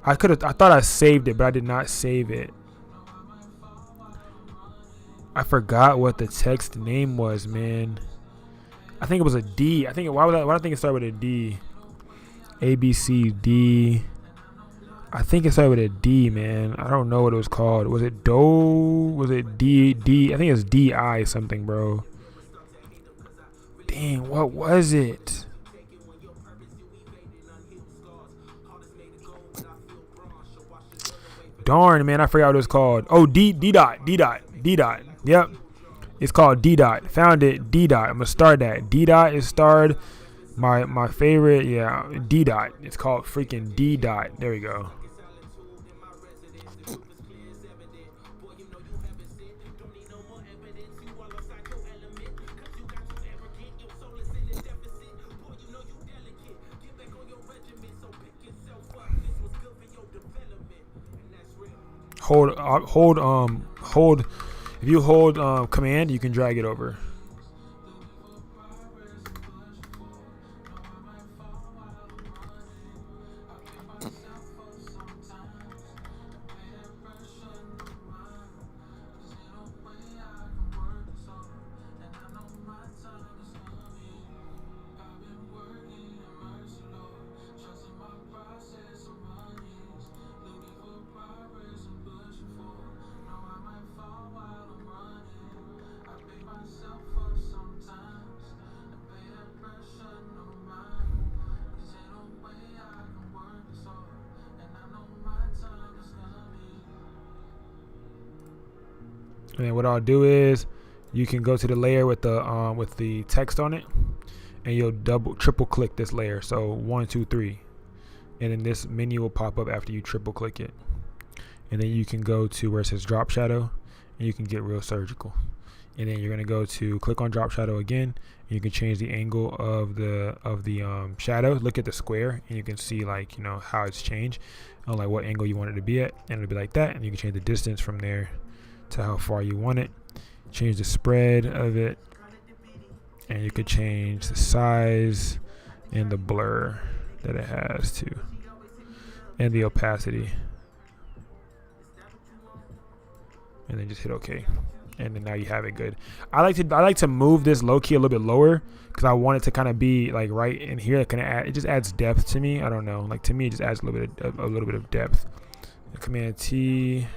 I thought I saved it, but I did not save it. I forgot what the text name was, man. I think it was a D. Why do I think it started with a D? A, B, C, D. I think it started with a D, man. I don't know what it was called. Was it Do? Was it D? I think it's D-I something, bro. Dang, what was it? Darn, man, I forgot what it was called. Oh, D dot. Yep. It's called D dot. Found it. D dot. I'm gonna start that. D dot is starred. My favorite, yeah, D dot. It's called freaking D dot. There we go. Hold. If you hold command, you can drag it over. And then what I'll do is, you can go to the layer with the text on it, and you'll triple click this layer. So 1, 2, 3, and then this menu will pop up after you triple click it. And then you can go to where it says drop shadow, and you can get real surgical. And then you're gonna go to click on drop shadow again. And you can change the angle of the shadow. Look at the square, and you can see how it's changed, on like what angle you want it to be at, and it'll be like that. And you can change the distance from there to how far you want it. change the spread of it, and you could change the size and the blur that it has too, and the opacity, and then just hit OK, and then now you have it good. I like to move this low key a little bit lower because I want it to kind of be like right in here. It just adds depth to me. I don't know, like to me it just adds a little bit of depth. Command T,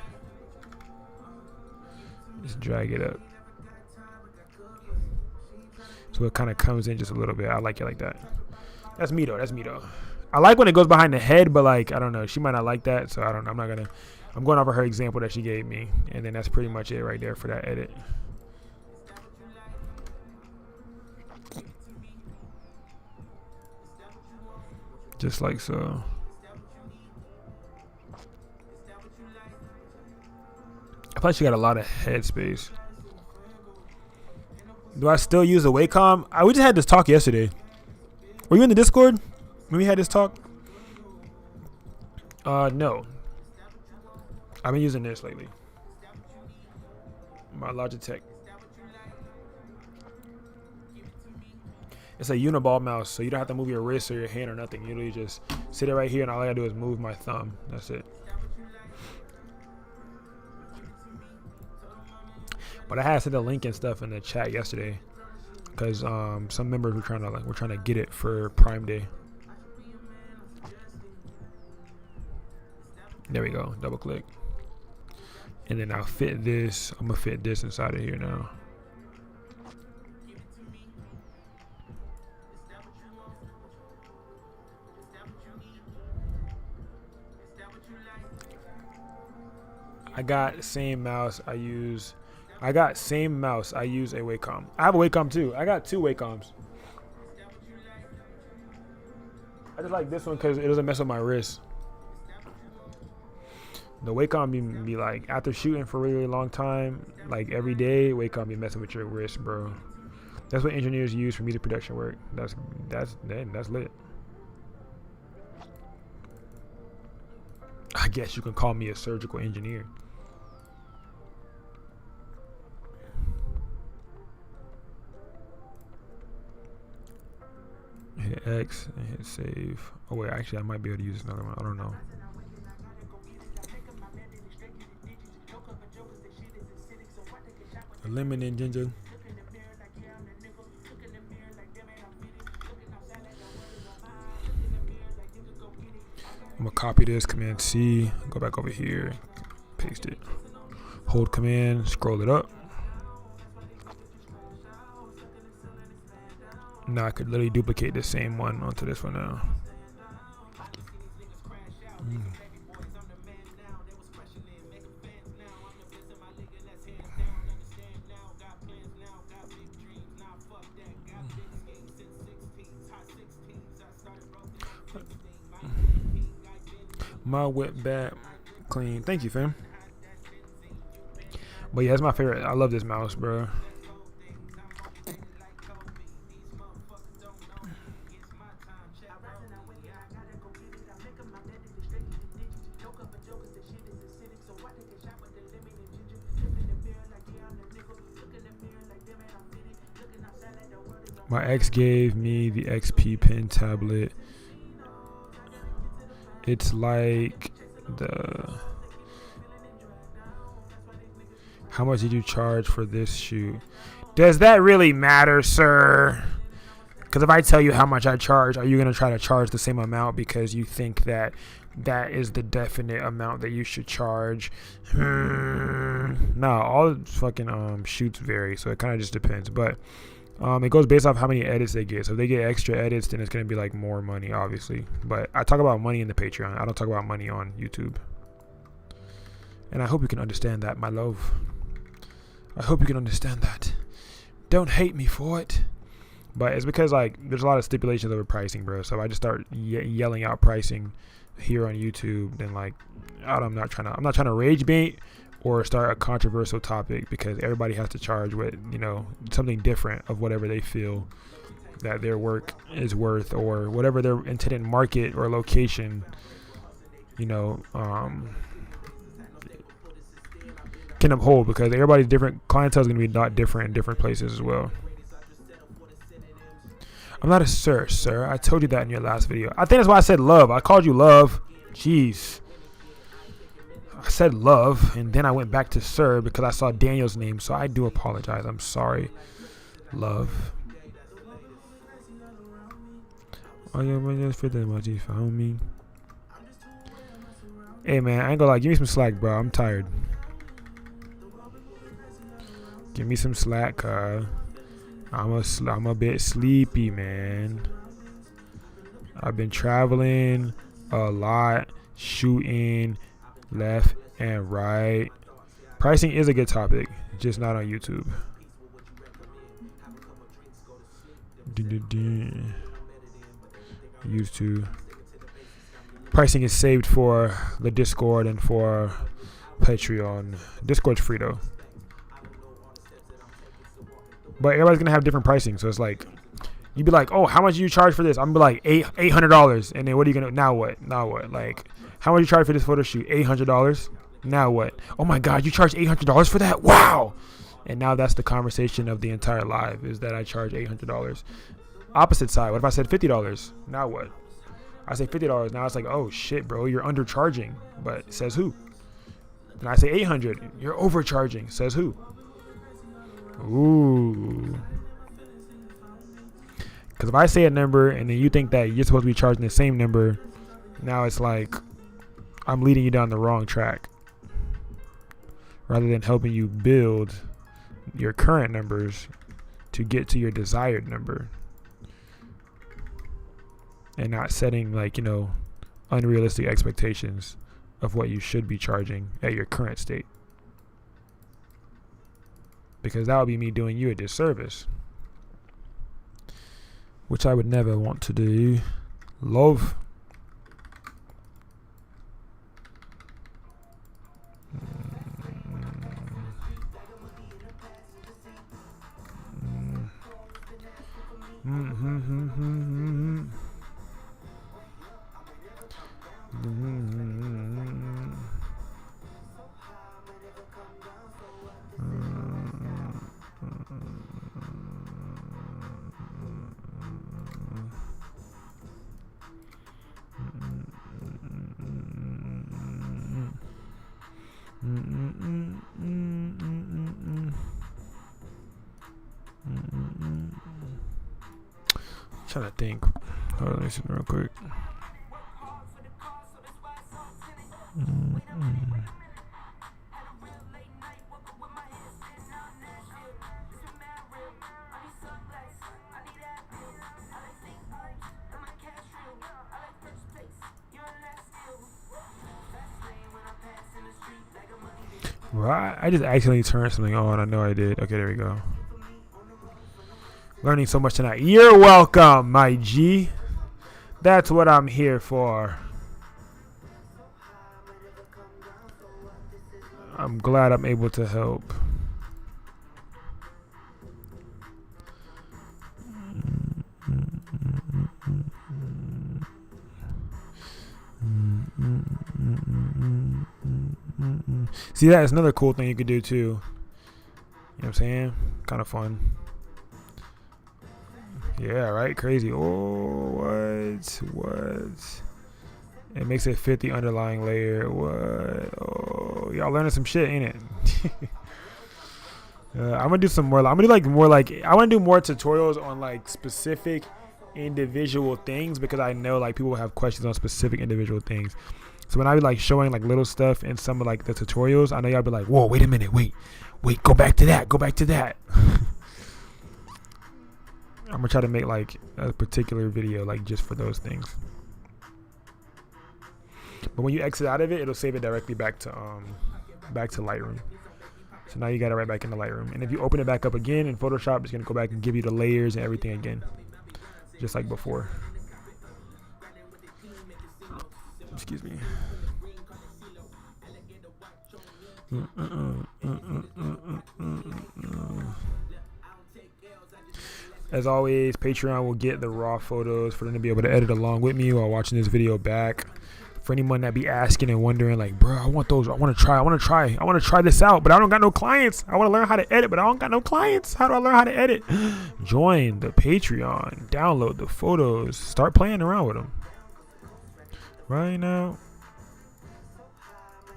just drag it up so it kind of comes in just a little bit. I like it like that. That's me though. I like when it goes behind the head, but like I don't know, she might not like that, so I don't know. I'm going over her example that she gave me, and then that's pretty much it right there for that edit. Just like so. I thought she got a lot of head space. Do I still use a Wacom? We just had this talk yesterday. Were you in the Discord when we had this talk? No. I've been using this lately. My Logitech. It's a uniball mouse, so you don't have to move your wrist or your hand or nothing. You literally just sit it right here, and all I gotta do is move my thumb. That's it. But I had sent a link and stuff in the chat yesterday because some members were trying to get it for Prime Day. There we go. Double click, and then I'll fit this. I'm gonna fit this inside of here now. I got same mouse I use. I got same mouse. I use a Wacom. I have a Wacom too. I got 2 Wacoms. I just like this one because it doesn't mess with my wrist. The Wacom be like, after shooting for a really, really long time, like every day, Wacom be messing with your wrist, bro. That's what engineers use for music production work. That's lit. I guess you can call me a surgical engineer. Hit X and hit save. Oh wait, actually I might be able to use another one. I don't know. A lemon and ginger. I'm gonna copy this, Command C, go back over here, paste it. Hold Command, scroll it up. Now I could literally duplicate the same one onto this one now. My whip back clean. Thank you, fam. But yeah, that's my favorite. I love this mouse, bro. My ex gave me the XP Pen tablet. It's like the... How much did you charge for this shoot? Does that really matter, sir? Because if I tell you how much I charge, are you going to try to charge the same amount because you think that that is the definite amount that you should charge? No, all fucking shoots vary, so it kind of just depends. But it goes based off how many edits they get. So if they get extra edits, then it's going to be like more money, obviously. But I talk about money in the Patreon. I don't talk about money on YouTube. And I hope you can understand that, my love. I hope you can understand that. Don't hate me for it. But it's because like there's a lot of stipulations over pricing, bro. So if I just start yelling out pricing here on YouTube, then like I'm not trying to rage bait or start a controversial topic, because everybody has to charge what, you know, something different of whatever they feel that their work is worth, or whatever their intended market or location, you know, can uphold, because everybody's different. Clientele is going to be not different in different places as well. I'm not a sir. I told you that in your last video. I think that's why I said love. I called you love. Jeez. I said love, and then I went back to sir because I saw Daniel's name, so I do apologize. I'm sorry. Love. Oh, yeah, man, just fit the emoji. Found me. Hey, man, I ain't gonna lie. Give me some slack, bro. I'm tired. Give me some slack, I'm a bit sleepy, man. I've been traveling a lot, shooting left and right. Pricing is a good topic, just not on YouTube. Used to. Pricing is saved for the Discord and for Patreon. Discord's free though. But everybody's gonna have different pricing, so it's like you'd be like, "Oh, how much do you charge for this?" I'm gonna be like $800, and then what are you gonna? Now what? Like, how much you charge for this photo shoot? $800. Now what? Oh my God, you charge $800 for that? Wow! And now that's the conversation of the entire live, is that I charge $800. Opposite side. What if I said $50? Now what? I say $50. Now it's like, oh shit, bro, you're undercharging. But says who? And I say $800. You're overcharging. Says who? Ooh. Because if I say a number and then you think that you're supposed to be charging the same number, now it's like I'm leading you down the wrong track, rather than helping you build your current numbers to get to your desired number, and not setting, like, you know, unrealistic expectations of what you should be charging at your current state. Because that would be me doing you a disservice, which I would never want to do. Love. Trying to think. Hold on, let me see real quick. Right, I just accidentally turned something on. I know I did. Okay, there we go. Learning so much tonight. You're welcome, my G. That's what I'm here for. I'm glad I'm able to help. See, that's another cool thing you could do too. You know what I'm saying? Kind of fun. Yeah, right? Crazy. Oh, what? It makes it fit the underlying layer. What? Oh, y'all learning some shit, ain't it? I'm gonna do some more. I'm gonna do I want to do more tutorials on like specific individual things, because I know like people have questions on specific individual things. So when I be like showing like little stuff in some of like the tutorials, I know y'all be like, whoa, wait a minute, wait, go back to that. I'm gonna try to make like a particular video like just for those things. But when you exit out of it, it'll save it directly back to Lightroom. So now you got it right back into Lightroom. And if you open it back up again in Photoshop, it's gonna go back and give you the layers and everything again, just like before. Excuse me. As always, Patreon will get the raw photos for them to be able to edit along with me while watching this video back. For anyone that be asking and wondering, like, bro, I want those. I want to try this out, but I don't got no clients. I want to learn how to edit, but I don't got no clients. How do I learn how to edit? Join the Patreon. Download the photos. Start playing around with them. Right now.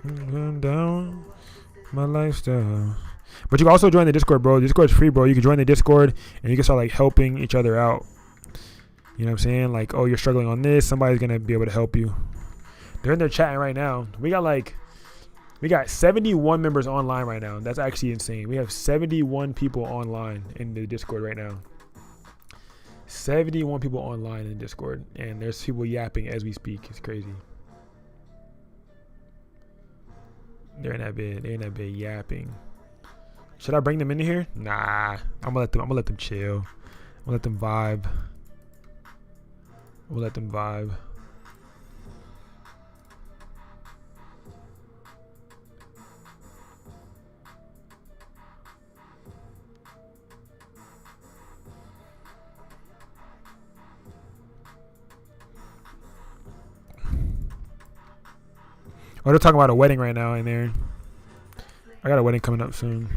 Down my lifestyle. But you can also join the Discord, bro. Discord's free, bro. You can join the Discord and you can start like helping each other out. You know what I'm saying? Like, oh, you're struggling on this. Somebody's gonna be able to help you. They're in there chatting right now. We got 71 members online right now. That's actually insane. We have 71 people online in the Discord right now. 71 people online in Discord, and there's people yapping as we speak. It's crazy. They're in that bed yapping. Should I bring them into here? Nah. I'm gonna let them chill. I'm gonna let them vibe. We'll let them vibe. Oh, they're talking about a wedding right now in there. I got a wedding coming up soon.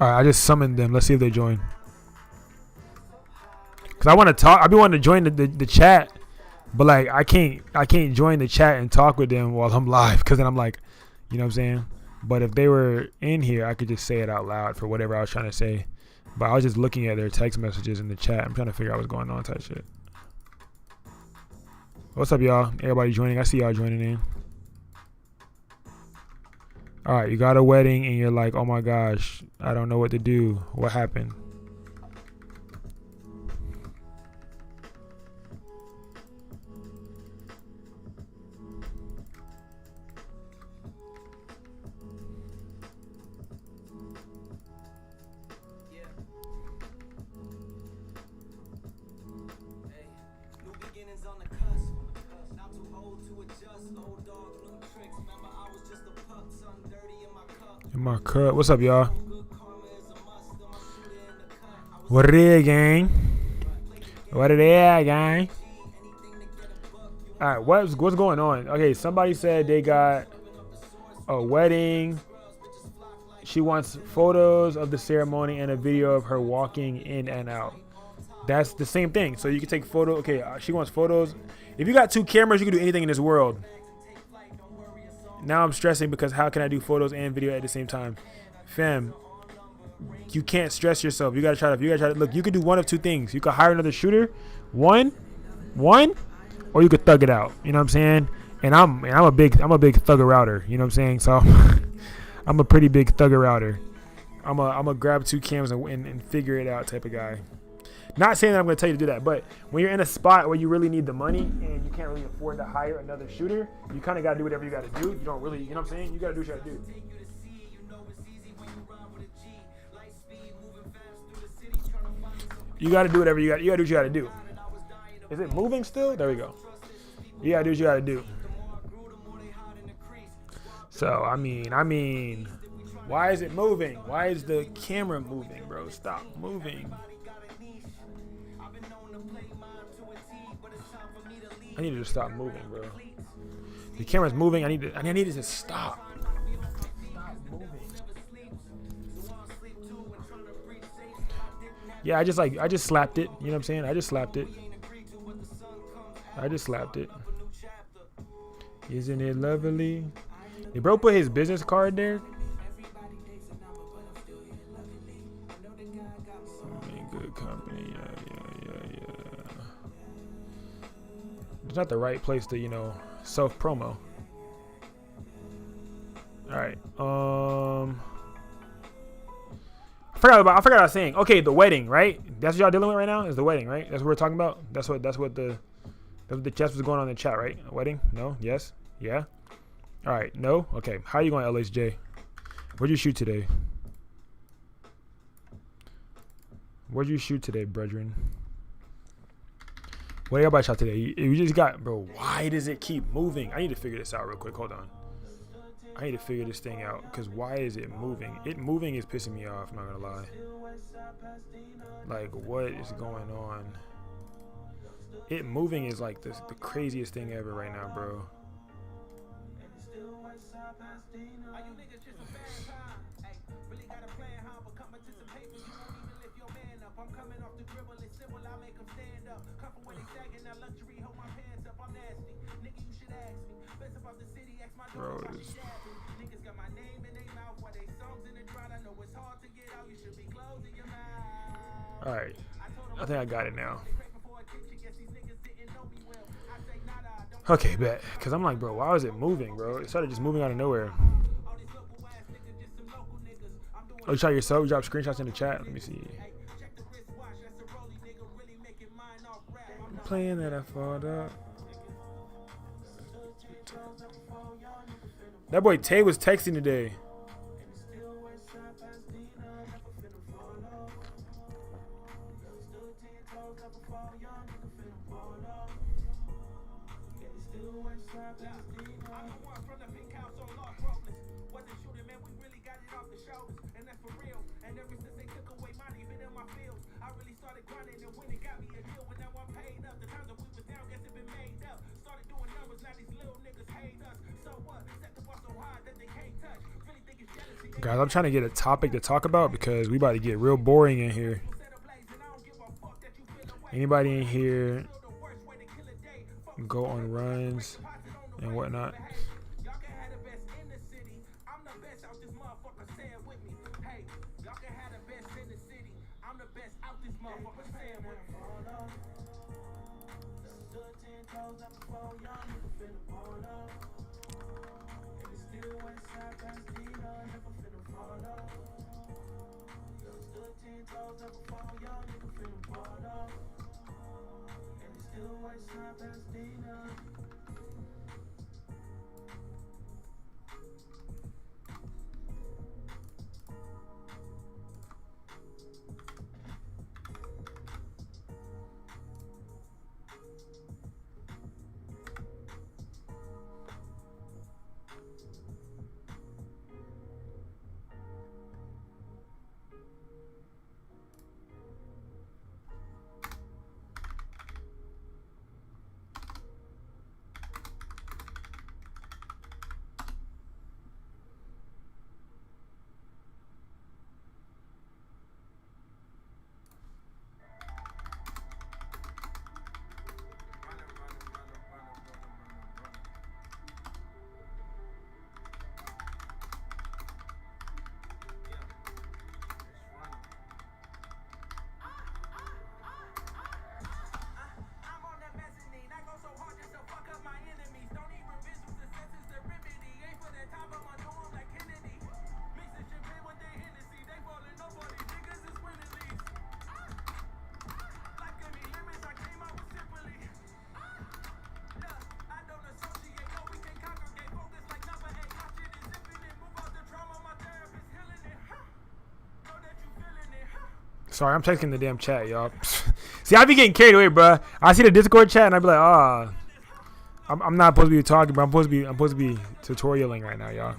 Alright, I just summoned them. Let's see if they join. Cause I want to talk. I be wanting to join the chat, but like I can't join the chat and talk with them while I'm live. Cause then I'm like, you know what I'm saying. But if they were in here, I could just say it out loud for whatever I was trying to say. But I was just looking at their text messages in the chat. I'm trying to figure out what's going on type shit. What's up, y'all? Everybody joining. I see y'all joining in. All right, you got a wedding and you're like, oh my gosh, I don't know what to do. What happened? In my cut. What's up, y'all? What it is, gang? What it is, gang? All right, what's going on? Okay, somebody said they got a wedding. She wants photos of the ceremony and a video of her walking in and out. That's the same thing. So you can take photo. Okay, she wants photos. If you got 2 cameras, you can do anything in this world. Now I'm stressing because how can I do photos and video at the same time? Fam, you can't stress yourself. You gotta try to look. You could do one of 2 things. You could hire another shooter, one, or you could thug it out. You know what I'm saying? And I'm a big thugger router. You know what I'm saying? So I'm a pretty big thugger router. I'm a grab 2 cameras and figure it out type of guy. Not saying that I'm going to tell you to do that, but when you're in a spot where you really need the money and you can't really afford to hire another shooter, you kind of got to do whatever you got to do. You don't really, you know what I'm saying? You got to do what you got to do. You got to do whatever you got to do what you got to do. Is it moving still? There we go. You got to do what you got to do. So, I mean, why is it moving? Why is the camera moving, bro? Stop moving. I need it to stop moving, bro. The camera's moving. I need it to stop. Stop moving. Yeah, I just slapped it. You know what I'm saying? I just slapped it. Isn't it lovely? Did bro put his business card there? Good company. Yeah. It's not the right place to, self promo. All right. I forgot what I was saying. Okay, the wedding, right? That's what y'all dealing with right now. Is the wedding, right? That's what we're talking about. That's what the chat was going on in the chat, right? A wedding? No? Yes? Yeah? All right, no? Okay, how you going, LHJ? Where'd you shoot today? Where'd you shoot today, brethren? What everybody shot today? You just got, bro, why does it keep moving? I need to figure this out real quick. Hold on. I need to figure this thing out, because why is it moving? It moving is pissing me off, I'm not gonna lie. Like, what is going on? It moving is like the craziest thing ever right now, bro. Bro, all right, I think I got it now. Okay, bet. Because I'm like, bro, why was it moving, bro? It started just moving out of nowhere. Oh, you shot yourself? You dropped screenshots in the chat? Let me see. Playing that I fought up. That boy Tay was texting today. Guys, I'm trying to get a topic to talk about because we about to get real boring in here. Anybody in here go on runs and whatnot? Sorry, I'm texting the damn chat, y'all. See, I be getting carried away, bro. I see the Discord chat and I be like, ah, I'm not supposed to be talking, but I'm supposed to be tutorialing right now, y'all.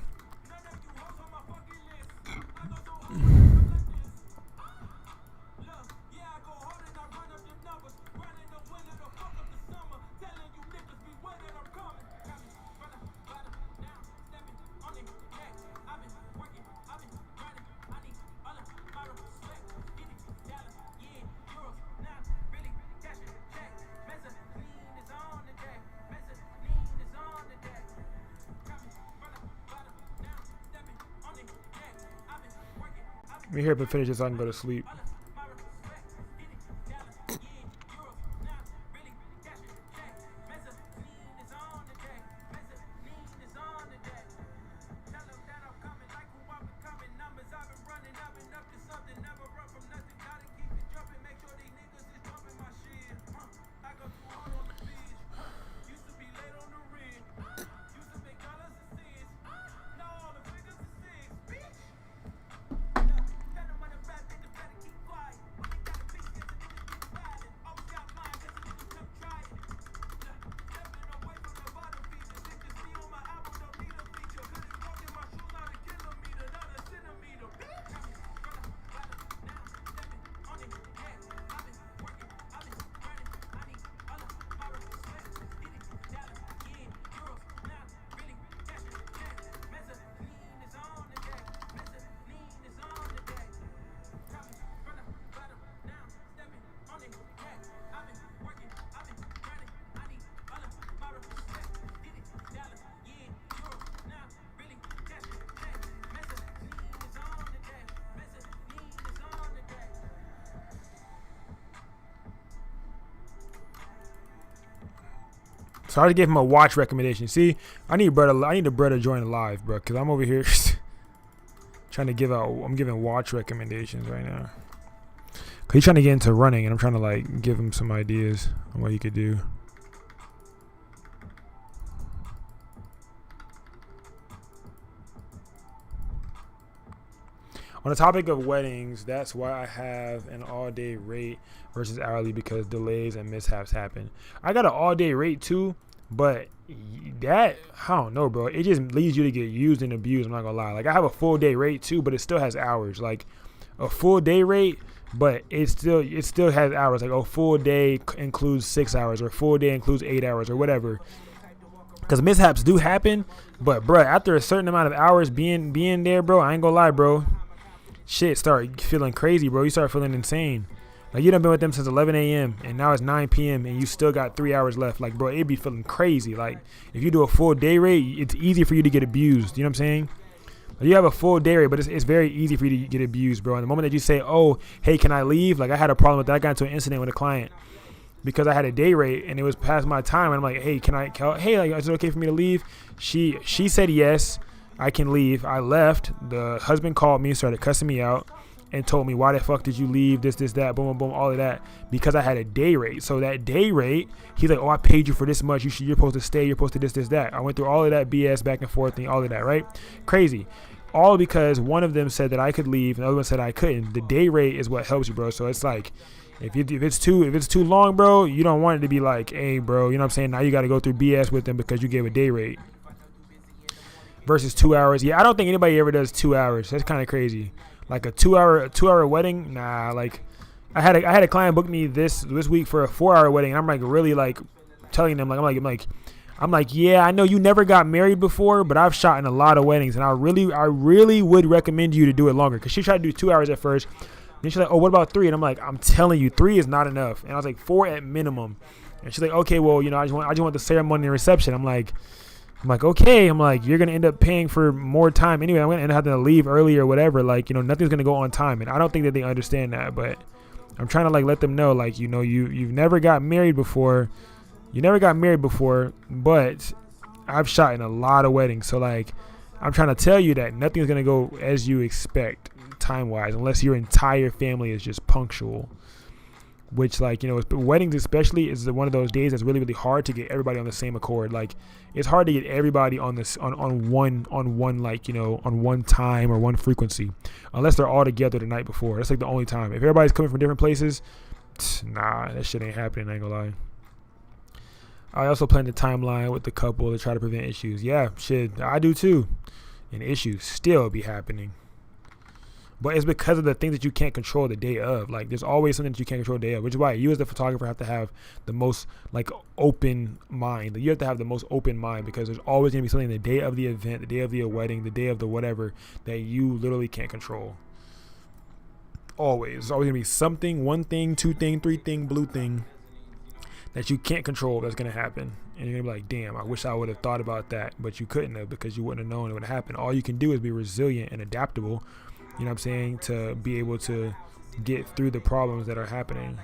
Let me hear up and finish this so I can go to sleep. So I just gave him a watch recommendation. See, I need the brother to join the live, bro, because I'm over here trying to I'm giving watch recommendations right now. Cause he's trying to get into running, and I'm trying to like give him some ideas on what he could do. On the topic of weddings, that's why I have an all-day rate versus hourly, because delays and mishaps happen. I got an all-day rate too, but that, I don't know, bro. It just leads you to get used and abused. I'm not gonna lie. Like, I have a full-day rate too, but it still has hours. Like a full-day rate, but it still has hours. Like a full day includes 6 hours, or a full day includes 8 hours, or whatever. Because mishaps do happen, but bro, after a certain amount of hours being there, bro, I ain't gonna lie, bro. Shit start feeling crazy, bro. You start feeling insane. Like, you done been with them since 11 a.m. and now it's 9 p.m. and you still got 3 hours left. Like, bro, it'd be feeling crazy. Like, if you do a full day rate, it's easy for you to get abused. You know what I'm saying? Like, you have a full day rate, but it's very easy for you to get abused, bro. And the moment that you say, oh, hey, can I leave? Like, I had a problem with that. I got into an incident with a client because I had a day rate and it was past my time. And I'm like, hey, like, is it okay for me to leave? She said yes. I can leave. I left. The husband called me, started cussing me out, and told me, why the fuck did you leave? This, that, boom, boom, boom, all of that. Because I had a day rate. So that day rate, he's like, oh, I paid you for this much. You're supposed to stay. You're supposed to this, that. I went through all of that BS back and forth and all of that, right? Crazy. All because one of them said that I could leave and the other one said I couldn't. The day rate is what helps you, bro. So it's like, if it's too long, bro, you don't want it to be like, hey, bro, you know what I'm saying? Now you got to go through BS with them because you gave a day rate. Versus 2 hours. Yeah, I don't think anybody ever does 2 hours. That's kind of crazy. Like a 2 hour wedding. Nah, like I had a client book me this week for a 4 hour wedding. And I'm like really like telling them I'm like, yeah, I know you never got married before, but I've shot in a lot of weddings, and I really would recommend you to do it longer. Cause she tried to do 2 hours at first. Then she's like, oh, what about 3? And I'm like, I'm telling you, 3 is not enough. And I was like, 4 at minimum. And she's like, okay, well, you know, I just want the ceremony and reception. I'm like, okay. I'm like, you're going to end up paying for more time. Anyway, I'm going to end up having to leave early or whatever. Like, you know, nothing's going to go on time. And I don't think that they understand that. But I'm trying to, like, let them know, like, you know, you've never got married before. You never got married before. But I've shot in a lot of weddings. So, like, I'm trying to tell you that nothing's going to go as you expect time-wise. Unless your entire family is just punctual. Which, like, you know, weddings especially is one of those days that's really, really hard to get everybody on the same accord. Like, it's hard to get everybody on this on one like, you know, on one time or one frequency, unless they're all together the night before. That's like the only time. If everybody's coming from different places, nah, that shit ain't happening. I ain't gonna lie. I also plan the timeline with the couple to try to prevent issues. Yeah, shit, I do too, and issues still be happening. But it's because of the things that you can't control the day of. Like, there's always something that you can't control the day of, which is why you as the photographer have to have the most, like, open mind. You have to have the most open mind, because there's always going to be something the day of the event, the day of the wedding, the day of the whatever, that you literally can't control. Always. There's always going to be something, one thing, two thing, three thing, blue thing that you can't control that's going to happen. And you're going to be like, damn, I wish I would have thought about that. But you couldn't have, because you wouldn't have known it would happen. All you can do is be resilient and adaptable. You know what I'm saying? To be able to get through the problems that are happening.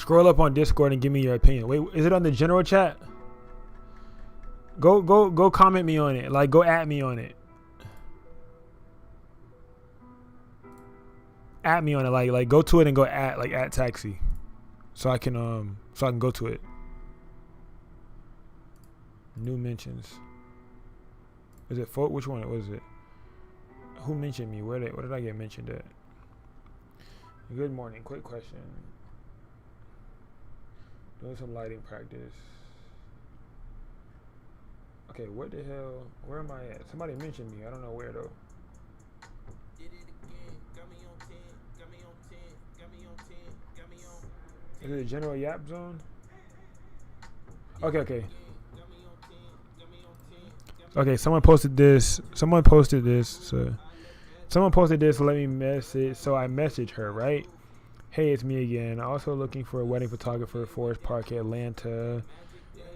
Scroll up on Discord and give me your opinion. Wait, is it on the general chat? Go comment me on it. Like, go at me on it. At me on it. Like go to it and go at taxi. So I can go to it. New mentions. Is it which one? What is it? Who mentioned me? Where did I get mentioned at? Good morning. Quick question. Doing some lighting practice. Okay, what the hell? Where am I at? Somebody mentioned me. I don't know where though. Is it a general yap zone? Okay. Okay, someone posted this. So someone posted this. Let me message. So I messaged her, right? Hey, it's me again. Also looking for a wedding photographer, Forest Park, Atlanta.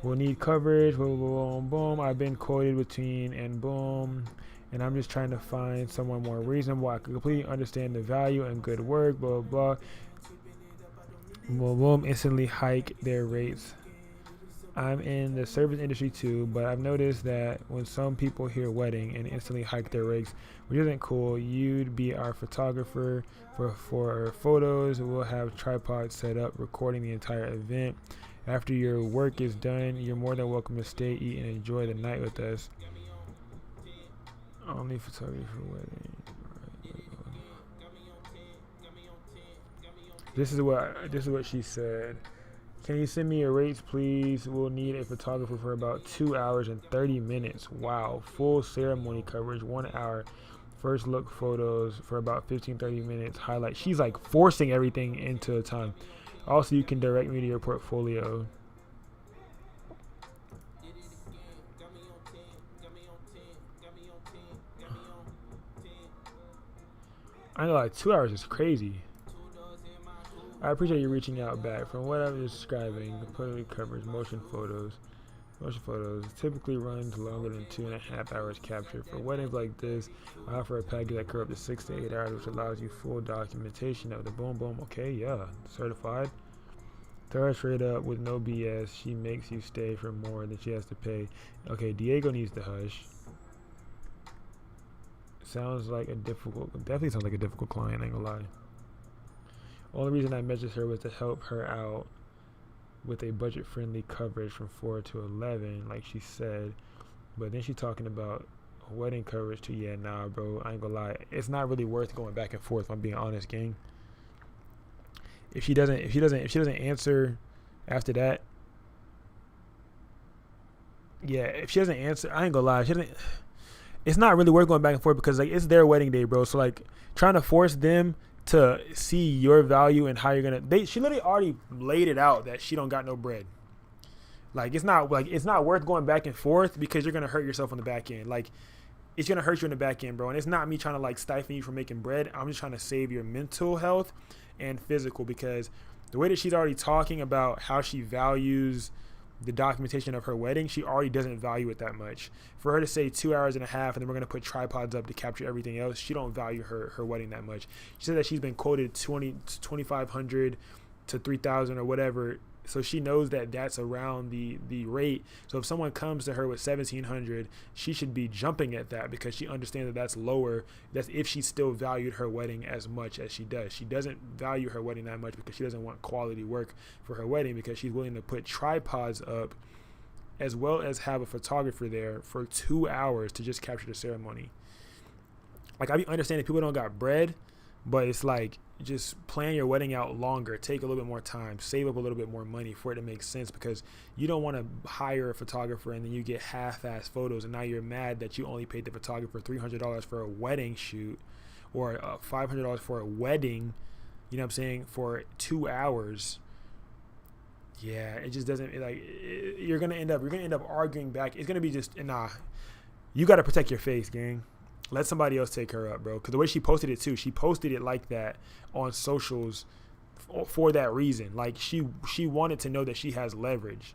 We'll need coverage. Boom, boom, boom. I've been quoted between and boom. And I'm just trying to find someone more reasonable. I can completely understand the value and good work. Blah, blah, blah. Boom, boom. Instantly hike their rates. I'm in the service industry too, but I've noticed that when some people hear wedding and instantly hike their rates, which isn't cool, you'd be our photographer for photos. We'll have tripods set up recording the entire event. After your work is done, you're more than welcome to stay, eat, and enjoy the night with us. Only photography for wedding. This is what she said. Can you send me your rates, please? We'll need a photographer for about 2 hours and 30 minutes. Wow. Full ceremony coverage, 1 hour. First look photos for about 15-30 minutes. Highlight. She's like forcing everything into a time. Also, you can direct me to your portfolio. I know, like 2 hours is crazy. I appreciate you reaching out back. From what I'm describing, completely covers motion photos. Motion photos typically runs longer than 2.5 hours capture. For weddings like this, I offer a package that covers up to 6 to 8 hours, which allows you full documentation of the boom boom. Okay, yeah, certified. Throw straight up with no BS. She makes you stay for more than she has to pay. Okay, Diego needs to hush. Definitely sounds like a difficult client, I ain't gonna lie. Only reason I messaged her was to help her out with a budget-friendly coverage from 4 to 11, like she said. But then she's talking about wedding coverage too. Yeah, nah, bro. I ain't gonna lie. It's not really worth going back and forth. If I'm being honest, gang. If she doesn't answer after that, yeah. If she doesn't answer, I ain't gonna lie. It's not really worth going back and forth because like it's their wedding day, bro. So like trying to force them to see your value and how you're gonna. She literally already laid it out that she don't got no bread. Like it's not worth going back and forth because you're gonna hurt yourself on the back end. Like it's gonna hurt you in the back end, bro. And it's not me trying to like stifle you from making bread. I'm just trying to save your mental health and physical because the way that she's already talking about how she values the documentation of her wedding, she already doesn't value it that much. For her to say 2 hours and a half and then we're going to put tripods up to capture everything else, she don't value her wedding that much. She said that she's been quoted $2,500 to $3,000 or whatever, so she knows that that's around the rate. So if someone comes to her with $1,700, she should be jumping at that because she understands that that's lower. That's if she still valued her wedding as much as she does. She doesn't value her wedding that much because she doesn't want quality work for her wedding because she's willing to put tripods up as well as have a photographer there for 2 hours to just capture the ceremony. Like I understand that people don't got bread, but it's like just plan your wedding out longer, take a little bit more time, save up a little bit more money for it to make sense because you don't want to hire a photographer and then you get half-ass photos and now you're mad that you only paid the photographer $300 for a wedding shoot or $500 for a wedding, you know what I'm saying, for 2 hours. Yeah, it just doesn't you're gonna end up arguing back. It's gonna be just you got to protect your face, gang. Let somebody else take her up, bro. Because the way she posted it too, she posted it like that on socials for that reason. Like she wanted to know that she has leverage,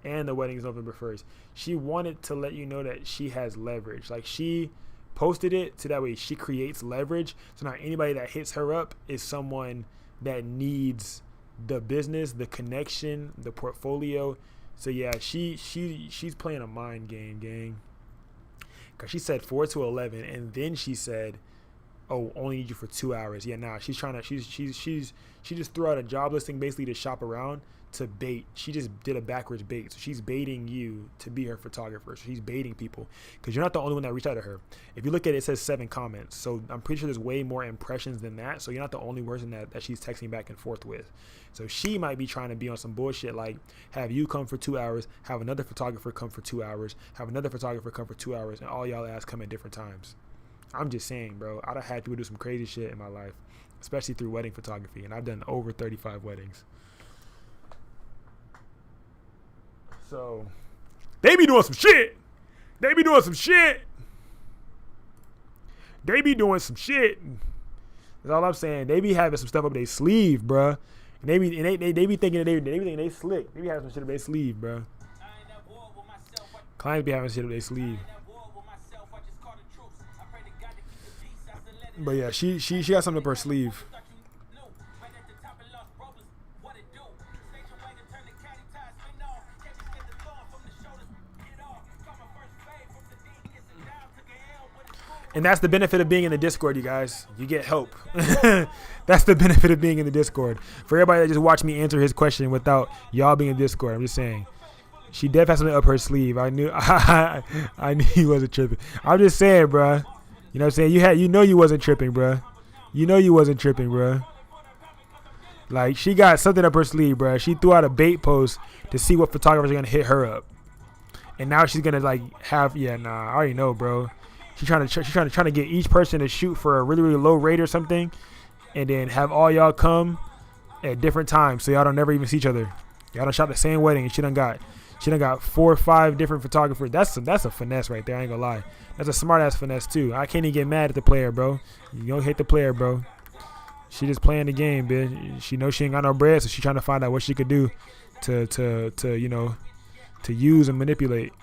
and the wedding is November 1st. She wanted to let you know that she has leverage. Like she posted it so that way she creates leverage. So now anybody that hits her up is someone that needs the business, the connection, the portfolio. So yeah, she's playing a mind game, gang. Cause she said 4 to 11, and then she said, "Oh, only need you for 2 hours." Yeah, nah, she just threw out a job listing basically to shop around to bait. She just did a backwards bait. So she's baiting you to be her photographer. So she's baiting people because you're not the only one that reached out to her. If you look at it, it says 7 comments. So I'm pretty sure there's way more impressions than that. So you're not the only person that she's texting back and forth with. So she might be trying to be on some bullshit like have you come for 2 hours, have another photographer come for 2 hours, have another photographer come for 2 hours, and all y'all ass come at different times. I'm just saying, bro. I've had people do some crazy shit in my life, especially through wedding photography, and I've done over 35 weddings. So, they be doing some shit. They be doing some shit. They be doing some shit. That's all I'm saying. They be having some stuff up their sleeve, bruh. And they be thinking they slick. They be having some shit up their sleeve, bruh. Clients be having shit up their sleeve. But yeah, she got something up her sleeve. And that's the benefit of being in the Discord, you guys. You get help. That's the benefit of being in the Discord. For everybody that just watched me answer his question without y'all being in Discord, I'm just saying. She definitely has something up her sleeve. I knew he wasn't tripping. I'm just saying, bruh. You know what I'm saying? You wasn't tripping, bruh. You know you wasn't tripping, bruh. Like, she got something up her sleeve, bruh. She threw out a bait post to see what photographers are going to hit her up. And now she's going to, like, have... Yeah, nah, I already know, bro. She's trying to get each person to shoot for a really, really low rate or something, and then have all y'all come at different times so y'all don't never even see each other. Y'all done shot the same wedding, and she done got 4 or 5 different photographers. That's a finesse right there. I ain't gonna lie. That's a smart ass finesse too. I can't even get mad at the player, bro. You don't hate the player, bro. She just playing the game, bitch. She knows she ain't got no bread, so she trying to find out what she could do to you know, to use and manipulate.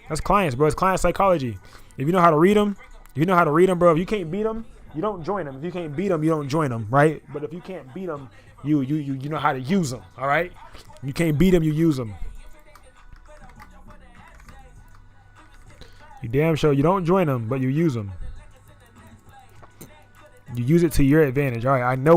That's clients, bro. It's client psychology. If you know how to read them, bro. If you can't beat them, you don't join them. If you can't beat them, you don't join them, right? But if you can't beat them, you know how to use them, all right? You can't beat them, you use them. You damn sure you don't join them, but you use them. You use it to your advantage. All right, I know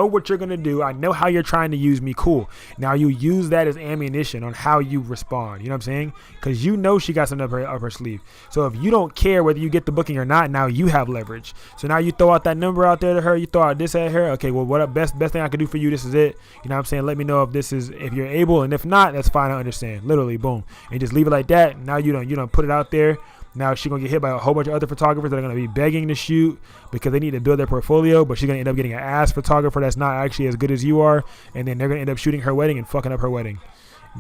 what you're gonna do. I know how you're trying to use me. Cool. Now you use that as ammunition on how you respond. You know what I'm saying? Because you know she got something up her sleeve. So if you don't care whether you get the booking or not, now you have leverage. So now you throw out that number out there to her. You throw out this at her. Okay, well, what best thing I can do for you? This is it. You know what I'm saying? Let me know if you're able, and if not, that's fine. I understand. Literally, boom, and just leave it like that. Now you don't put it out there. Now she's going to get hit by a whole bunch of other photographers that are going to be begging to shoot because they need to build their portfolio, but she's going to end up getting an ass photographer that's not actually as good as you are, and then they're going to end up shooting her wedding and fucking up her wedding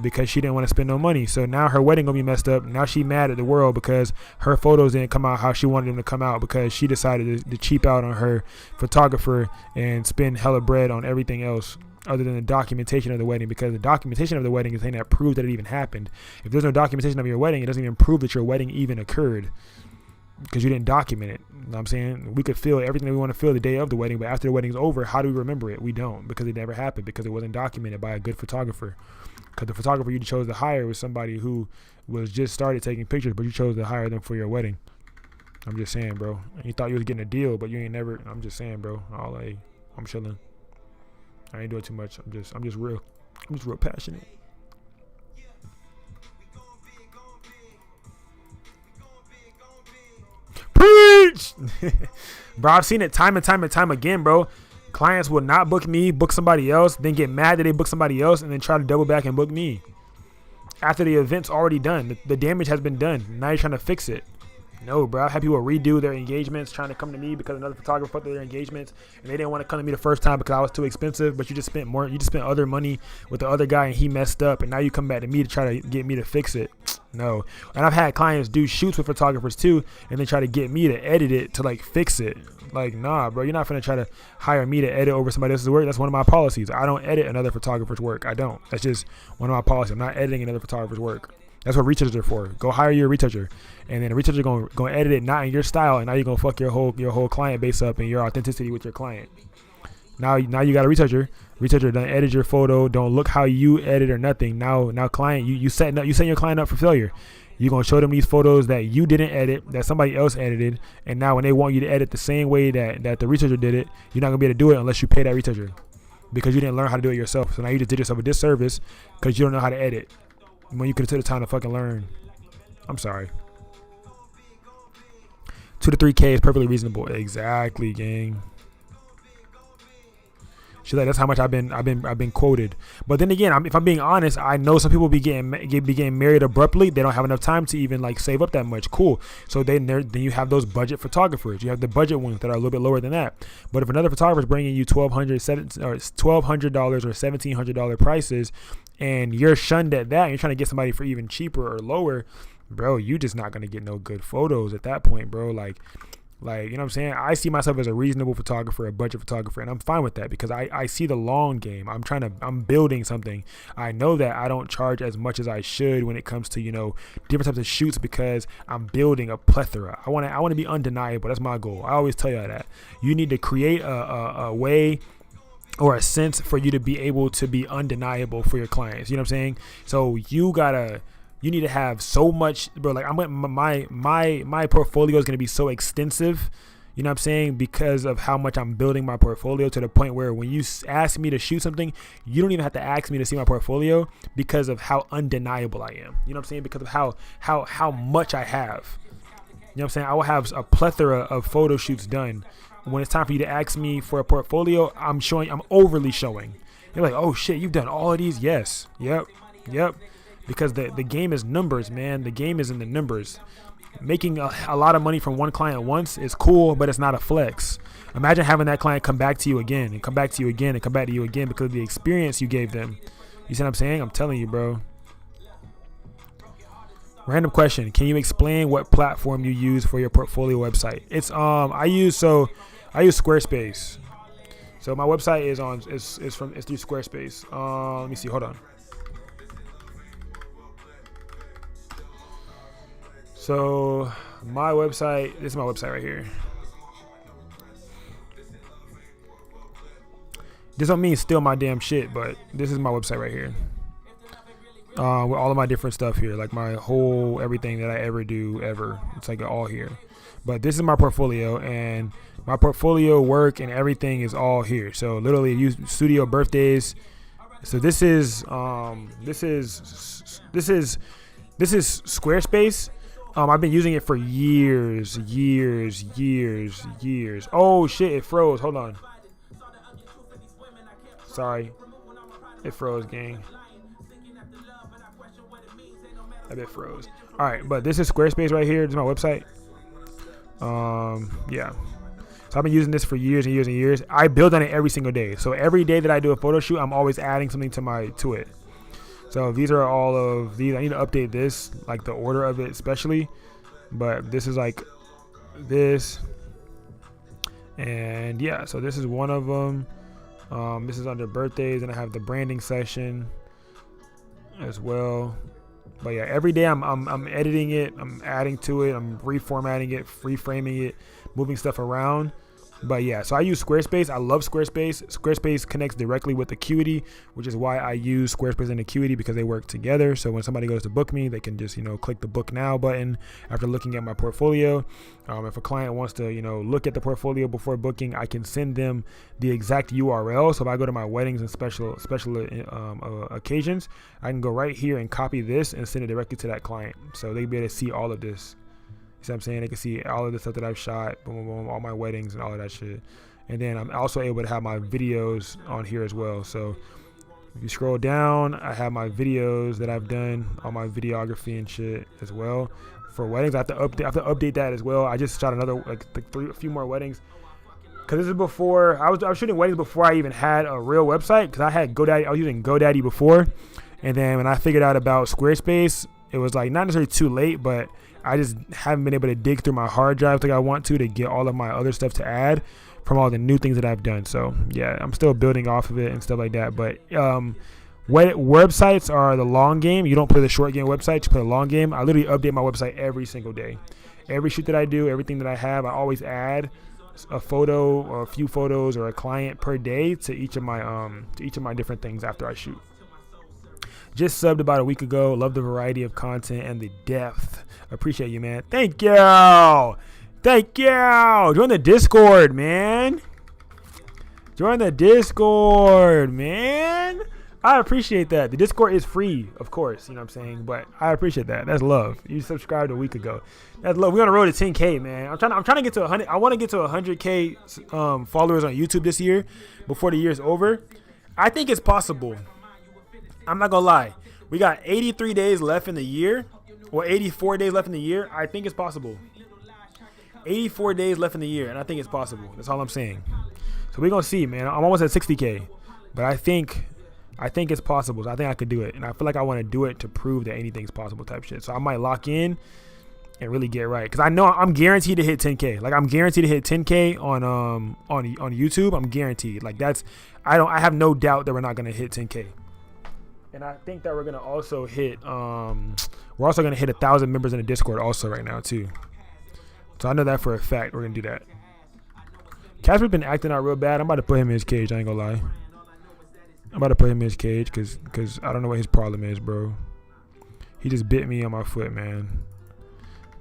because she didn't want to spend no money. So now her wedding going to be messed up. Now she mad at the world because her photos didn't come out how she wanted them to come out because she decided to cheap out on her photographer and spend hella bread on everything else other than the documentation of the wedding, because the documentation of the wedding is the thing that proves that it even happened. If there's no documentation of your wedding, it doesn't even prove that your wedding even occurred because you didn't document it. You know what I'm saying? We could feel everything that we want to feel the day of the wedding, but after the wedding's over, how do we remember it? We don't, because it never happened, because it wasn't documented by a good photographer. Because the photographer you chose to hire was somebody who was just started taking pictures, but you chose to hire them for your wedding. I'm just saying, bro. And you thought you was getting a deal, but you ain't never. I'm just saying, bro. I'm chilling. I ain't doing too much. I'm just real. I'm just real passionate. Preach! Bro, I've seen it time and time again, bro. Clients will not book me, book somebody else, then get mad that they book somebody else, and then try to double back and book me. After the event's already done. The damage has been done. Now you're trying to fix it. No, bro. I've had people redo their engagements trying to come to me because another photographer put their engagements and they didn't want to come to me the first time because I was too expensive, but you just spent more. You just spent other money with the other guy and he messed up, and now you come back to me to try to get me to fix it. No. And I've had clients do shoots with photographers too and then try to get me to edit it to like fix it. Like, nah, bro. You're not going to try to hire me to edit over somebody else's work. That's one of my policies. I don't edit another photographer's work. I don't. That's just one of my policies. I'm not editing another photographer's work. That's what retouchers are for. Go hire your retoucher, and then the retoucher going to edit it not in your style, and now you're gonna fuck your whole client base up and your authenticity with your client. Now you got a retoucher. Retoucher done edit your photo. Don't look how you edit or nothing. Now client, you setting your client up for failure. You're gonna show them these photos that you didn't edit, that somebody else edited, and now when they want you to edit the same way that the retoucher did it, you're not gonna be able to do it unless you pay that retoucher, because you didn't learn how to do it yourself. So now you just did yourself a disservice because you don't know how to edit when you could have took the time to fucking learn. I'm sorry. 2 to 3K is perfectly reasonable. Exactly, gang. She's like, that's how much I've been quoted. But then again, if I'm being honest, I know some people be getting married abruptly. They don't have enough time to even like save up that much. Cool. So then you have those budget photographers. You have the budget ones that are a little bit lower than that. But if another photographer is bringing you $1,200 or $1,700 prices, and you're shunned at that, and you're trying to get somebody for even cheaper or lower, bro, you just not gonna get no good photos at that point, bro. Like, you know what I'm saying? I see myself as a reasonable photographer, a budget photographer, and I'm fine with that because I see the long game. I'm building something. I know that I don't charge as much as I should when it comes to, different types of shoots, because I'm building a plethora. I want to be undeniable. That's my goal. I always tell y'all that. You need to create a way or a sense for you to be able to be undeniable for your clients. You know what I'm saying? So you need to have so much, bro. Like my portfolio is going to be so extensive, you know what I'm saying, because of how much I'm building my portfolio, to the point where when you ask me to shoot something, you don't even have to ask me to see my portfolio because of how undeniable I am. You know what I'm saying? Because of how much I have. You know what I'm saying? I will have a plethora of photo shoots done. When it's time for you to ask me for a portfolio, I'm overly showing. You're like, oh shit, you've done all of these? Yes. Yep. Because the game is numbers, man. The game is in the numbers. Making a lot of money from one client once is cool, but it's not a flex. Imagine having that client come back to you again and come back to you again and come back to you again because of the experience you gave them. You see what I'm saying? I'm telling you, bro. Random question. Can you explain what platform you use for your portfolio website? It's I use Squarespace. So my website is through Squarespace. Let me see. Hold on. So my website, this is my website right here. This don't mean steal my damn shit, but this is my website right here. With all of my different stuff here, like my whole everything that I ever do ever. It's like all here. But this is my portfolio, and my portfolio work and everything is all here. So literally use studio birthdays. So this is Squarespace. I've been using it for years. Oh shit, it froze. Hold on. Sorry. It froze, gang. A bit froze. Alright, but this is Squarespace right here. This is my website. Yeah. So I've been using this for years and years and years. I build on it every single day. So every day that I do a photo shoot, I'm always adding something to it. So these are all of these. I need to update this, like the order of it especially. But this is like this. And yeah, so this is one of them. This is under birthdays, and I have the branding section as well. But yeah, every day I'm editing it, I'm adding to it, I'm reformatting it, reframing it, moving stuff around. But yeah, so I use Squarespace. I love Squarespace. Squarespace connects directly with Acuity, which is why I use Squarespace and Acuity, because they work together. So when somebody goes to book me, they can just, click the book now button after looking at my portfolio. If a client wants to, look at the portfolio before booking, I can send them the exact URL. So if I go to my weddings and special occasions, I can go right here and copy this and send it directly to that client. So they'll be able to see all of this. You see what I'm saying? They can see all of the stuff that I've shot, boom, boom, boom, all my weddings and all of that shit. And then I'm also able to have my videos on here as well. So if you scroll down, I have my videos that I've done, all my videography and shit as well. For weddings, I have to update that as well. I just shot another a few more weddings. Cause this is before I was shooting weddings before I even had a real website. Cause I was using GoDaddy before, and then when I figured out about Squarespace, it was like not necessarily too late, but I just haven't been able to dig through my hard drive like I want to get all of my other stuff to add from all the new things that I've done. So yeah, I'm still building off of it and stuff like that. But websites are the long game. You don't play the short game website, you play the long game. I literally update my website every single day. Every shoot that I do, everything that I have, I always add a photo or a few photos or a client per day to each of my different things after I shoot. Just subbed about a week ago. Love the variety of content and the depth. Appreciate you, man. Thank you. Thank you. Join the Discord, man. Join the Discord, man. I appreciate that. The Discord is free, of course. You know what I'm saying? But I appreciate that. That's love. You subscribed a week ago. That's love. We're on the road to 10K, man. I'm trying to get to 100. I want to get to 100K followers on YouTube this year before the year's over. I think it's possible. I'm not gonna lie. We got 83 days left in the year, or 84 days left in the year. I think it's possible. 84 days left in the year, and I think it's possible. That's all I'm saying. So we're gonna see, man. I'm almost at 60K, but I think it's possible. So I think I could do it, and I feel like I want to do it to prove that anything's possible, type shit. So I might lock in and really get right, because I know I'm guaranteed to hit 10K. Like, I'm guaranteed to hit 10K on YouTube. I'm guaranteed. Like, I have no doubt that we're not gonna hit 10K. And I think that we're gonna also hit we're also gonna hit 1,000 members in the Discord also right now too. So I know that for a fact. We're gonna do that. Casper's been acting out real bad. I'm about to put him in his cage. I ain't gonna lie. I'm about to put him in his cage because I don't know what his problem is, bro. He just bit me on my foot, man.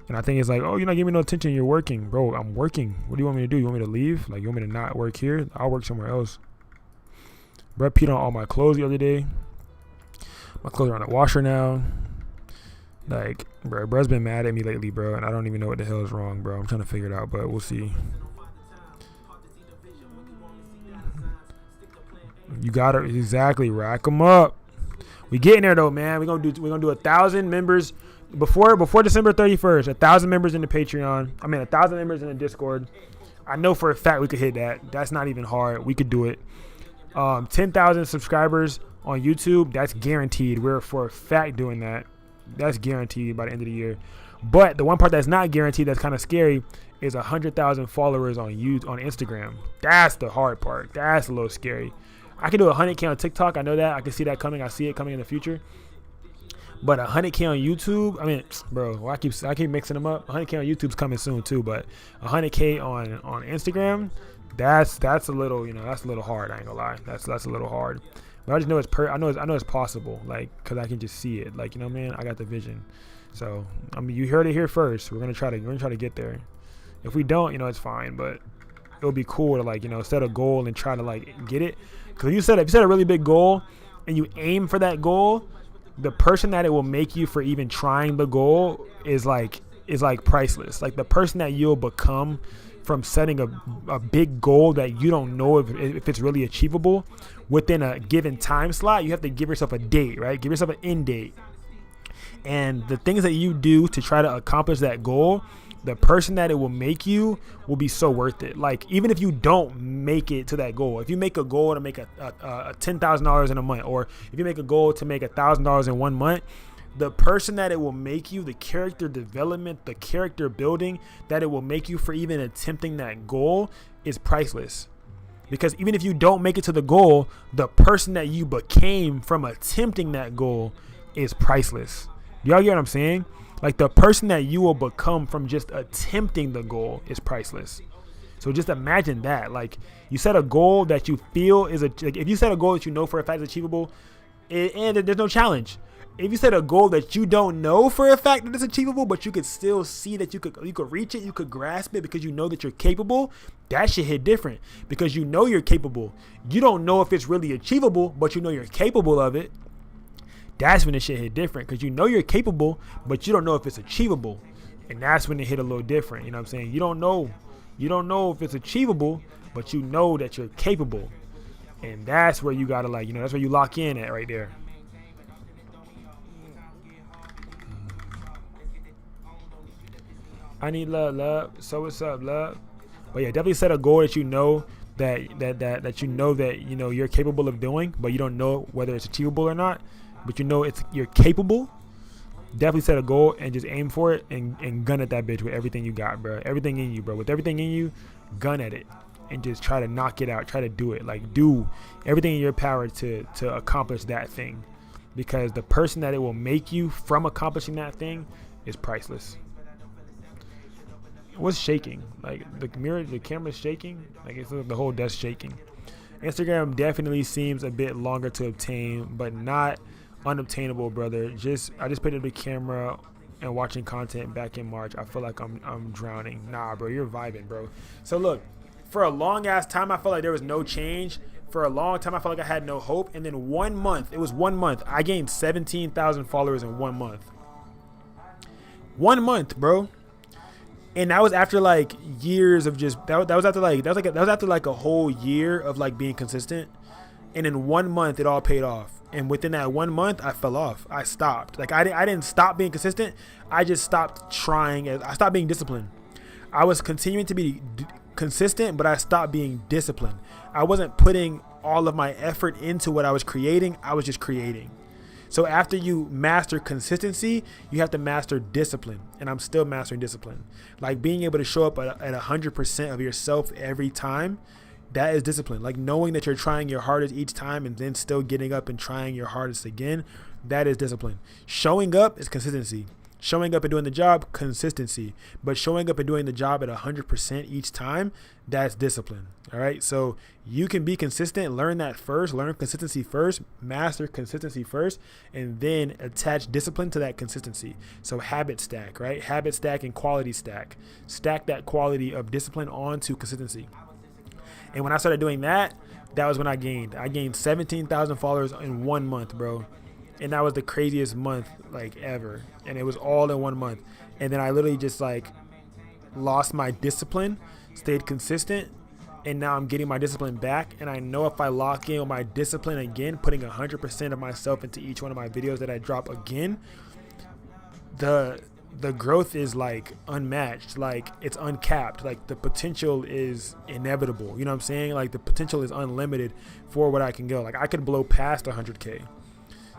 And I think it's like, oh, you're not giving me no attention. You're working, bro. I'm working. What do you want me to do? You want me to leave? Like, you want me to not work here? I'll work somewhere else. Bro, peed on all my clothes the other day. My clothes are on the washer now. Like, bro's been mad at me lately, bro, and I don't even know what the hell is wrong, bro. I'm trying to figure it out, but we'll see. You gotta exactly rack them up. We getting there though, man. We're gonna do 1,000 members before December 31st. 1,000 members in the Patreon. 1,000 members in the Discord. I know for a fact we could hit that. That's not even hard. We could do it. 10,000 subscribers on YouTube, that's guaranteed. We're for a fact doing that. That's guaranteed by the end of the year. But the one part that's not guaranteed, that's kind of scary, is 100,000 followers on Instagram. That's the hard part. That's a little scary. I can do 100K on TikTok. I know that. I can see that coming. I see it coming in the future. But 100K on YouTube, bro, I keep mixing them up. 100K on YouTube's coming soon too. But 100K on Instagram, that's a little, that's a little hard. I ain't gonna lie. That's a little hard. But I just know I know it's possible, like, because I can just see it. Like, man, I got the vision. So, you heard it here first. We're gonna try to get there. If we don't, it's fine. But it would be cool to, like, set a goal and try to, like, get it. Because if you set a really big goal and you aim for that goal, the person that it will make you for even trying the goal is like priceless. Like, the person that you'll become from setting a big goal that you don't know if it's really achievable within a given time slot. You have to give yourself a date, right? Give yourself an end date. And the things that you do to try to accomplish that goal, the person that it will make you will be so worth it. Like, even if you don't make it to that goal, if you make a goal to make a $10,000 in a month, or if you make a goal to make $1,000 in 1 month, the person that it will make you, the character development, the character building that it will make you for even attempting that goal is priceless. Because even if you don't make it to the goal, the person that you became from attempting that goal is priceless. Y'all get what I'm saying? Like, the person that you will become from just attempting the goal is priceless. So just imagine that. Like, you set a goal that you feel is if you set a goal that you know for a fact is achievable, and there's no challenge. If you set a goal that you don't know for a fact that it's achievable, but you could still see that you could reach it, you could grasp it because you know that you're capable, that shit hit different because you know you're capable. You don't know if it's really achievable, but you know you're capable of it. That's when the shit hit different because you know you're capable, but you don't know if it's achievable. And that's when it hit a little different. You know what I'm saying? You don't know if it's achievable, but you know that you're capable. And that's where you gotta, like, that's where you lock in at right there. I need love. So what's up, love? But yeah, definitely set a goal that you know you're capable of doing, but you don't know whether it's achievable or not. But you're capable. Definitely set a goal and just aim for it and gun at that bitch with everything you got, bro. Everything in you, bro. With everything in you, gun at it and just try to knock it out. Try to do it. Like, do everything in your power to accomplish that thing, because the person that it will make you from accomplishing that thing is priceless. what's shaking? Like the camera's shaking. Like it's the whole desk shaking. Instagram definitely seems a bit longer to obtain, but not unobtainable, brother. I just picked up the camera and watching content back in March. I feel like I'm drowning. Nah, bro, you're vibing, bro. So look, for a long ass time, I felt like there was no change. For a long time, I felt like I had no hope. And then 1 month, it was 1 month. I gained 17,000 followers in 1 month. 1 month, bro. And that was after like years of just that was after like a whole year of like being consistent. And in 1 month, it all paid off. And within that 1 month, I fell off. I stopped. Like I didn't stop being consistent. I just stopped trying. I stopped being disciplined. I was continuing to be consistent, but I stopped being disciplined. I wasn't putting all of my effort into what I was creating. I was just creating. So after you master consistency, you have to master discipline. And I'm still mastering discipline. Like being able to show up at 100% of yourself every time, that is discipline. Like knowing that you're trying your hardest each time and then still getting up and trying your hardest again, that is discipline. Showing up is consistency. Showing up and doing the job, consistency. But showing up and doing the job at 100% each time, that's discipline. All right. So you can be consistent. Learn that first. Learn consistency first. Master consistency first. And then attach discipline to that consistency. So habit stack, right? Habit stack and quality stack. Stack that quality of discipline onto consistency. And when I started doing that, that was when I gained 17,000 followers in 1 month, bro. And that was the craziest month like ever. And it was all in 1 month. And then I literally just like lost my discipline, stayed consistent. And now I'm getting my discipline back. And I know if I lock in with my discipline again, putting 100% of myself into each one of my videos that I drop again, the growth is like unmatched. Like it's uncapped. Like the potential is inevitable. You know what I'm saying? Like the potential is unlimited for what I can go. Like I could blow past 100K.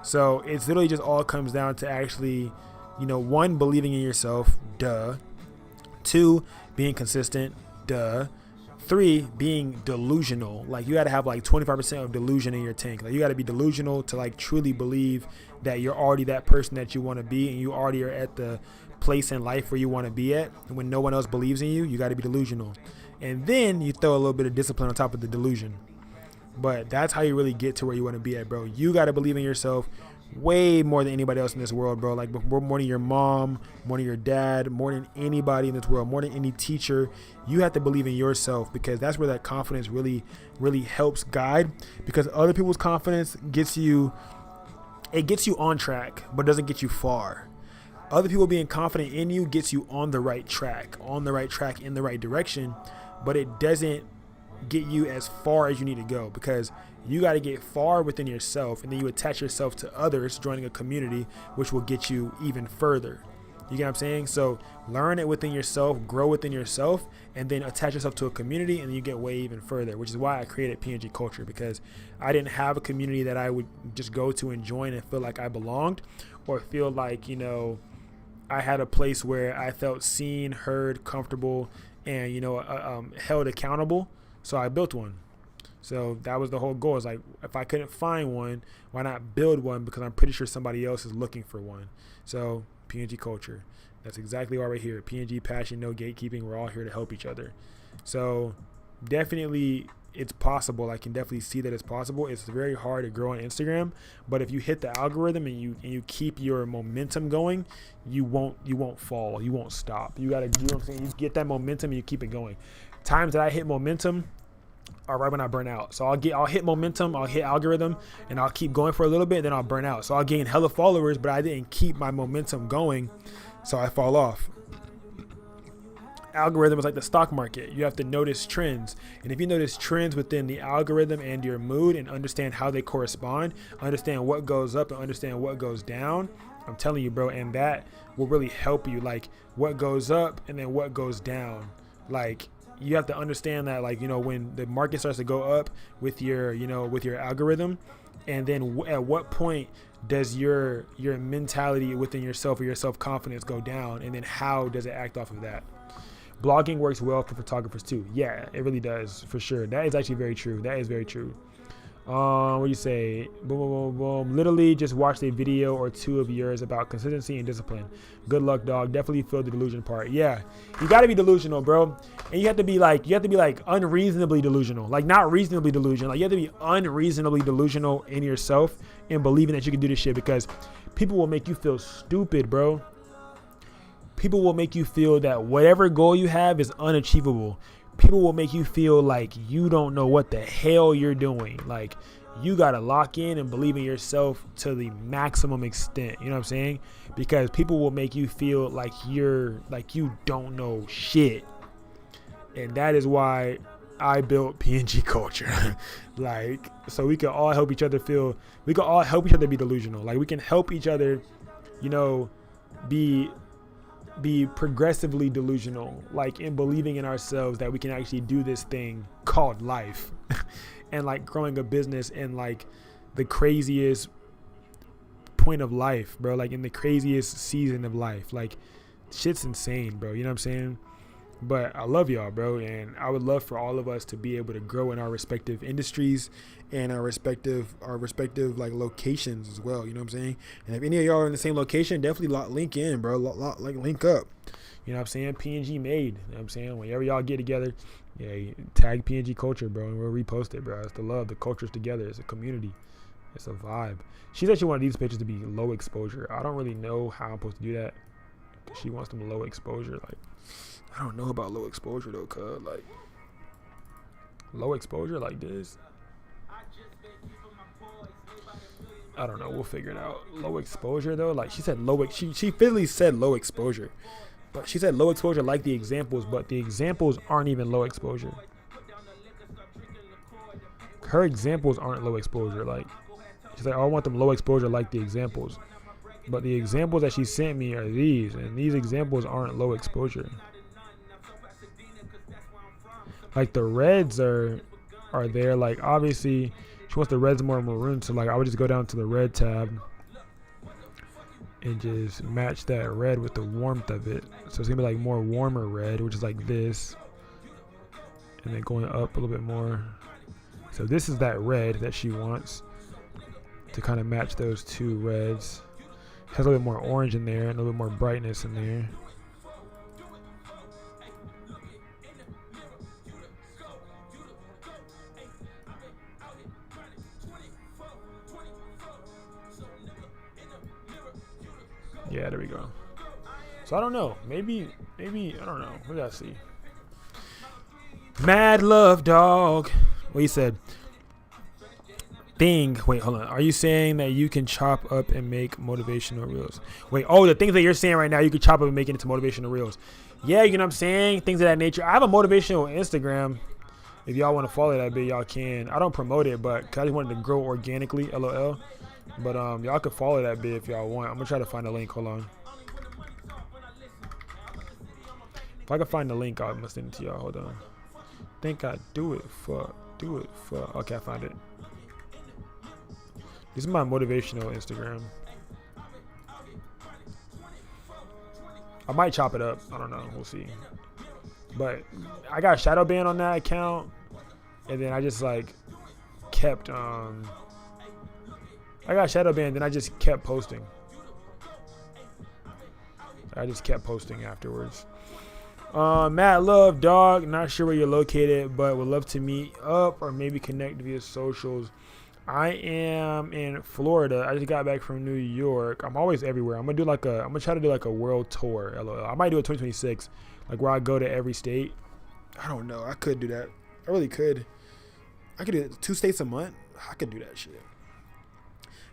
So it's literally just all comes down to actually, you know, 1, believing in yourself, duh. 2, being consistent, duh. 3, being delusional. Like you got to have like 25% of delusion in your tank. Like you got to be delusional to like truly believe that you're already that person that you want to be, and you already are at the place in life where you want to be at. And when no one else believes in you, you got to be delusional. And then you throw a little bit of discipline on top of the delusion. But that's how you really get to where you want to be at, bro. You got to believe in yourself way more than anybody else in this world, bro. Like more than your mom, more than your dad, more than anybody in this world, more than any teacher. You have to believe in yourself, because that's where that confidence really, really helps guide. Because other people's confidence gets you on track, but doesn't get you far. Other people being confident in you gets you on the right track, in the right direction, but it doesn't get you as far as you need to go, because you got to get far within yourself, and then you attach yourself to others, joining a community, which will get you even further. You get what I'm saying? So learn it within yourself, grow within yourself, and then attach yourself to a community, and then you get way even further, which is why I created PNG Culture, because I didn't have a community that I would just go to and join and feel like I belonged, or feel like, you know, I had a place where I felt seen, heard, comfortable, and, you know, held accountable. So I built one. So that was the whole goal. Is like, if I couldn't find one, why not build one? Because I'm pretty sure somebody else is looking for one. So PNG Culture. That's exactly why we're here. PNG Passion, no gatekeeping. We're all here to help each other. So definitely it's possible. I can definitely see that it's possible. It's very hard to grow on Instagram, but if you hit the algorithm and you keep your momentum going, you won't fall. You won't stop. You gotta, you know what I'm saying? You get that momentum and you keep it going. Times that I hit momentum are right when I burn out. So I'll hit momentum, I'll hit algorithm, and I'll keep going for a little bit, then I'll burn out. So I'll gain hella followers, but I didn't keep my momentum going, so I fall off. Algorithm is like the stock market. You have to notice trends. And if you notice trends within the algorithm and your mood and understand how they correspond, understand what goes up and understand what goes down, I'm telling you, bro, and that will really help you. Like what goes up and then what goes down. Like you have to understand that, like, you know, when the market starts to go up with your, you know, with your algorithm, and then at what point does your mentality within yourself or your self-confidence go down, and then how does it act off of that? Blogging works well for photographers too. Yeah, it really does, for sure. That is actually very true. That is very true. What do you say? Boom, boom, boom, boom. Literally just watched a video or two of yours about consistency and discipline. Good luck, dog. Definitely feel the delusion part. Yeah, you got to be delusional, bro. And you have to be like unreasonably delusional. Like not reasonably delusional. Like you have to be unreasonably delusional in yourself and believing that you can do this shit, because people will make you feel stupid, bro. People will make you feel that whatever goal you have is unachievable. People will make you feel like you don't know what the hell you're doing. Like you got to lock in and believe in yourself to the maximum extent. You know what I'm saying? Because people will make you feel like you don't know shit. And that is why I built PNG culture. Like, so we can all help each other we can all help each other be delusional. Like we can help each other, you know, be progressively delusional, like in believing in ourselves that we can actually do this thing called life. And like growing a business in like the craziest point of life, bro, like in the craziest season of life. Like shit's insane, bro. You know what I'm saying? But I love y'all, bro, and I would love for all of us to be able to grow in our respective industries and our respective like locations as well. You know what I'm saying? And if any of y'all are in the same location, definitely link in, bro. Like link up. You know what I'm saying? PNG made. You know what I'm saying? Whenever y'all get together, yeah, tag PNG culture, bro, and we'll repost it, bro. It's the love. The culture's together. It's a community. It's a vibe. She said she wanted these pictures to be low exposure. I don't really know how I'm supposed to do that. She wants them low exposure. Like, I don't know about low exposure though, cuz like low exposure like this. I don't know. We'll figure it out. Low exposure though, like she said low. She physically said low exposure, but she said low exposure like the examples, but the examples aren't even low exposure. Her examples aren't low exposure. Like she's like, oh, I want them low exposure like the examples, but the examples that she sent me are these, and these examples aren't low exposure. Like the reds are there. Like obviously she wants the reds more maroon, so like I would just go down to the red tab and just match that red with the warmth of it. So it's gonna be like more warmer red, which is like this, and then going up a little bit more. So this is that red that she wants to kind of match those two reds. Has a little bit more orange in there and a little bit more brightness in there. Yeah, there we go. So I don't know. Maybe I don't know. We gotta see. Mad love, dog. What he said. Thing. Wait, hold on. Are you saying that you can chop up and make motivational reels? Wait, oh, the things that you're saying right now, you can chop up and make it into motivational reels. Yeah, you know what I'm saying? Things of that nature. I have a motivational Instagram. If y'all want to follow that bit, y'all can. I don't promote it, but cause I just wanted to grow organically, LOL. But y'all can follow that bit if y'all want. I'm gonna try to find a link. Hold on. If I can find the link, I'm gonna send it to y'all. Hold on. Think I do it for. Okay, I found it. This is my motivational Instagram. I might chop it up. I don't know. We'll see. But I got shadow ban on that account, and then I just like kept I got shadow banned, then I just kept posting. I just kept posting afterwards. Matt Love, dog. Not sure where you're located, but would love to meet up or maybe connect via socials. I am in Florida. I just got back from New York. I'm always everywhere. I'm gonna try to do like a world tour. LOL. I might do a 2026, like where I go to every state. I don't know. I could do that. I really could. I could do 2 states a month. I could do that shit.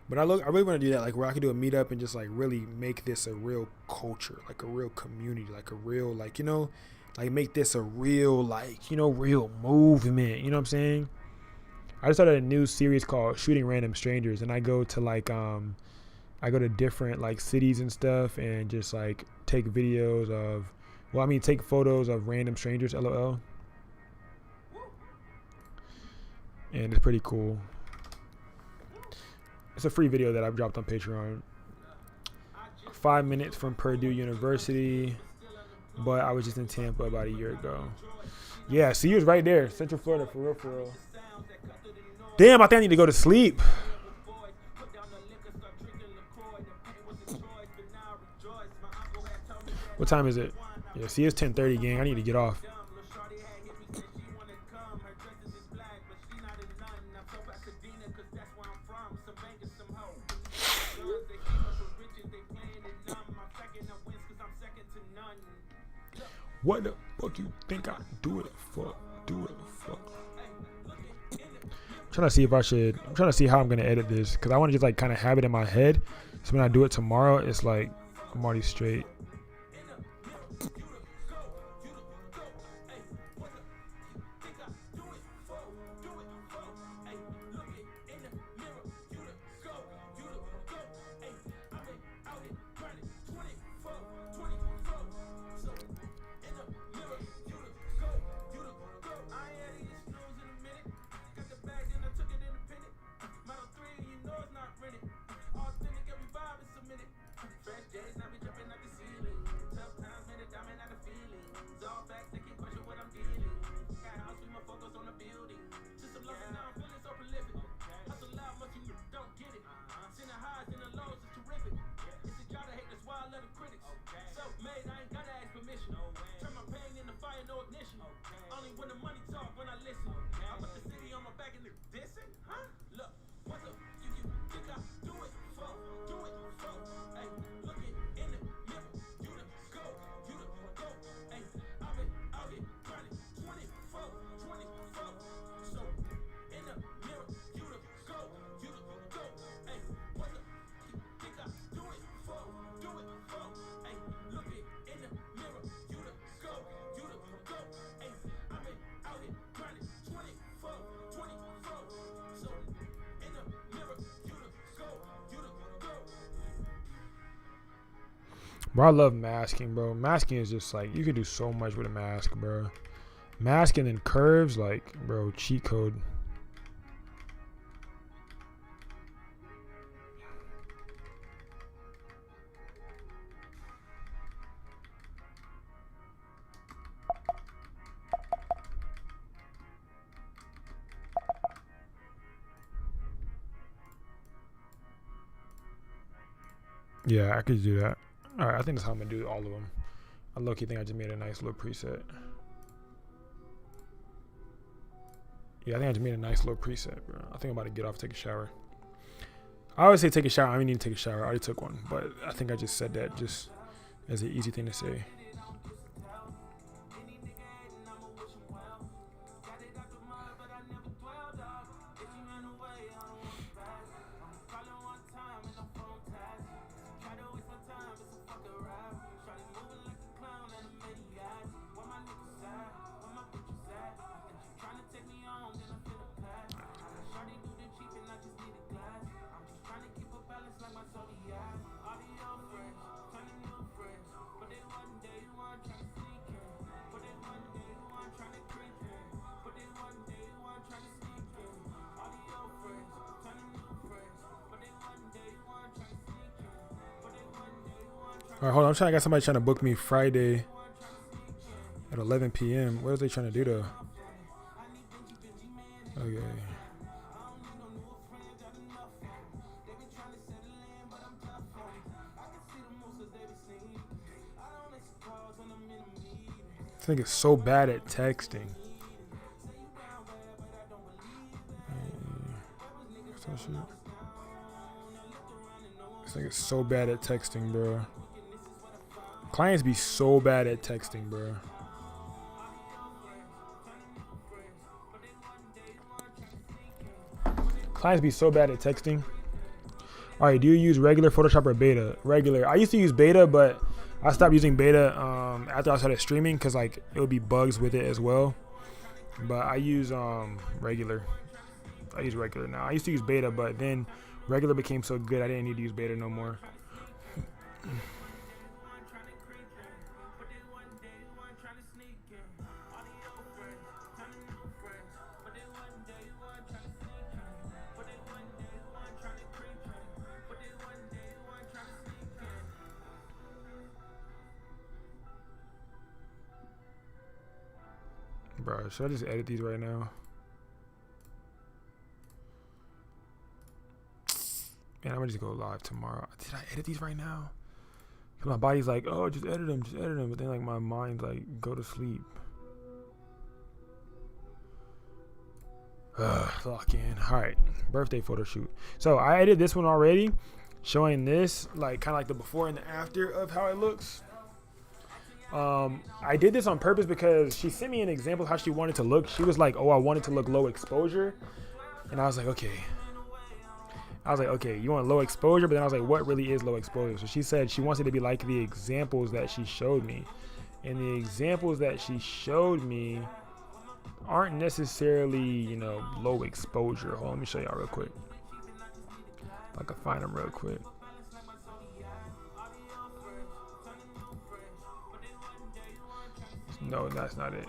But I really want to do that, like where I could do a meetup and just like really make this a real culture, like a real community, like a real, like, you know, like make this a real, like, you know, real movement. You know what I'm saying? I just started a new series called Shooting Random Strangers, and I go to like I go to different like cities and stuff and just like take videos of, well, I mean take photos of random strangers, LOL. And it's pretty cool. It's a free video that I've dropped on Patreon. 5 minutes from Purdue University, but I was just in Tampa about a year ago. Yeah, see, you was right there, Central Florida, for real, for real. Damn, I think I need to go to sleep. What time is it? Yeah, see, it's 10:30, gang. I need to get off. What the fuck you think I do it for? Do it for? I'm trying to see if I should. I'm trying to see how I'm gonna edit this because I want to just like kind of have it in my head. So when I do it tomorrow, it's like I'm already straight. Bro, I love masking, bro. Masking is just like, you can do so much with a mask, bro. Masking and curves, like, bro, cheat code. Yeah, I could do that. All right, I think that's how I'm gonna do all of them. I low-key think I just made a nice little preset. Yeah, I think I just made a nice little preset, bro. I think I'm about to get off, take a shower. I always say take a shower. I don't even need to take a shower. I already took one, but I think I just said that just as an easy thing to say. All right, hold on. I got somebody trying to book me Friday at 11 p.m. What are they trying to do though? Okay. This nigga's so bad at texting. This nigga's so bad at texting, bro. Clients be so bad at texting, bro. Clients be so bad at texting. All right, do you use regular Photoshop or beta? Regular. I used to use beta, but I stopped using beta after I started streaming because like it would be bugs with it as well. But I use regular. I use regular now. I used to use beta, but then regular became so good I didn't need to use beta no more. Bro, should I just edit these right now? And I'm gonna just go live tomorrow. Did I edit these right now? Cause my body's like, oh, just edit them. But then like my mind's like, go to sleep. Lock in. All right, birthday photo shoot. So I edited this one already, showing this like kind of like the before and the after of how it looks. I did this on purpose because she sent me an example of how she wanted to look. She was like, oh, I wanted to look low exposure. And I was like, okay. You want low exposure? But then I was like, what really is low exposure? So she said she wants it to be like the examples that she showed me. And the examples that she showed me aren't necessarily, you know, low exposure. Hold on, let me show y'all real quick. If I can find them real quick. No, that's not it.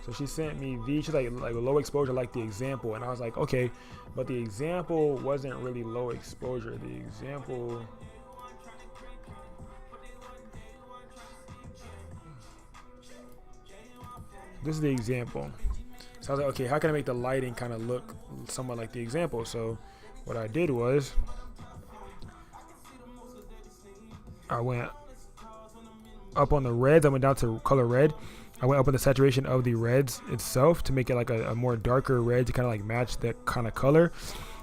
So she sent me these. She's like low exposure, like the example, and I was like, okay, but the example wasn't really low exposure. The example, this is the example. So I was like, okay, how can I make the lighting kind of look somewhat like the example? So what I did was I went up on the reds. I went down to color red. I went up on the saturation of the reds itself to make it like a more darker red to kind of like match that kind of color.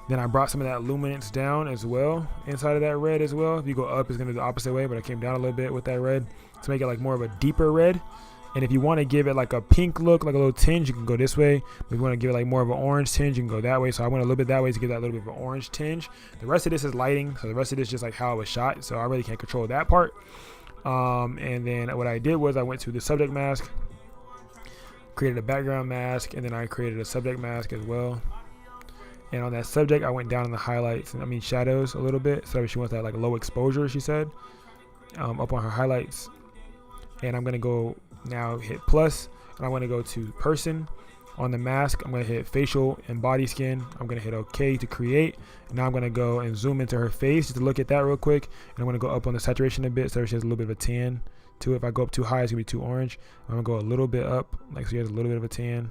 Then I brought some of that luminance down as well inside of that red as well. If you go up, it's going to be the opposite way, but I came down a little bit with that red to make it like more of a deeper red. And if you want to give it like a pink look, like a little tinge, you can go this way. If you want to give it like more of an orange tinge, you can go that way. So I went a little bit that way to give that little bit of an orange tinge. The rest of this is lighting, so the rest of this is just like how it was shot. So I really can't control that part. And then what I did was I went to the subject mask, created a background mask, and then I created a subject mask as well. And on that subject, I went down in the highlights, and I mean shadows a little bit. So she wants that like low exposure, she said, up on her highlights. And I'm gonna go now hit plus, and I'm gonna go to person. On the mask, I'm gonna hit facial and body skin. I'm gonna hit OK to create. And now I'm gonna go and zoom into her face just to look at that real quick. And I'm gonna go up on the saturation a bit so she has a little bit of a tan to it. If I go up too high, it's gonna be too orange. I'm gonna go a little bit up, like so she has a little bit of a tan.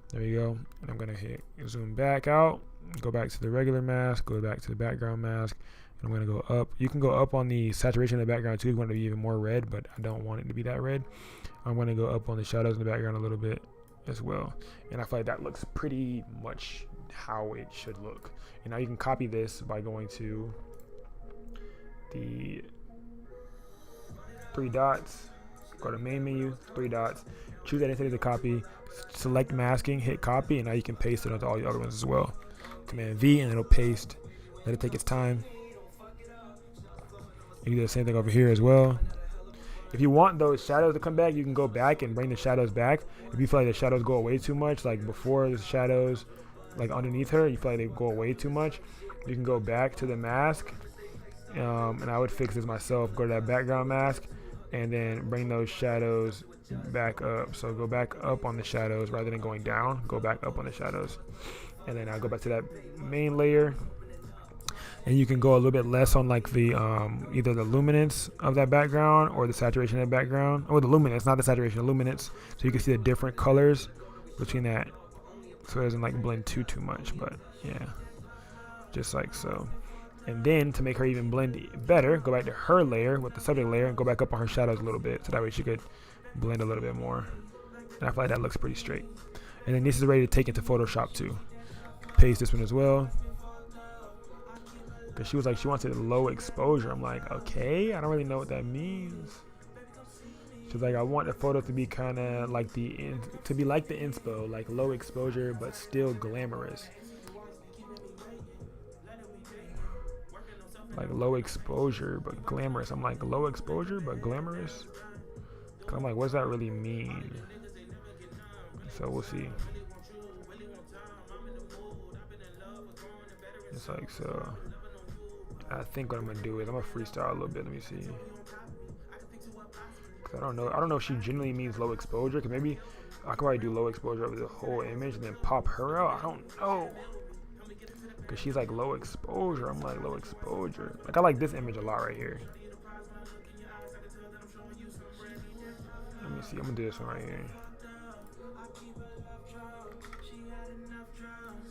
There you go. And I'm gonna hit zoom back out, go back to the regular mask, go back to the background mask, and I'm gonna go up. You can go up on the saturation of the background too if you want it to be even more red, but I don't want it to be that red. I'm gonna go up on the shadows in the background a little bit as well, and I feel like that looks pretty much how it should look. And now you can copy this by going to the 3 dots, go to main menu, 3 dots, choose anything to copy, select masking, hit copy, and now you can paste it onto all the other ones as well. Command V and it'll paste. Let it take its time. You can do the same thing over here as well. If you want those shadows to come back, you can go back and bring the shadows back. If you feel like the shadows go away too much, like before the shadows, like underneath her, you feel like they go away too much, you can go back to the mask. And I would fix this myself. Go to that background mask and then bring those shadows back up. So go back up on the shadows rather than going down. Go back up on the shadows. And then I'll go back to that main layer. And you can go a little bit less on like the either the luminance of that background or the saturation of that background, or the luminance, not the saturation, the luminance. So you can see the different colors between that, so it doesn't like blend too much. But yeah, just like so. And then to make her even blend better, go back to her layer with the subject layer and go back up on her shadows a little bit, so that way she could blend a little bit more. And I feel like that looks pretty straight. And then this is ready to take into Photoshop too. Paste this one as well. Because she was like, she wants it low exposure. I'm like, okay, I don't really know what that means. She's like, I want the photo to be kind of like the inspo, like low exposure but still glamorous. Like low exposure but glamorous. I'm like, low exposure but glamorous? I'm like, what does that really mean? So we'll see. It's like, so I think what I'm gonna do is I'm gonna freestyle a little bit. Let me see. Cause I don't know if she genuinely means low exposure. Cause maybe I could probably do low exposure over the whole image and then pop her out. I don't know. Cause she's like low exposure. I'm like low exposure. Like I like this image a lot right here. Let me see. I'm gonna do this one right here.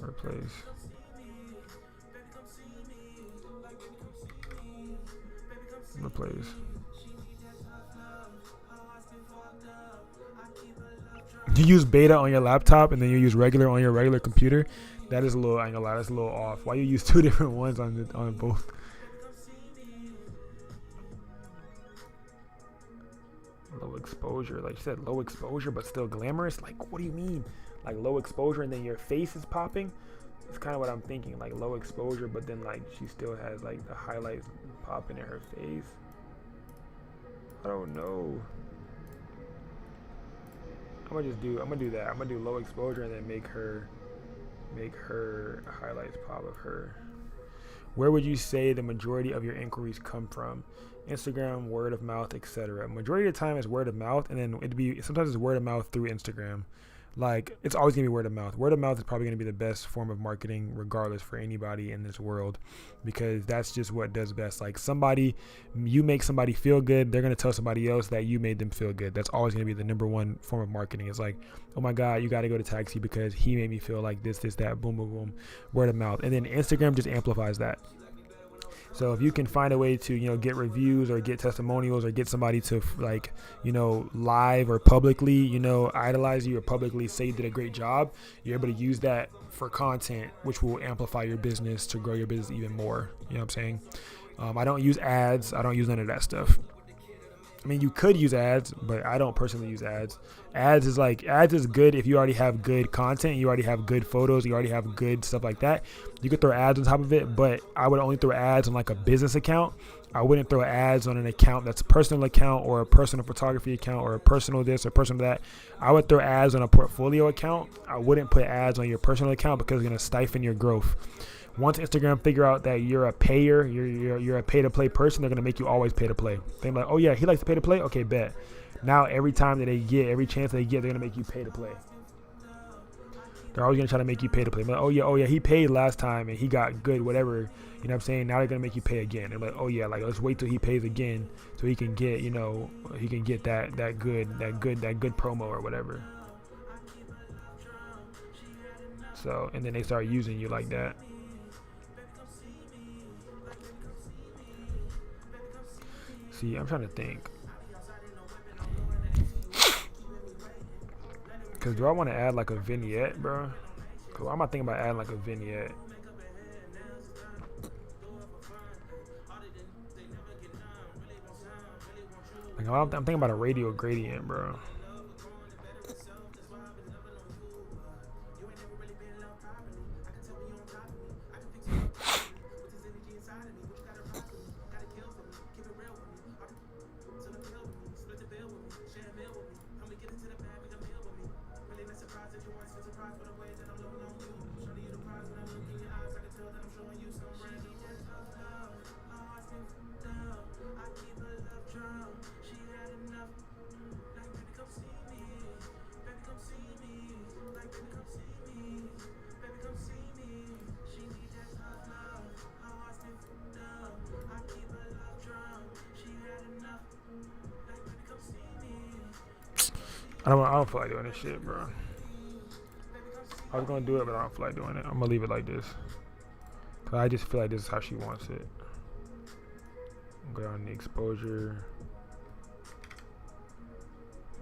Replace. the place. You use beta on your laptop and then you use regular on your regular computer. That is a little, I ain't gonna lie, that's a little off. Why you use two different ones on both? Low exposure, like you said, low exposure but still glamorous. Like, what do you mean? Like low exposure and then your face is popping? It's kind of what I'm thinking. Like low exposure, but then like she still has like the highlights popping in her face. I don't know. I'm gonna do that. I'm gonna do low exposure and then make her highlights pop of her. Where would you say the majority of your inquiries come from? Instagram, word of mouth, etc. Majority of the time it's word of mouth, and then sometimes it's word of mouth through Instagram. Like, it's always gonna be word of mouth. Word of mouth is probably gonna be the best form of marketing regardless for anybody in this world, because that's just what does best. Like, you make somebody feel good, they're gonna tell somebody else that you made them feel good. That's always gonna be the number one form of marketing. It's like, oh my God, you gotta go to Taxi because he made me feel like this, that, boom, boom, boom, word of mouth. And then Instagram just amplifies that. So if you can find a way to, get reviews or get testimonials or get somebody to live or publicly, idolize you or publicly say you did a great job, you're able to use that for content, which will amplify your business to grow your business even more. You know what I'm saying? I don't use ads. I don't use none of that stuff. I mean, you could use ads, but I don't personally use ads. Ads is good if you already have good content, you already have good photos, you already have good stuff like that. You could throw ads on top of it, but I would only throw ads on like a business account. I wouldn't throw ads on an account that's a personal account or a personal photography account or a personal this or personal that. I would throw ads on a portfolio account. I wouldn't put ads on your personal account because it's going to stifle your growth. Once Instagram figure out that you're a payer, you're a pay-to-play person, they're going to make you always pay to play. They're like, oh yeah, he likes to pay to play? Okay, bet. Now every chance they get, they're going to make you pay to play. They're always going to try to make you pay to play. Like, oh yeah, he paid last time and he got good, whatever. You know what I'm saying? Now they're going to make you pay again. They're like, oh yeah, like let's wait till he pays again so he can get, that good promo or whatever. So, and then they start using you like that. See, I'm trying to think. Because do I want to add like a vignette, bro? Because I'm not thinking about adding like a vignette. Like, I'm thinking about a radial gradient, bro. I don't feel like doing this shit, bro. I was gonna do it, but I don't feel like doing it. I'm gonna leave it like this. Cause I just feel like this is how she wants it. Go on the exposure,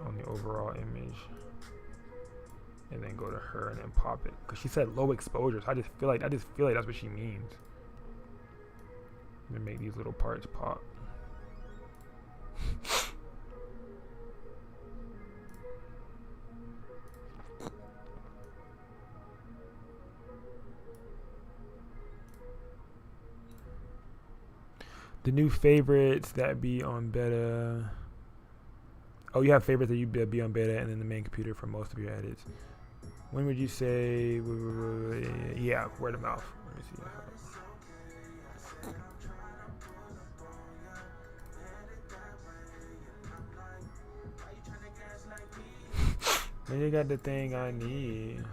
on the overall image, and then go to her and then pop it. Cause she said low exposure, so I just feel like that's what she means. And then make these little parts pop. The new favorites that be on beta. Oh, you have favorites that you be on beta and then the main computer for most of your edits. When would you say? Yeah, word of mouth. Let me see. Man, you got the thing I need.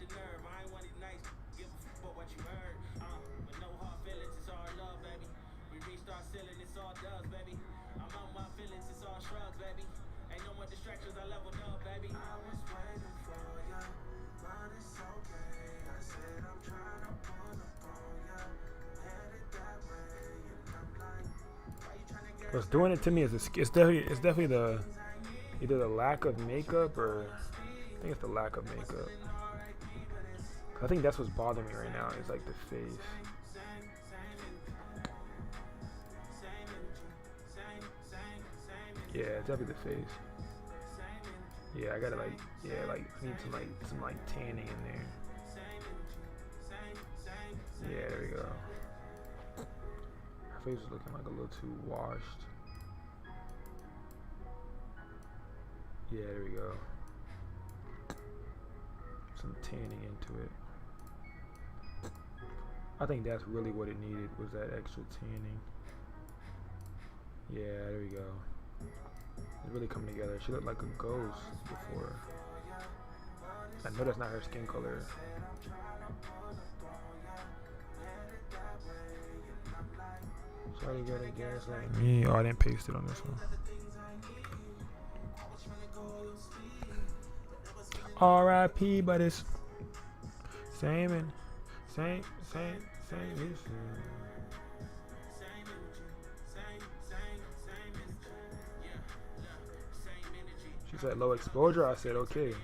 the nerve. I ain't one of these nice. Give a fuck what you heard. With no hard feelings, it's all love, baby. We reached our ceiling, it's all doves, baby. I'm on my feelings, it's all shrugs, baby. Ain't no more distractions, I leveled up, baby. I was waiting for ya, but it's okay. I said I'm trying to pull up on ya, headed that way, and I'm like, why you trying to get What's doing it to me is it's definitely the either the lack of makeup or I think it's the lack of makeup. I think that's what's bothering me right now. It's like the face. Yeah, it's definitely the face. Yeah, I gotta like I need some tanning in there. Yeah, there we go. Her face is looking like a little too washed. Yeah, there we go. Some tanning into it. I think that's really what it needed, was that extra tanning. Yeah, there we go. It's really coming together. She looked like a ghost before. I know that's not her skin color. Sorry, got a gas like me. Oh, I didn't paste it on this one. R.I.P. But it's same and same. She said low exposure. I said okay.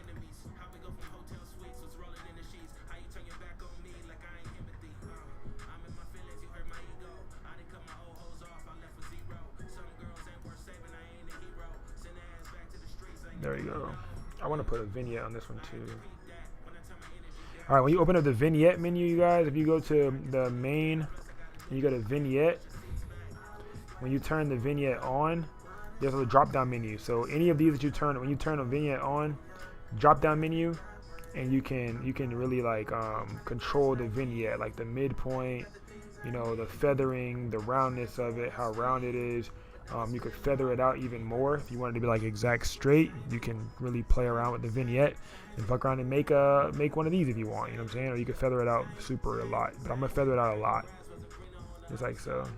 There you go. I want to put a vignette on this one too. All right, when you open up the vignette menu, you guys, if you go to the main and you go to vignette, when you turn the vignette on, there's a drop down menu. So any of these that you turn, when you turn a vignette on, drop down menu, and you can really like control the vignette, like the midpoint, you know, the feathering, the roundness of it, how round it is. You could feather it out even more if you wanted to be like exact straight. You can really play around with the vignette and fuck around and make one of these if you want. You know what I'm saying? Or you could feather it out super a lot. But I'm gonna feather it out a lot, just like so.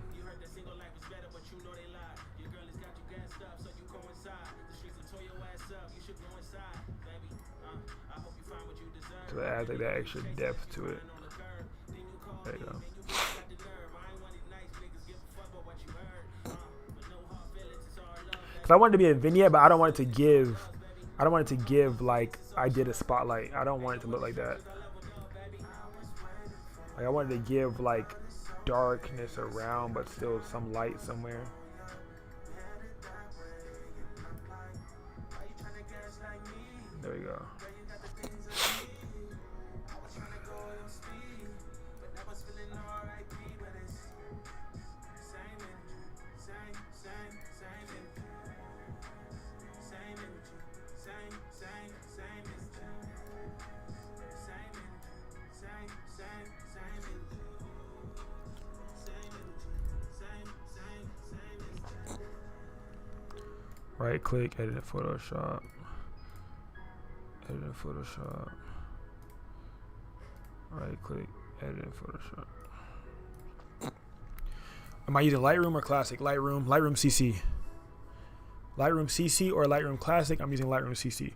So it adds like that extra depth to it. There you go. Cause I wanted to be a vignette, but I don't want it to give like I did a spotlight. I don't want it to look like that. Like I wanted to give like darkness around, but still some light somewhere. There we go. Right click, edit in Photoshop. Edit in Photoshop. Right click, edit in Photoshop. Am I using Lightroom or Classic? Lightroom CC. Lightroom CC or Lightroom Classic? I'm using Lightroom CC.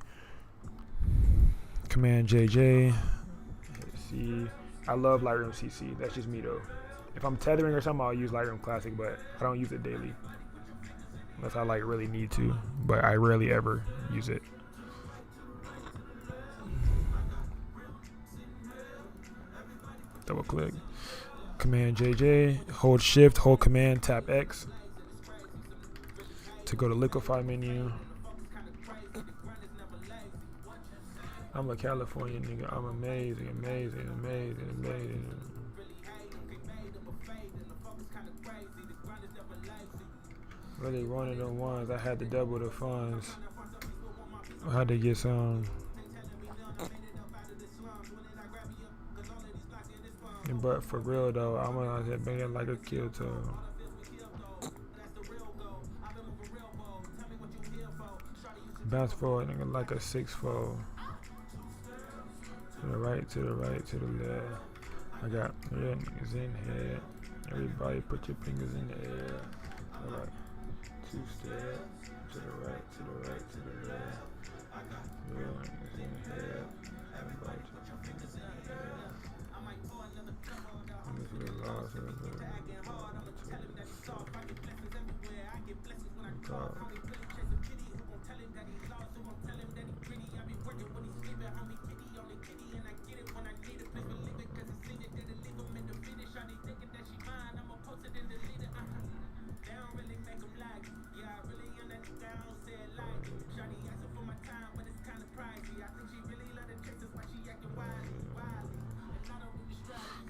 Command JJ. C. I love Lightroom CC. That's just me though. If I'm tethering or something, I'll use Lightroom Classic, but I don't use it daily. Unless I like really need to, but I rarely ever use it. Double click. Command JJ, hold shift, hold command, tap X to go to liquify menu. I'm a California nigga. I'm amazing. Really one of the ones I had to double the funds. I had to get some. But for real though, I'm gonna bang it like a kill toe. Bounce forward nigga like a 6-4. To the right right, to the right, to the left. I got real niggas in here. Everybody put your fingers in the air. Alright. 2-step. To the right, to the right, to the left. I got real niggas in here. Everybody put your fingers in the air. This is the last of the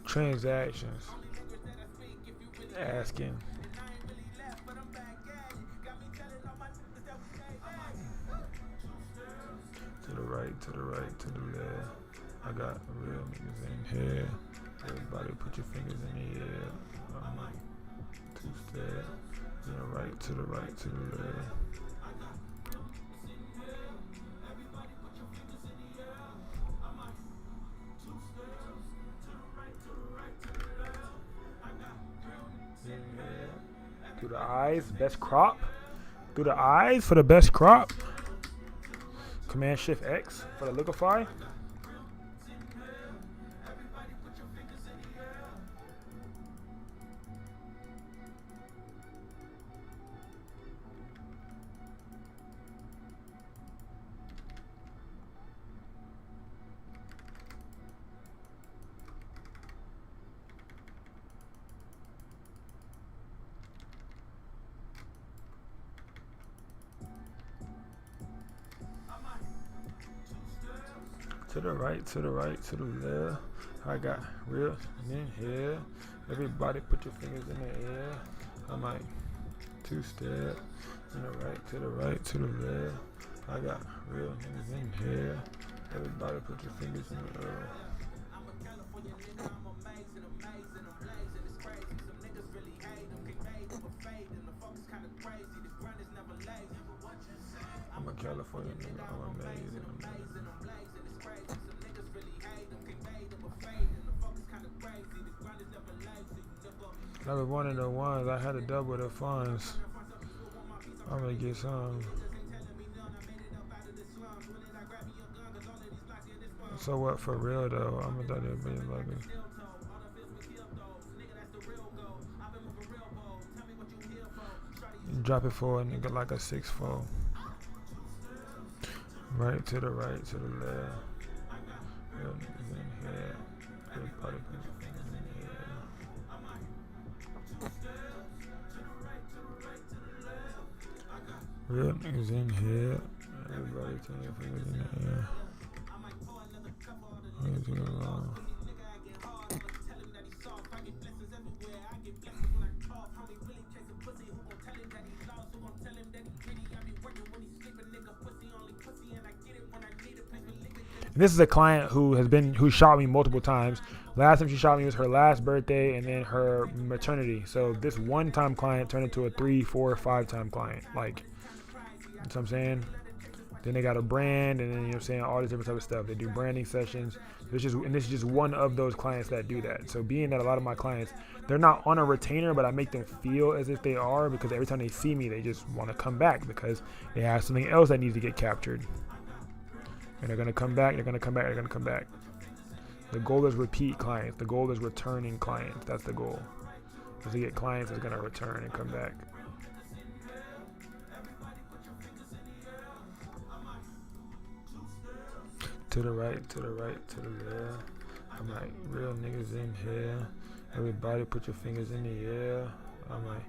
transactions. Asking. To the right, to the right, to the left. I got real niggas in here. Everybody put your fingers in the air. I'm like 2-step. To the right, to the right, to the left. Through the eyes, best crop. Through the eyes for the best crop. Command Shift X for the liquefy. To the right, to the right, to the left. I got real in here. Everybody put your fingers in the air. I'm like 2-step. To the right, to the right, to the left. I got real niggas in here. Everybody put your fingers in the air. I'm a California nigga, I'm amazing. I was one of the ones, I had to double the funds. I'm gonna get some. So what for real though? I'm gonna do that like drop it for a nigga like a 6-4. Right to the right, to the left. Real niggas in here. Everybody put your fingers in the air. Real niggas in here. Everybody put your fingers in the air. To the wrong. This is a client who shot me multiple times. Last time she shot me was her last birthday and then her maternity. So this one-time client turned into a 3, 4, 5-time client. Like, that's what I'm saying. Then they got a brand, and then, you know what I'm saying, all this different type of stuff. They do branding sessions. This is just one of those clients that do that. So being that a lot of my clients, they're not on a retainer, but I make them feel as if they are, because every time they see me, they just want to come back because they have something else that needs to get captured. And they're going to come back, they're going to come back, they're going to come back. The goal is repeat clients. The goal is returning clients. That's the goal. Is to get clients that's going to return and come back. To the right, to the right, to the left. I'm like, real niggas in here. Everybody put your fingers in the air. I'm like,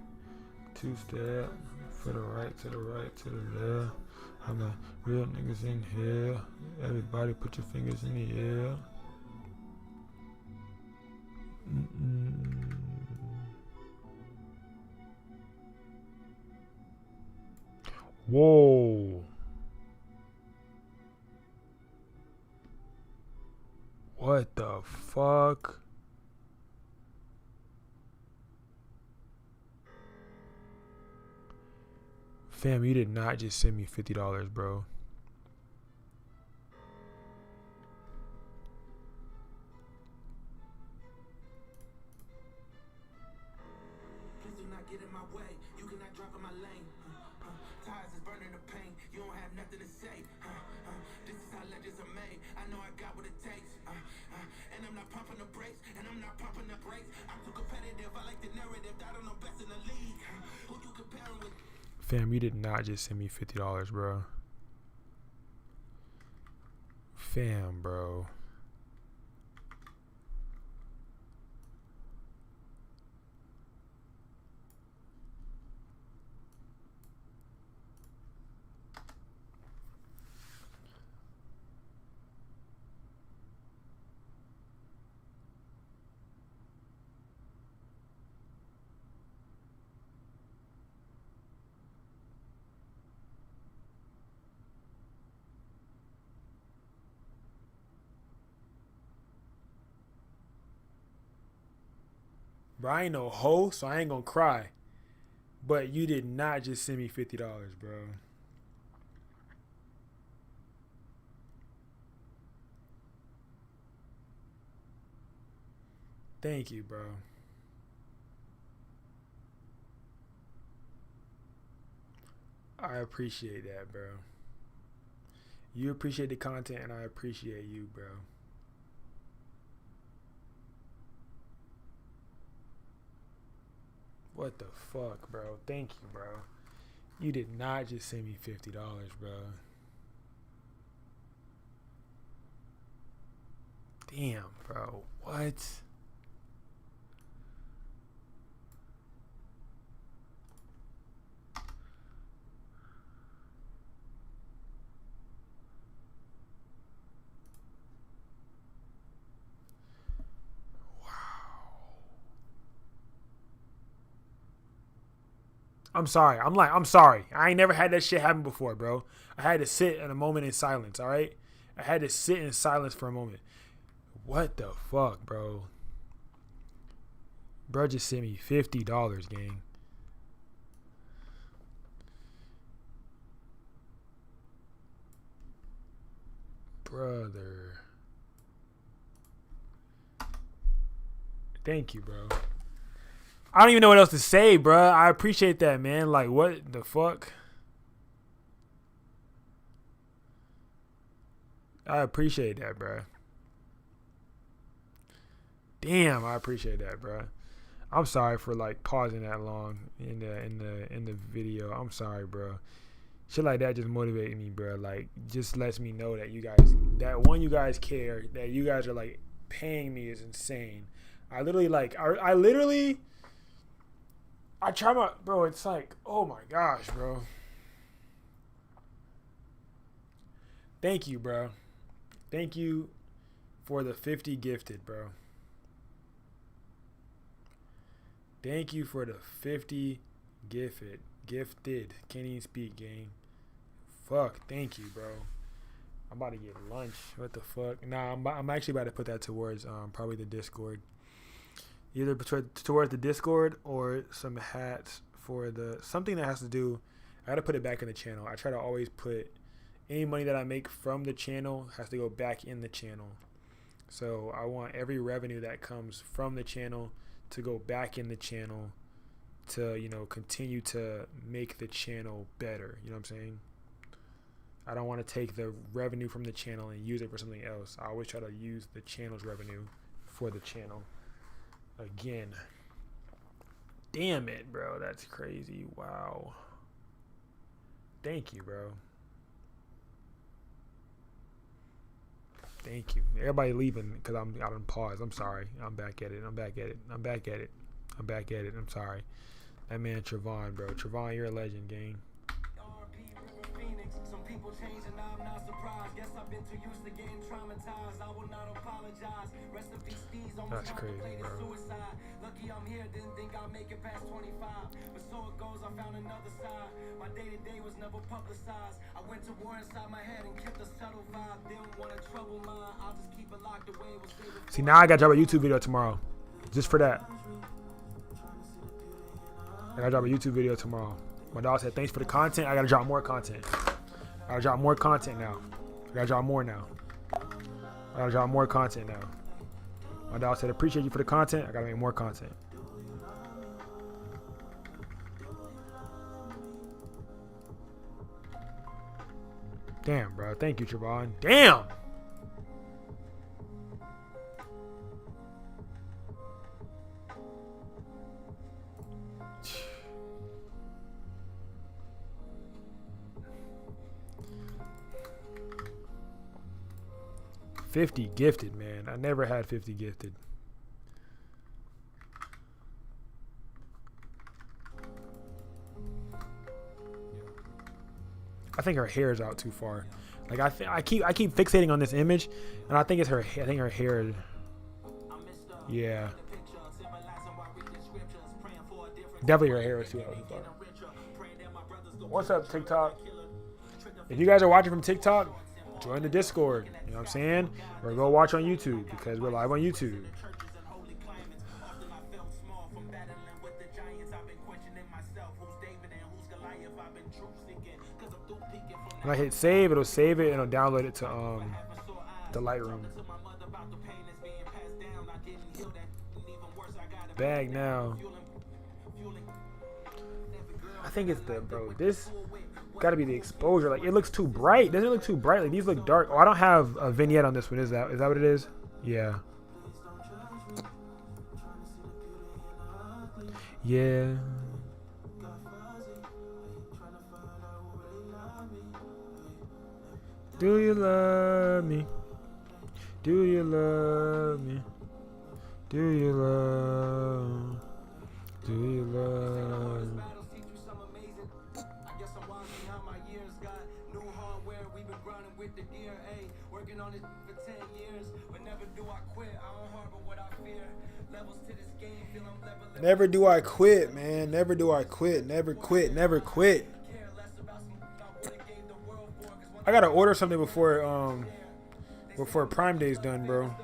2-step. For the right, to the right, to the left. I'm like, real niggas in here. Everybody put your fingers in the air. Whoa. What the fuck? Fam, you did not just send me $50, bro. way. You cannot drive in my lane. Tires is burning the pain. You don't have nothing to say. This is how legends are made. I know I got what it takes. And I'm not pumping the brakes. And I'm not pumping the brakes. I'm too competitive. I like the narrative. I don't know best in the league. Who you comparing with? Fam, you did not just send me $50, bro. Fam, bro. Bro, I ain't no hoe, so I ain't gonna cry. But you did not just send me $50, bro. Thank you, bro. I appreciate that, bro. You appreciate the content, and I appreciate you, bro. What the fuck, bro? Thank you, bro. You did not just send me $50, bro. Damn, bro. What? I'm sorry. I'm sorry. I ain't never had that shit happen before, bro. I had to sit in a moment in silence, all right? I had to sit in silence for a moment. What the fuck, bro? Bro just sent me $50, gang. Brother. Thank you, bro. I don't even know what else to say, bro. I appreciate that, man. Like, what the fuck? I appreciate that, bro. Damn, I appreciate that, bro. I'm sorry for like pausing that long in the video. I'm sorry, bro. Shit like that just motivated me, bro. Like, just lets me know that you guys care, that you guys are like paying me is insane. I try my, bro, it's like, oh my gosh, bro. Thank you, bro. Thank you for the 50 gifted, bro. Thank you for the 50 gifted. Can't even speak, gang. Fuck, thank you, bro. I'm about to get lunch. What the fuck? Nah, I'm actually about to put that towards probably the Discord. Either towards the Discord or some hats for something that has to do. I gotta put it back in the channel. I try to always put any money that I make from the channel has to go back in the channel. So I want every revenue that comes from the channel to go back in the channel to, you know, continue to make the channel better. You know what I'm saying? I don't want to take the revenue from the channel and use it for something else. I always try to use the channel's revenue for the channel. Again. Damn it, bro. That's crazy. Wow. Thank you, bro. Thank you. Everybody leaving because I'm out on pause. I'm sorry. I'm back at it. I'm sorry. That man Trevon, bro. Trevon, you're a legend, gang. Some people change and I'm not surprised. Guess I've been too used to getting traumatized. I will not apologize. Rest in peace, these That's crazy, bro. Suicide. Lucky I'm here, didn't think I'd make it past 25. But so it goes, I found another side. My day-to-day was never publicized. I went to war inside my head and kept a subtle vibe. Didn't want to trouble mine. I'll just keep it locked away. See, now I gotta drop a YouTube video tomorrow. Just for that. I gotta drop a YouTube video tomorrow. My dog said, thanks for the content. I gotta drop more content. I gotta drop more content now. I gotta drop more now. I gotta drop more content now. My dog said, appreciate you for the content. I gotta make more content. Damn, bro. Thank you, Trevon. Damn. $50 gifted, man. I never had 50 gifted. I think her hair is out too far. Like I keep fixating on this image, and I think it's her. I think her hair. Yeah. Definitely her hair is too out too far. What's up, TikTok? If you guys are watching from TikTok, join the Discord. You know what I'm saying? Or go watch on YouTube because we're live on YouTube. When I hit save, it'll save it and it'll download it to Lightroom. Bag now. I think it's this gotta be the exposure. Like it looks too bright. Doesn't it look too bright? Like these look dark. Oh, I don't have a vignette on this one. Is that what it is? Yeah. Yeah. Do you love me? Do you love me? Do you love? Do you love me? Never do I quit, man. Never do I quit. Never quit. Never quit. I gotta order something before Prime Day's done, bro.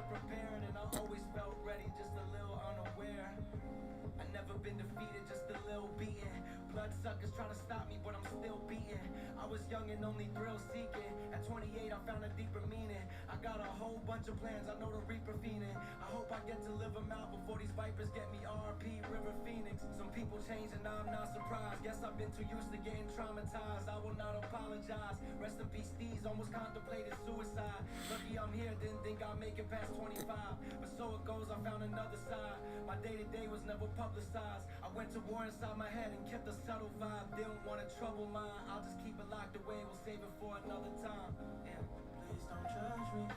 Almost contemplated suicide. Lucky I'm here, didn't think I'd make it past 25. But so it goes, I found another side. My day-to-day was never publicized. I went to war inside my head and kept a subtle vibe. Didn't want to trouble mine. I'll just keep it locked away. We'll save it for another time. Yeah. Please don't judge me.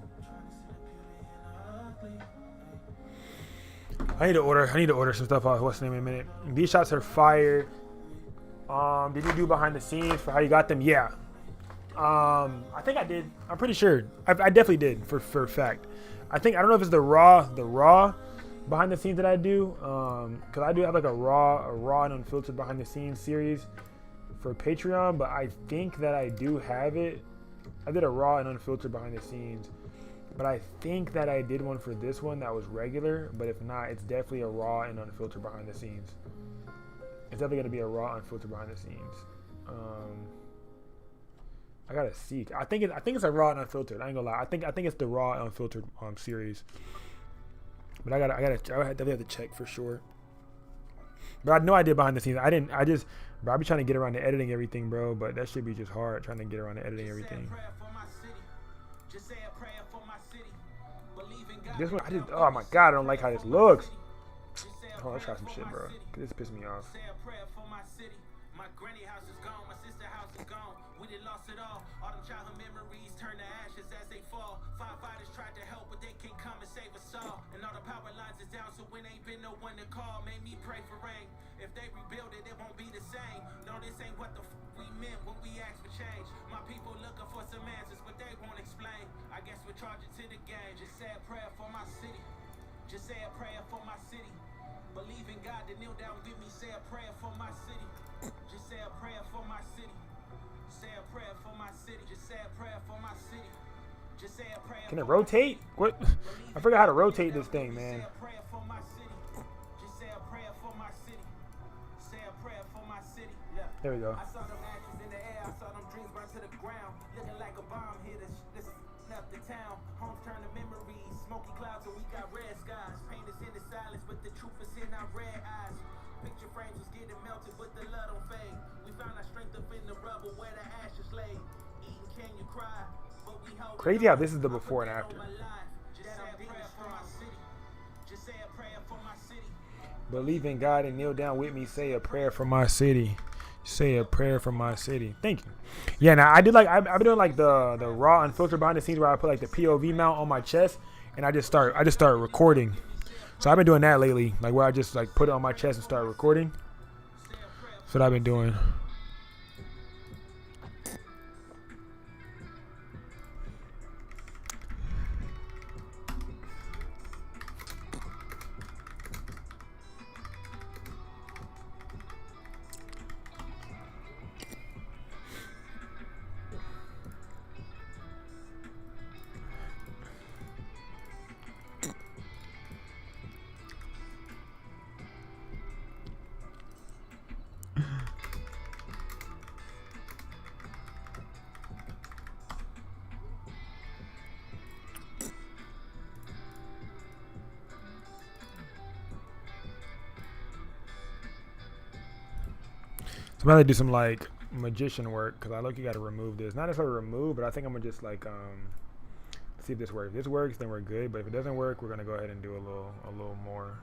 I'm trying to see the beauty in the ugly. I need to order some stuff off What's the Name in a minute. These shots are fire. Did you do behind the scenes for how you got them? Yeah. I think I did. I'm pretty sure. I definitely did for a fact. I don't know if it's the raw behind the scenes that I do. Cause I do have like a raw and unfiltered behind the scenes series for Patreon, but I think that I do have it. I did a raw and unfiltered behind the scenes, but I think that I did one for this one that was regular, but if not, it's definitely a raw and unfiltered behind the scenes. It's definitely gonna be a raw unfiltered behind the scenes. I gotta see. I think it's a raw and unfiltered. I ain't gonna lie. I think it's the raw and unfiltered series. But I definitely have to check for sure. But I know I did behind the scenes. Bro, I be trying to get around to editing everything, bro. But that should be just hard trying to get around to editing everything. This one, oh my god, I don't like how this looks. Oh, let's try some shit, bro. This pissed me off. My granny house is gone, my sister house is gone. We done lost it all. All them childhood memories turn to ashes as they fall. Firefighters tried to help, but they can't come and save us all. And all the power lines is down, so when ain't been no one to call. Made me pray for rain. If they rebuild it, it won't be the same. No, this ain't what the we meant when we asked for change. My people looking for some answers, but they won't explain. I guess we're charging to the game. Just say a prayer for my city. Just say a prayer for my city. Believe in God to kneel down with me. Say a prayer for my city. Just say a prayer for my city. Say a prayer for my city. Just say a prayer for my city. Just say a prayer. Can it rotate? What? I forgot how to rotate this thing, man. Say a prayer for my city. Just say a prayer for my city. Say a prayer for my city. Yeah. There we go. I saw them ashes in the air. I saw them dreams burn to the ground. Looking like a bomb hit us. This left the town. Homes turn to memories. Smoky clouds and we got red skies. Pain is in the silence, but the truth is in our red eyes. Picture frames was getting melted, but the love don't fade. We found our strength up in the rubble where the ashes lay. Eating Crazy how this is the before and after. Believe in God and kneel down with me. Say a prayer for my city. Say a prayer for my city. Thank you. Yeah, now I did like I've been doing like the raw unfiltered behind the scenes where I put like the POV mount on my chest and I just start recording. So I've been doing that lately, like where I just like put it on my chest and start recording. That's what I've been doing. I'm about to do some like magician work because I look, you got to remove this. Not necessarily remove, but I think I'm gonna just like see if this works. If this works, then we're good. But if it doesn't work, we're gonna go ahead and do a little more.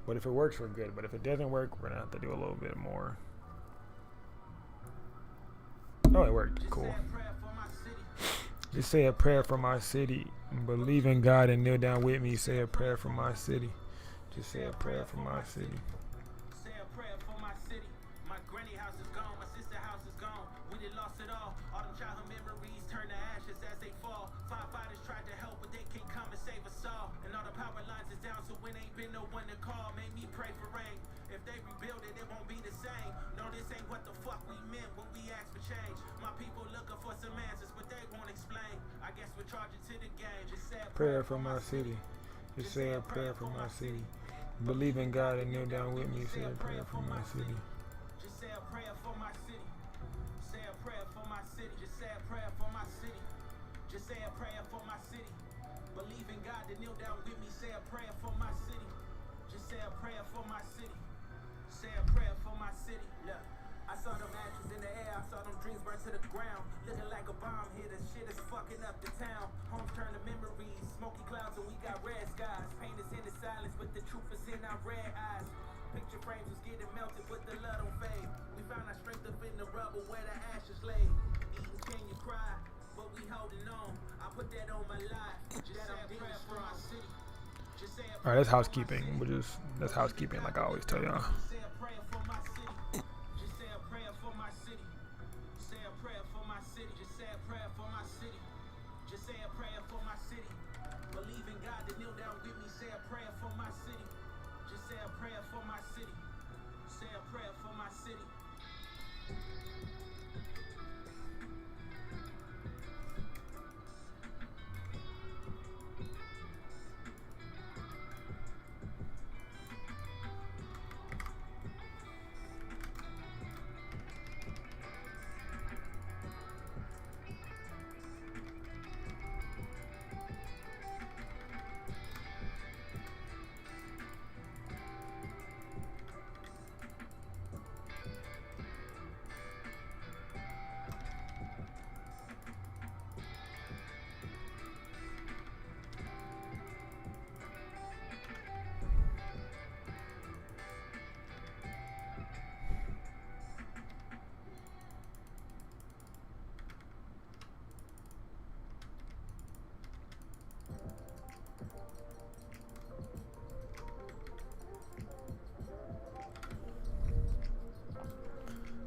But if it works, we're good. But if it doesn't work, we're gonna have to do a little bit more. Oh, it worked. Cool. Just say a prayer for my city. Believe in God and kneel down with me. Say a prayer for my city. Just say a prayer for my city. Prayer for my city. Just say a prayer for my city. Believe in God and kneel down with me. Say a prayer for my city. Just say a prayer for my city. Say a prayer for my city. Just say a prayer for my city. Just say a prayer for my city. Believe in God and kneel down with me. Say a prayer for my city. Just say a prayer for my city. Say a prayer for my city. Look, I saw them matches in the air. I saw them dreams burn to the ground. Looking like a bomb here. The shit is fucking up the town. Homes turn to memories. Smoky clouds and we got red skies. Pain is in the silence, but the truth is in our red eyes. Picture frames was getting melted, but the love don't fade. We found our strength up in the rubble where the ashes lay. Eating, can you cry? But we holding on. I put that on my life. Just say a prayer for my city. All right, that's housekeeping. That's housekeeping, like I always tell y'all. Say a prayer for my city. Just say a prayer for my city. Say a prayer for my city. Just say a prayer for my city. Just say a prayer for my city. Believe in God to kneel down with me. Say a prayer for my city. Just say a prayer for my city. Say a prayer for my city.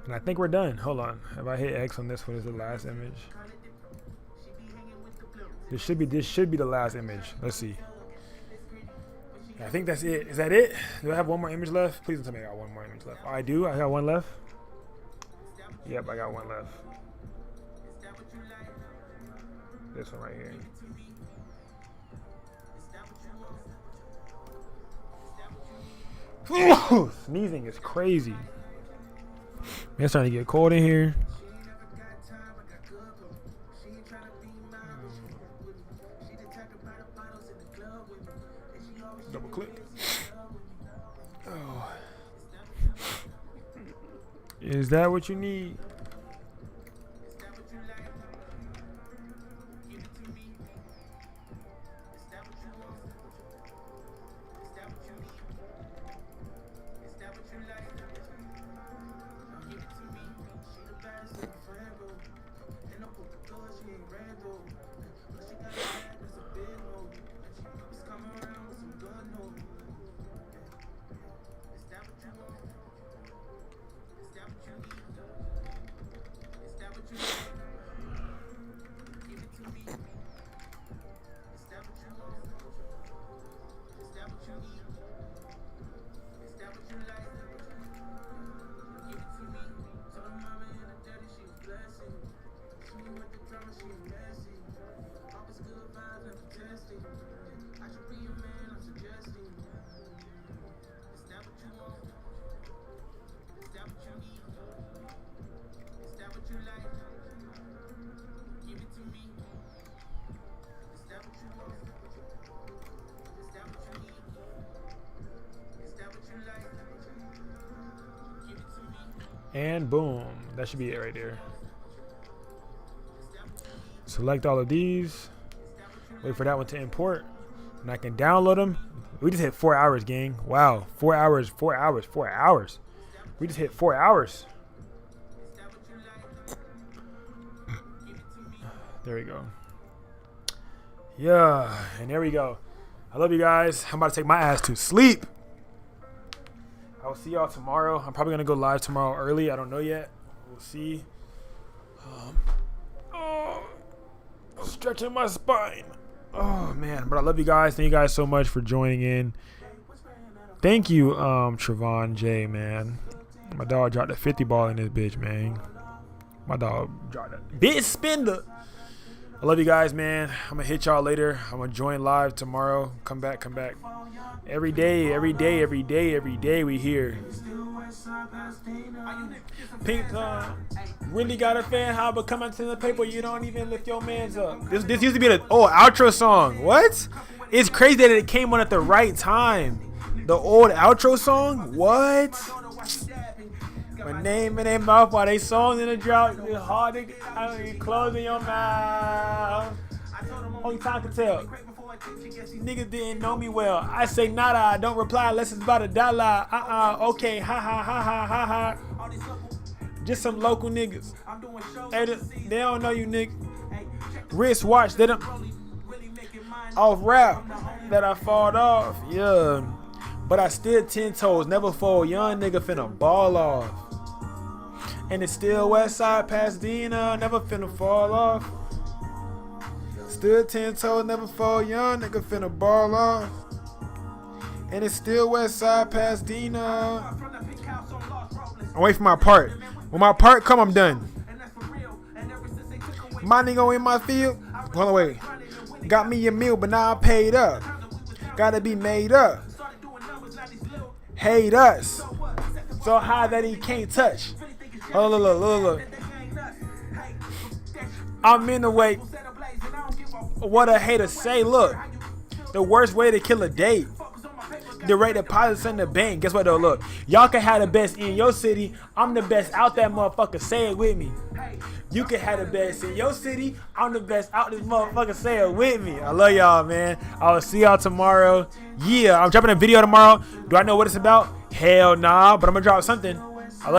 And I think we're done. Hold on. If I hit X on this one, is the last image. This should be the last image. Let's see. I think that's it. Is that it? Do I have one more image left? Please don't tell me I got one more image left. Oh, I do? I got one left? Yep, I got one left. This one right here. Sneezing is crazy. Man, it's starting to get cold in here. Double click. Oh. Is that what you need? And boom. That should be it right there. Select all of these. Wait for that one to import. And I can download them. We just hit 4 hours, gang. Wow. 4 hours, 4 hours, 4 hours. We just hit 4 hours. There we go. Yeah. And there we go. I love you guys. I'm about to take my ass to sleep. I will see y'all tomorrow. I'm probably going to go live tomorrow early. I don't know yet. We'll see. Stretching my spine. Oh, man. But I love you guys. Thank you guys so much for joining in. Thank you, Trevon J, man. My dog dropped a 50 ball in this bitch, man. My dog dropped a big spender. I love you guys, man. I'm going to hit y'all later. I'm going to join live tomorrow. Come back. Every day we here. Pink, really got a fan how but coming to the paper, you don't even lift your mans up. This used to be the outro song. What? It's crazy that it came on at the right time. The old outro song? What? My name in their mouth while they songs in the drought. It's hard to closing your mouth. Only time can tell. Niggas didn't know me well. I say nada, I don't reply unless it's about $1. Okay, ha. Just some local niggas. They don't know you, nigga. Wristwatch, they don't. Off rap that I fought off, yeah. But I still 10 toes, never fold. Young nigga finna ball off. And it's still Westside Pasadena, never finna fall off. Still 10 toes, never fall. Young nigga finna ball off. And it's still Westside Pasadena. I'm waiting for my part. When my part come, I'm done. My nigga in my field. Hold on, wait. Got me a meal, but now I paid up. Gotta be made up. Hate us. So high that he can't touch. Oh, look. I'm in the way. What a hater say. Look, the worst way to kill a date. Direct deposits in the bank. Guess what though? Look, y'all can have the best in your city. I'm the best out that motherfucker. Say it with me. You can have the best in your city. I'm the best out this motherfucker. Say it with me. I love y'all, man. I will see y'all tomorrow. Yeah, I'm dropping a video tomorrow. Do I know what it's about? Hell nah, but I'm gonna drop something.